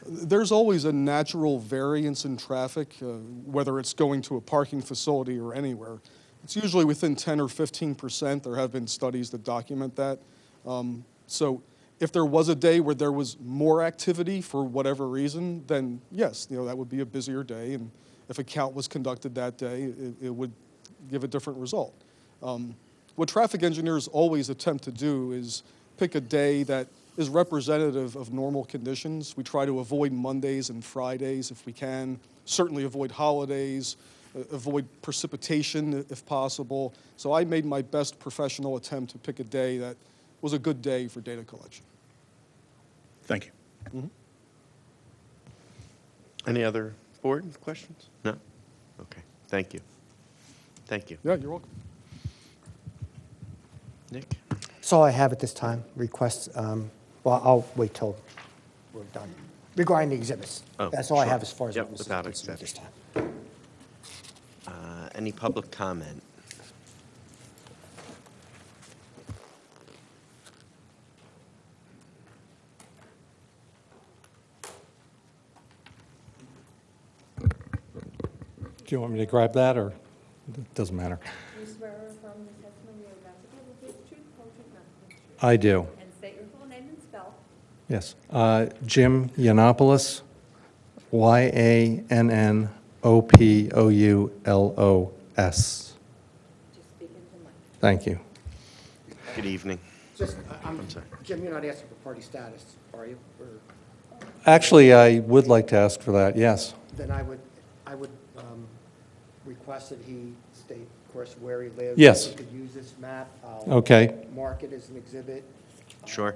There's always a natural variance in traffic, whether it's going to a parking facility or anywhere. It's usually within 10 or 15%. There have been studies that document that. So if there was a day where there was more activity for whatever reason, then yes, that would be a busier day. And if a count was conducted that day, it would give a different result. What traffic engineers always attempt to do is pick a day that is representative of normal conditions. We try to avoid Mondays and Fridays if we can, certainly avoid holidays, avoid precipitation if possible. So I made my best professional attempt to pick a day that was a good day for data collection. Thank you. Mm-hmm. Any other board questions? No? Okay, thank you. Thank you. Yeah, you're welcome. Nick? That's all I have at this time. Requests, well, I'll wait till we're done. Regarding the exhibits. Oh, That's all I sure. have as far as Yep, witnesses without are concerned at this exception. time. Any public comment? Do you want me to grab that, or it doesn't matter? Do you swear or affirm the testimony you're about to give will be the truth, whole truth, nothing but the truth? I do. And state your full name and spell. Yes. Jim Yiannopoulos, Yannopoulos. Just speak into the mic. Thank you. Good evening. Just, I'm sorry. Jim, you're not asking for party status, are you? Or Actually, I would like to ask for that, yes. then I would request that he state, of course, where he lives. Yes. If he could use this map. I'll Okay. mark it as an exhibit. Sure.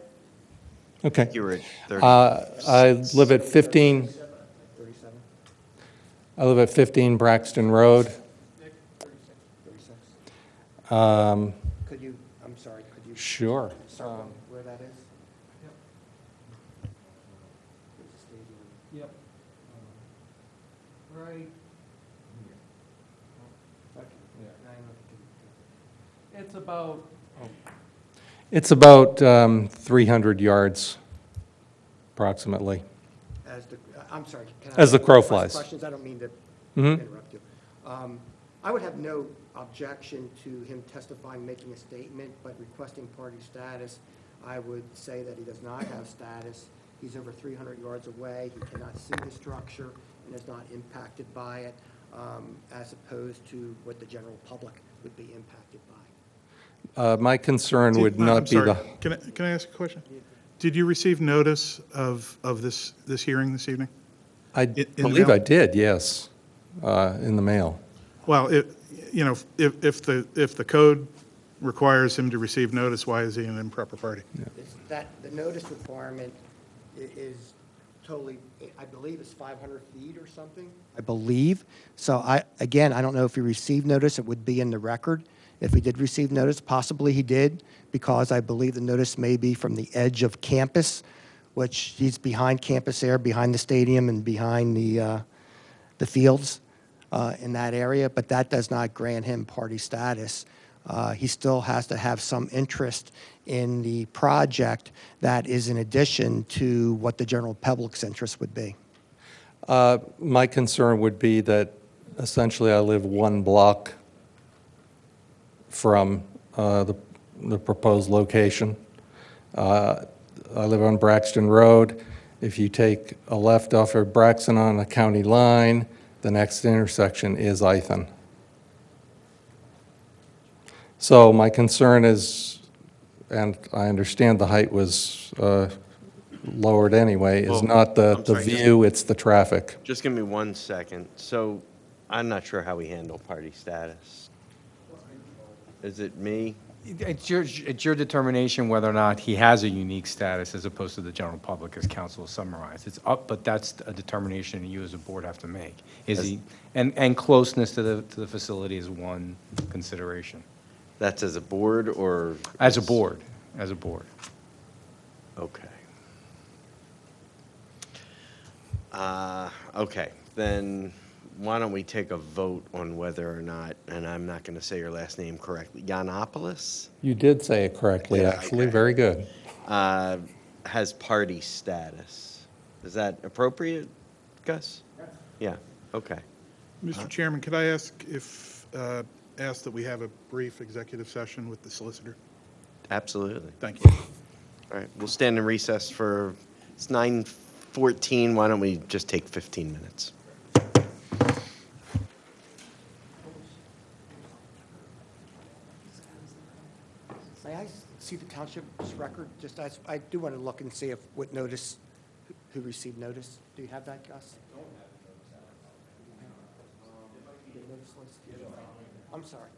Okay. You were at 30. I live at 15, 37, I live at 15 Braxton Road. 36. Um, Could you, I'm sorry, could you? Sure. Circle where that is? Yep. Right. It's about 300 yards, approximately. I'm sorry. Can I As the ask crow last flies. Questions, I don't mean to Mhm. interrupt you. I would have no objection to him testifying, making a statement, but requesting party status, I would say that he does not have status. He's over 300 yards away. He cannot see the structure and is not impacted by it, as opposed to what the general public would be impacted by. My concern would I'm not be sorry. the, Can I ask a question? Did you receive notice of this hearing this evening? I in the believe mail? I did, yes, in the mail. Well, if the code requires him to receive notice, why is he an improper party? Is that, the notice requirement is totally, I believe it's 500 feet or something? I believe. So again, I don't know if he received notice. It would be in the record. If he did receive notice, possibly he did, because I believe the notice may be from the edge of campus, which he's behind campus there, behind the stadium and behind the fields in that area, but that does not grant him party status. He still has to have some interest in the project that is in addition to what the general public's interest would be. My concern would be that essentially I live one block from the proposed location. I live on Braxton Road. If you take a left off of Braxton on the county line, the next intersection is Ithan. So my concern is, and I understand the height was lowered anyway, is Well, not the I'm sorry, just- view, it's the traffic. Just give me 1 second. So I'm not sure how we handle party status. Is it me? It's your determination whether or not he has a unique status as opposed to the general public, as council has summarized. It's up, but that's a determination you as a board have to make. Is he, and closeness to the facility is one consideration. That's as a board or? As a board, as a board. Okay. Okay, then why don't we take a vote on whether or not, and I'm not going to say your last name correctly, Yiannopoulos? You did say it correctly, Yeah, actually, okay. very good. Has party status. Is that appropriate, Gus? Yeah, okay. Mr. Chairman, could I ask ask that we have a brief executive session with the solicitor? Absolutely. Thank you. All right, we'll stand in recess for, it's 9:14. Why don't we just take 15 minutes? May I see the township's record? Just as, I do want to look and see if, what notice, who received notice. Do you have that, Gus? I'm sorry.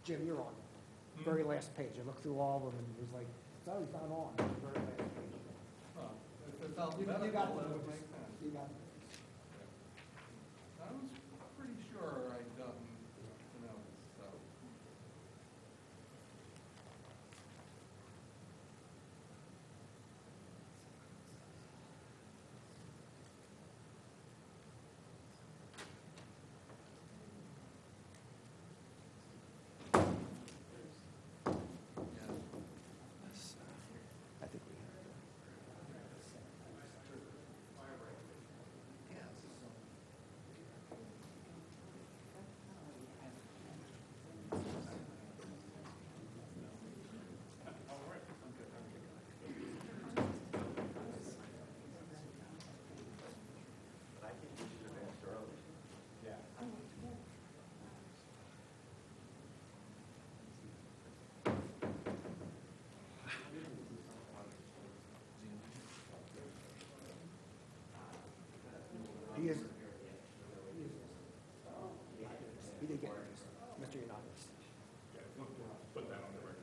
Jim, you're on. Very last page. I looked through all of them and it was like, it's always not on, the very last page. You got it. You got it. I was pretty sure I'd done the notice, so. He is. He did get it, Mr. Yanakis. Put that on the record.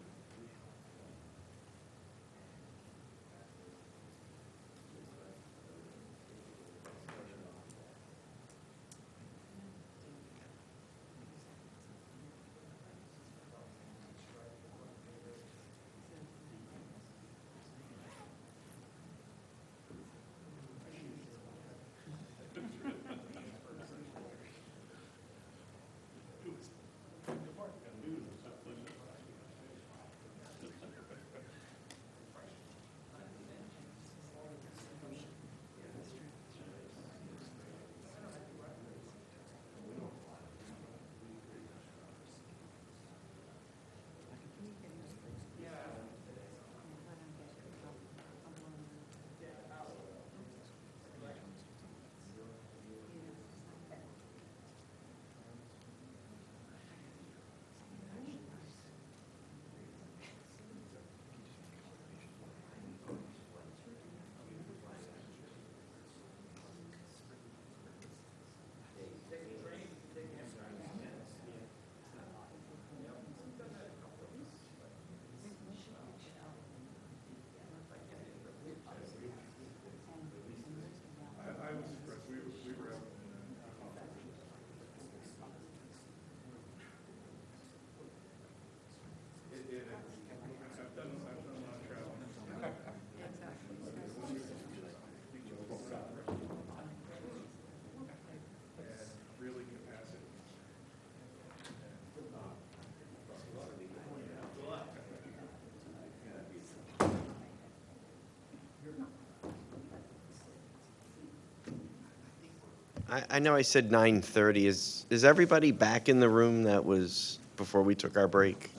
I know I said 9:30. Is everybody back in the room that was before we took our break?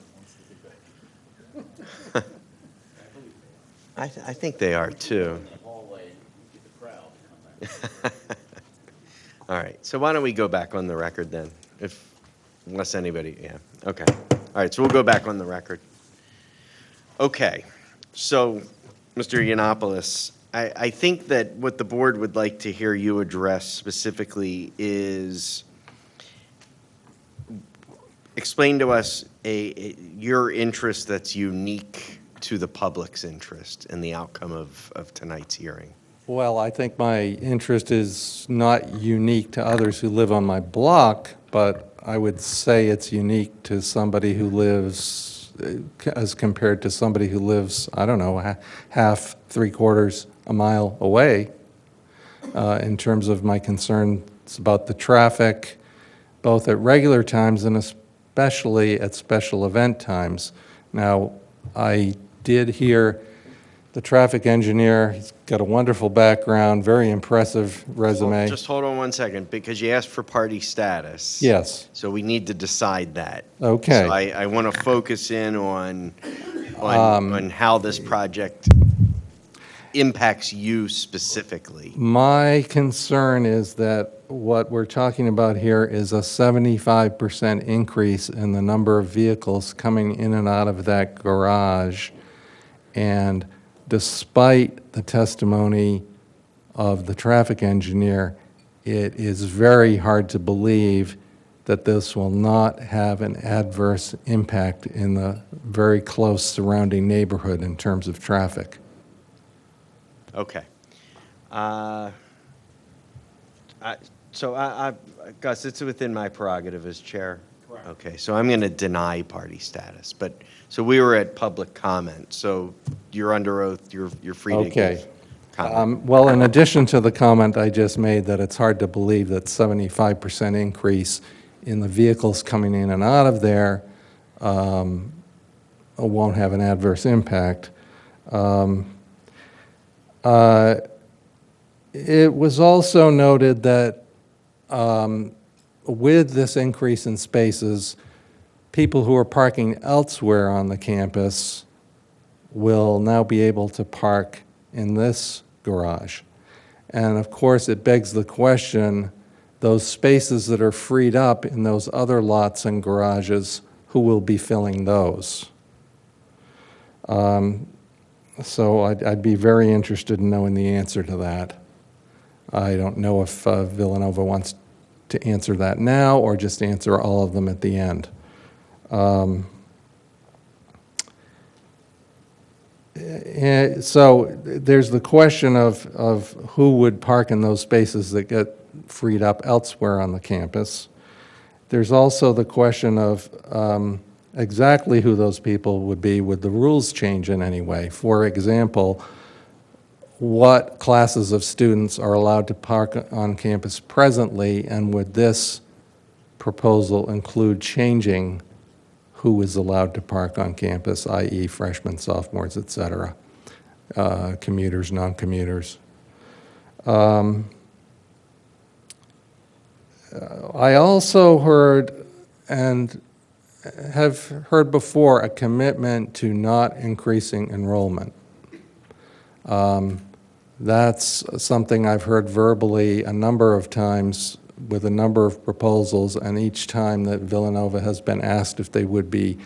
I think they are too. All right, so why don't we go back on the record then? Unless anybody, yeah, okay. All right, so we'll go back on the record. Okay, so, Mr. Yiannopoulos, I think that what the board would like to hear you address specifically is explain to us your interest that's unique to the public's interest in the outcome of tonight's hearing. Well, I think my interest is not unique to others who live on my block, but I would say it's unique to somebody who lives, as compared to somebody who lives, I don't know, half, three-quarters a mile away, in terms of my concerns about the traffic, both at regular times and especially at special event times. Now, I did hear the traffic engineer. He's got a wonderful background, very impressive resume. Well, just hold on one second, because you asked for party status. Yes. So we need to decide that. Okay. So I want to focus in on how this project impacts you specifically. My concern is that what we're talking about here is a 75% increase in the number of vehicles coming in and out of that garage. And despite the testimony of the traffic engineer, it is very hard to believe that this will not have an adverse impact in the very close surrounding neighborhood in terms of traffic. Okay. Gus, it's within my prerogative as chair. Correct. Okay, so I'm going to deny party status, but, so we were at public comment, so you're under oath, you're free to Okay. give comment. Well, in addition to the comment I just made that it's hard to believe that 75% increase in the vehicles coming in and out of there won't have an adverse impact. It was also noted that with this increase in spaces, people who are parking elsewhere on the campus will now be able to park in this garage. And of course, it begs the question, those spaces that are freed up in those other lots and garages, who will be filling those? So I'd be very interested in knowing the answer to that. I don't know if Villanova wants to answer that now or just answer all of them at the end. So there's the question of who would park in those spaces that get freed up elsewhere on the campus. There's also the question of exactly who those people would be. Would the rules change in any way? For example, what classes of students are allowed to park on campus presently, and would this proposal include changing who is allowed to park on campus, i.e. freshmen, sophomores, et cetera, commuters, non-commuters? I also heard, and have heard before, a commitment to not increasing enrollment. That's something I've heard verbally a number of times with a number of proposals, and each time that Villanova has been asked if they would be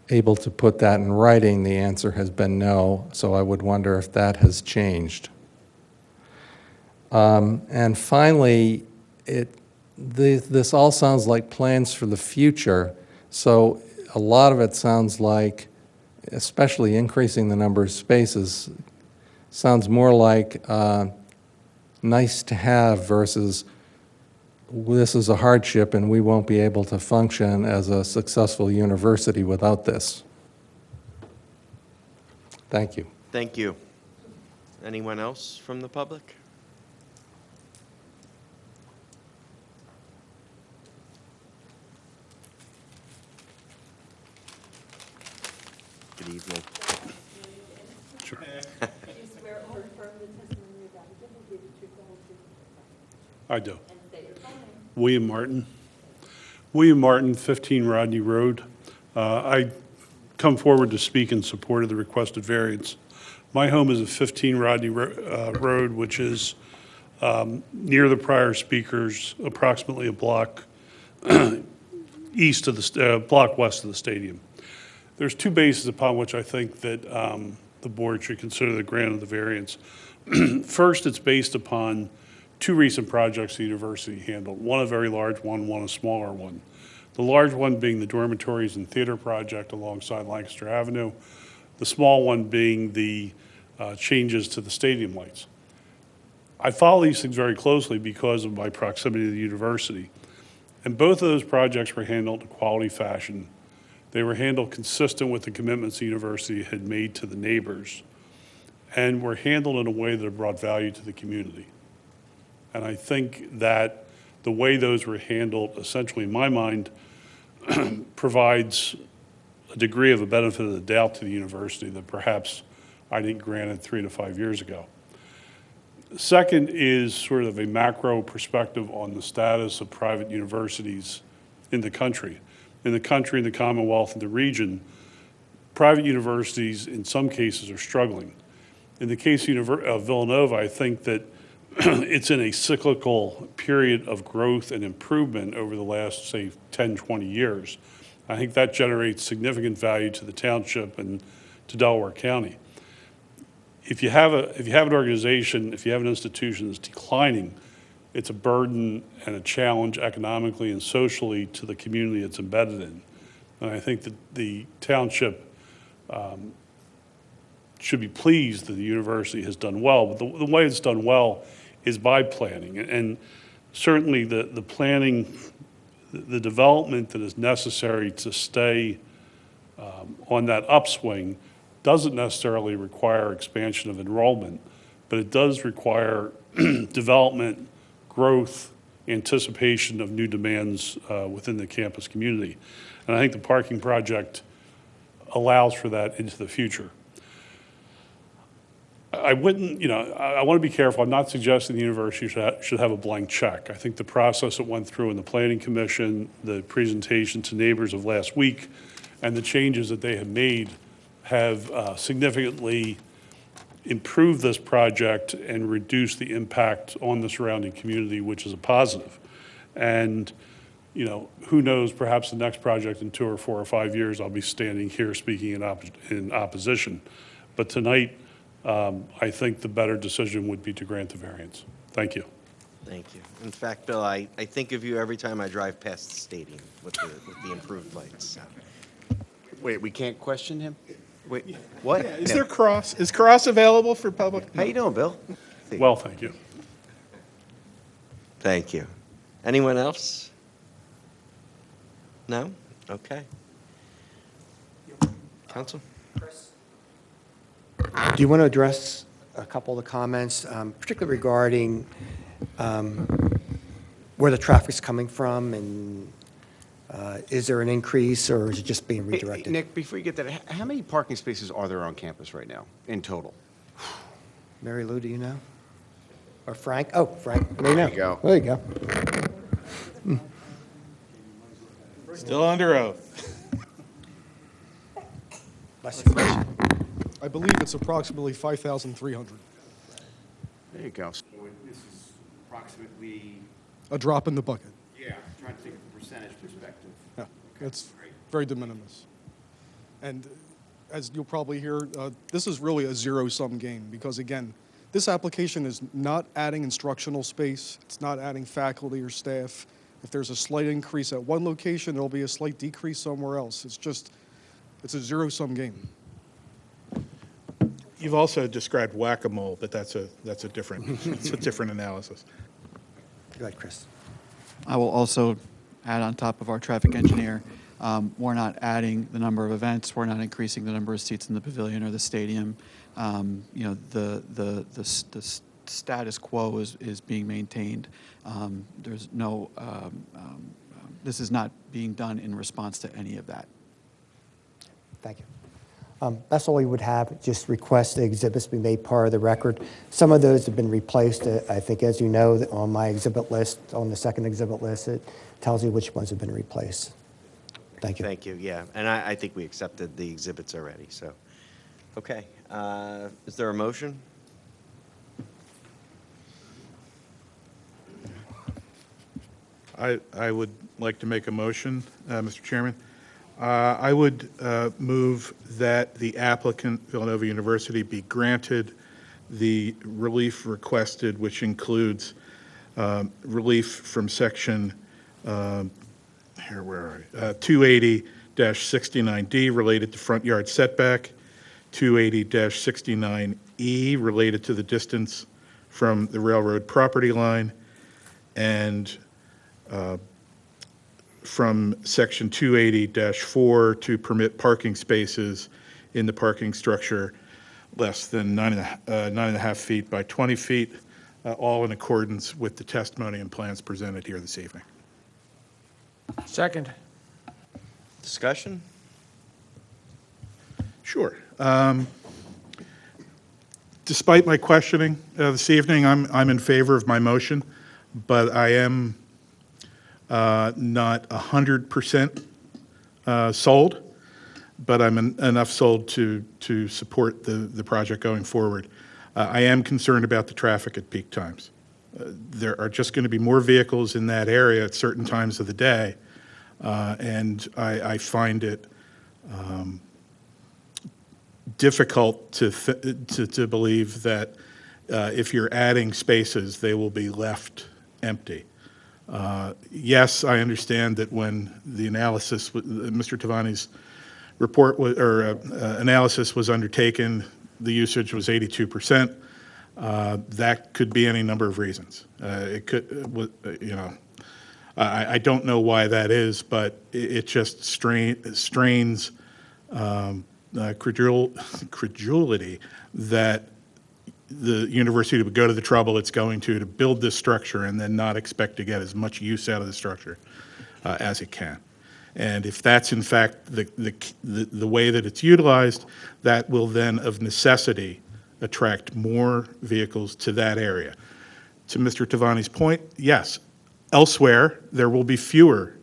able to put that in writing, the answer has been no, so I would wonder if that has changed. And finally, this all sounds like plans for the future, so a lot of it sounds like, especially increasing the number of spaces, sounds more like nice to have versus this is a hardship and we won't be able to function as a successful university without this. Thank you. Thank you. Anyone else from the public? Good evening. Sure. I do. William Martin. William Martin, 15 Rodney Road. I come forward to speak in support of the requested variance. My home is at 15 Rodney Road, which is near the prior speakers, approximately a block east of the block west of the stadium. There's two bases upon which I think that the board should consider the grant of the variance. First, it's based upon two recent projects the university handled, one a very large one, one a smaller one. The large one being the dormitories and theater project alongside Lancaster Avenue, the small one being the changes to the stadium lights. I follow these things very closely because of my proximity to the university. And both of those projects were handled in a quality fashion. They were handled consistent with the commitments the university had made to the neighbors, and were handled in a way that brought value to the community. And I think that the way those were handled, essentially in my mind, provides a degree of a benefit of the doubt to the university that perhaps I didn't grant it 3 to 5 years ago. Second is sort of a macro perspective on the status of private universities in the country. In the country, in the Commonwealth, and the region, private universities in some cases are struggling. In the case of Villanova, I think that it's in a cyclical period of growth and improvement over the last, say, 10, 20 years. I think that generates significant value to the township and to Delaware County. If you have an organization, if you have an institution that's declining, it's a burden and a challenge economically and socially to the community it's embedded in. And I think that the township should be pleased that the university has done well, but the way it's done well is by planning. And certainly the planning, the development that is necessary to stay on that upswing doesn't necessarily require expansion of enrollment, but it does require development, growth, anticipation of new demands within the campus community. And I think the parking project allows for that into the future. I wouldn't, I want to be careful. I'm not suggesting the university should have a blank check. I think the process that went through in the Planning Commission, the presentation to neighbors of last week, and the changes that they have made have significantly improved this project and reduced the impact on the surrounding community, which is a positive. And, who knows, perhaps the next project in 2 or 4 or 5 years, I'll be standing here speaking in opposition. But tonight, I think the better decision would be to grant the variance. Thank you. Thank you. In fact, Bill, I think of you every time I drive past the stadium with the improved lights. Wait, we can't question him? Wait, what? Is there Cross? Is Cross available for public? How you doing, Bill? Well, thank you. Thank you. Anyone else? No? Okay. Counsel? Do you want to address a couple of the comments, particularly regarding where the traffic's coming from, and is there an increase, or is it just being redirected? Hey, Nick, before you get that, how many parking spaces are there on campus right now in total? Mary Lou, do you know? Or Frank? Oh, Frank, there you go. There you go. Still under oath. I believe it's approximately 5,300. There you go. So this is approximately, A drop in the bucket. yeah, I'm trying to think of a percentage perspective. Yeah, it's very de minimis. And as you'll probably hear, this is really a zero-sum game because, again, this application is not adding instructional space. It's not adding faculty or staff. If there's a slight increase at one location, there'll be a slight decrease somewhere else. It's a zero-sum game. You've also described whack-a-mole, but that's a different it's a different analysis. Go ahead, Chris. I will also add on top of our traffic engineer, we're not adding the number of events, we're not increasing the number of seats in the pavilion or the stadium. The status quo is being maintained. There's no, this is not being done in response to any of that. Thank you. That's all we would have, just request the exhibits be made part of the record. Some of those have been replaced. I think, as you know, on my exhibit list, on the second exhibit list, it tells you which ones have been replaced. Thank you. Thank you, yeah. And I think we accepted the exhibits already, so. Okay, is there a motion? I would like to make a motion, Mr. Chairman. I would move that the applicant, Villanova University, be granted the relief requested, which includes relief from section 280-69D related to front yard setback, 280-69E related to the distance from the railroad property line, and from section 280-4 to permit parking spaces in the parking structure less than 9.5 feet by 20 feet, all in accordance with the testimony and plans presented here this evening. Second. Discussion? Sure. Despite my questioning this evening, I'm in favor of my motion, but I am not 100% sold, but I'm enough sold to support the project going forward. I am concerned about the traffic at peak times. There are just going to be more vehicles in that area at certain times of the day, and I find it difficult to believe that if you're adding spaces, they will be left empty. Yes, I understand that when the analysis, Mr. Tavani's report analysis was undertaken, the usage was 82%. That could be any number of reasons. It could, I don't know why that is, but it just strains credulity that the university would go to the trouble it's going to build this structure and then not expect to get as much use out of the structure as it can. And if that's in fact the way that it's utilized, that will then of necessity attract more vehicles to that area. To Mr. Tavani's point, yes, elsewhere there will be fewer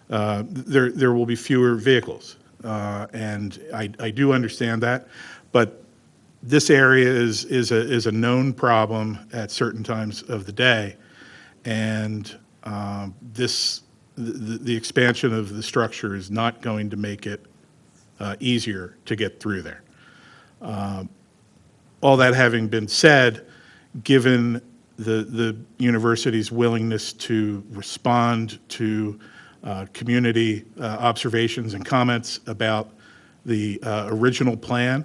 there will be fewer vehicles, and I do understand that, but this area is a known problem at certain times of the day, and the expansion of the structure is not going to make it easier to get through there. All that having been said, given the university's willingness to respond to community observations and comments about the original plan,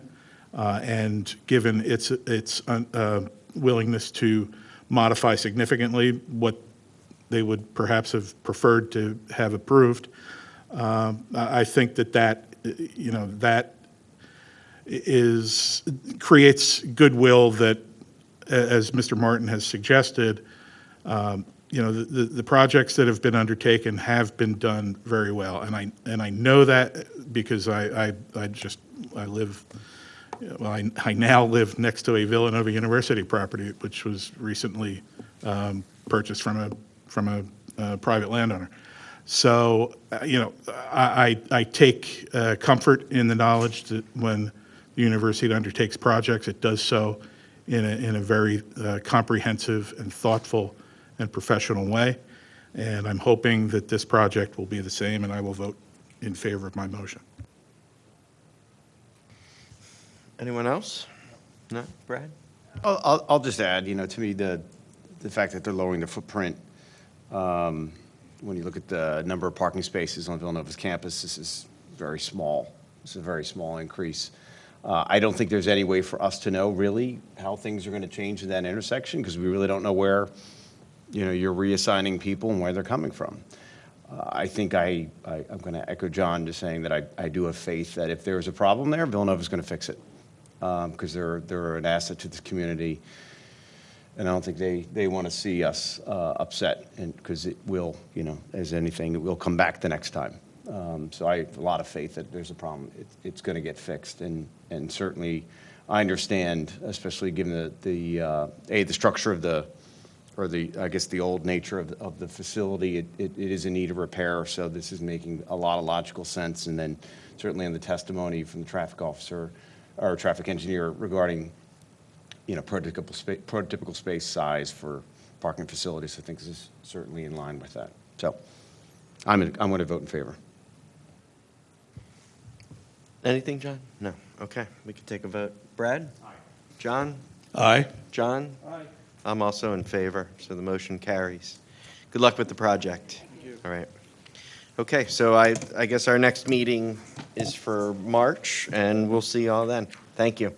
and given its willingness to modify significantly what they would perhaps have preferred to have approved, I think that creates goodwill that, as Mr. Martin has suggested, the projects that have been undertaken have been done very well, and I know that because I now live next to a Villanova University property, which was recently purchased from a private landowner. So, I take comfort in the knowledge that when the university undertakes projects, it does so in a very comprehensive and thoughtful and professional way. And I'm hoping that this project will be the same, and I will vote in favor of my motion. Anyone else? No? Brad? I'll just add, to me, the fact that they're lowering the footprint, when you look at the number of parking spaces on Villanova's campus, this is very small. It's a very small increase. I don't think there's any way for us to know really how things are going to change in that intersection, because we really don't know where, you're reassigning people and where they're coming from. I think I'm going to echo John just saying that I do have faith that if there's a problem there, Villanova's going to fix it, because they're an asset to this community. And I don't think they want to see us upset, and because it will, as anything, it will come back the next time. So I have a lot of faith that there's a problem. It's going to get fixed, and certainly I understand, especially given the structure of the old nature of the facility. It is in need of repair. So this is making a lot of logical sense. And then certainly in the testimony from the traffic officer or traffic engineer regarding prototypical space size for parking facilities, I think this is certainly in line with that. So I'm going to vote in favor. Anything, John? No. Okay, we can take a vote. Brad? Aye. John? Aye. John? Aye. I'm also in favor, so the motion carries. Good luck with the project. Thank you. All right. Okay, so I guess our next meeting is for March, and we'll see you all then. Thank you.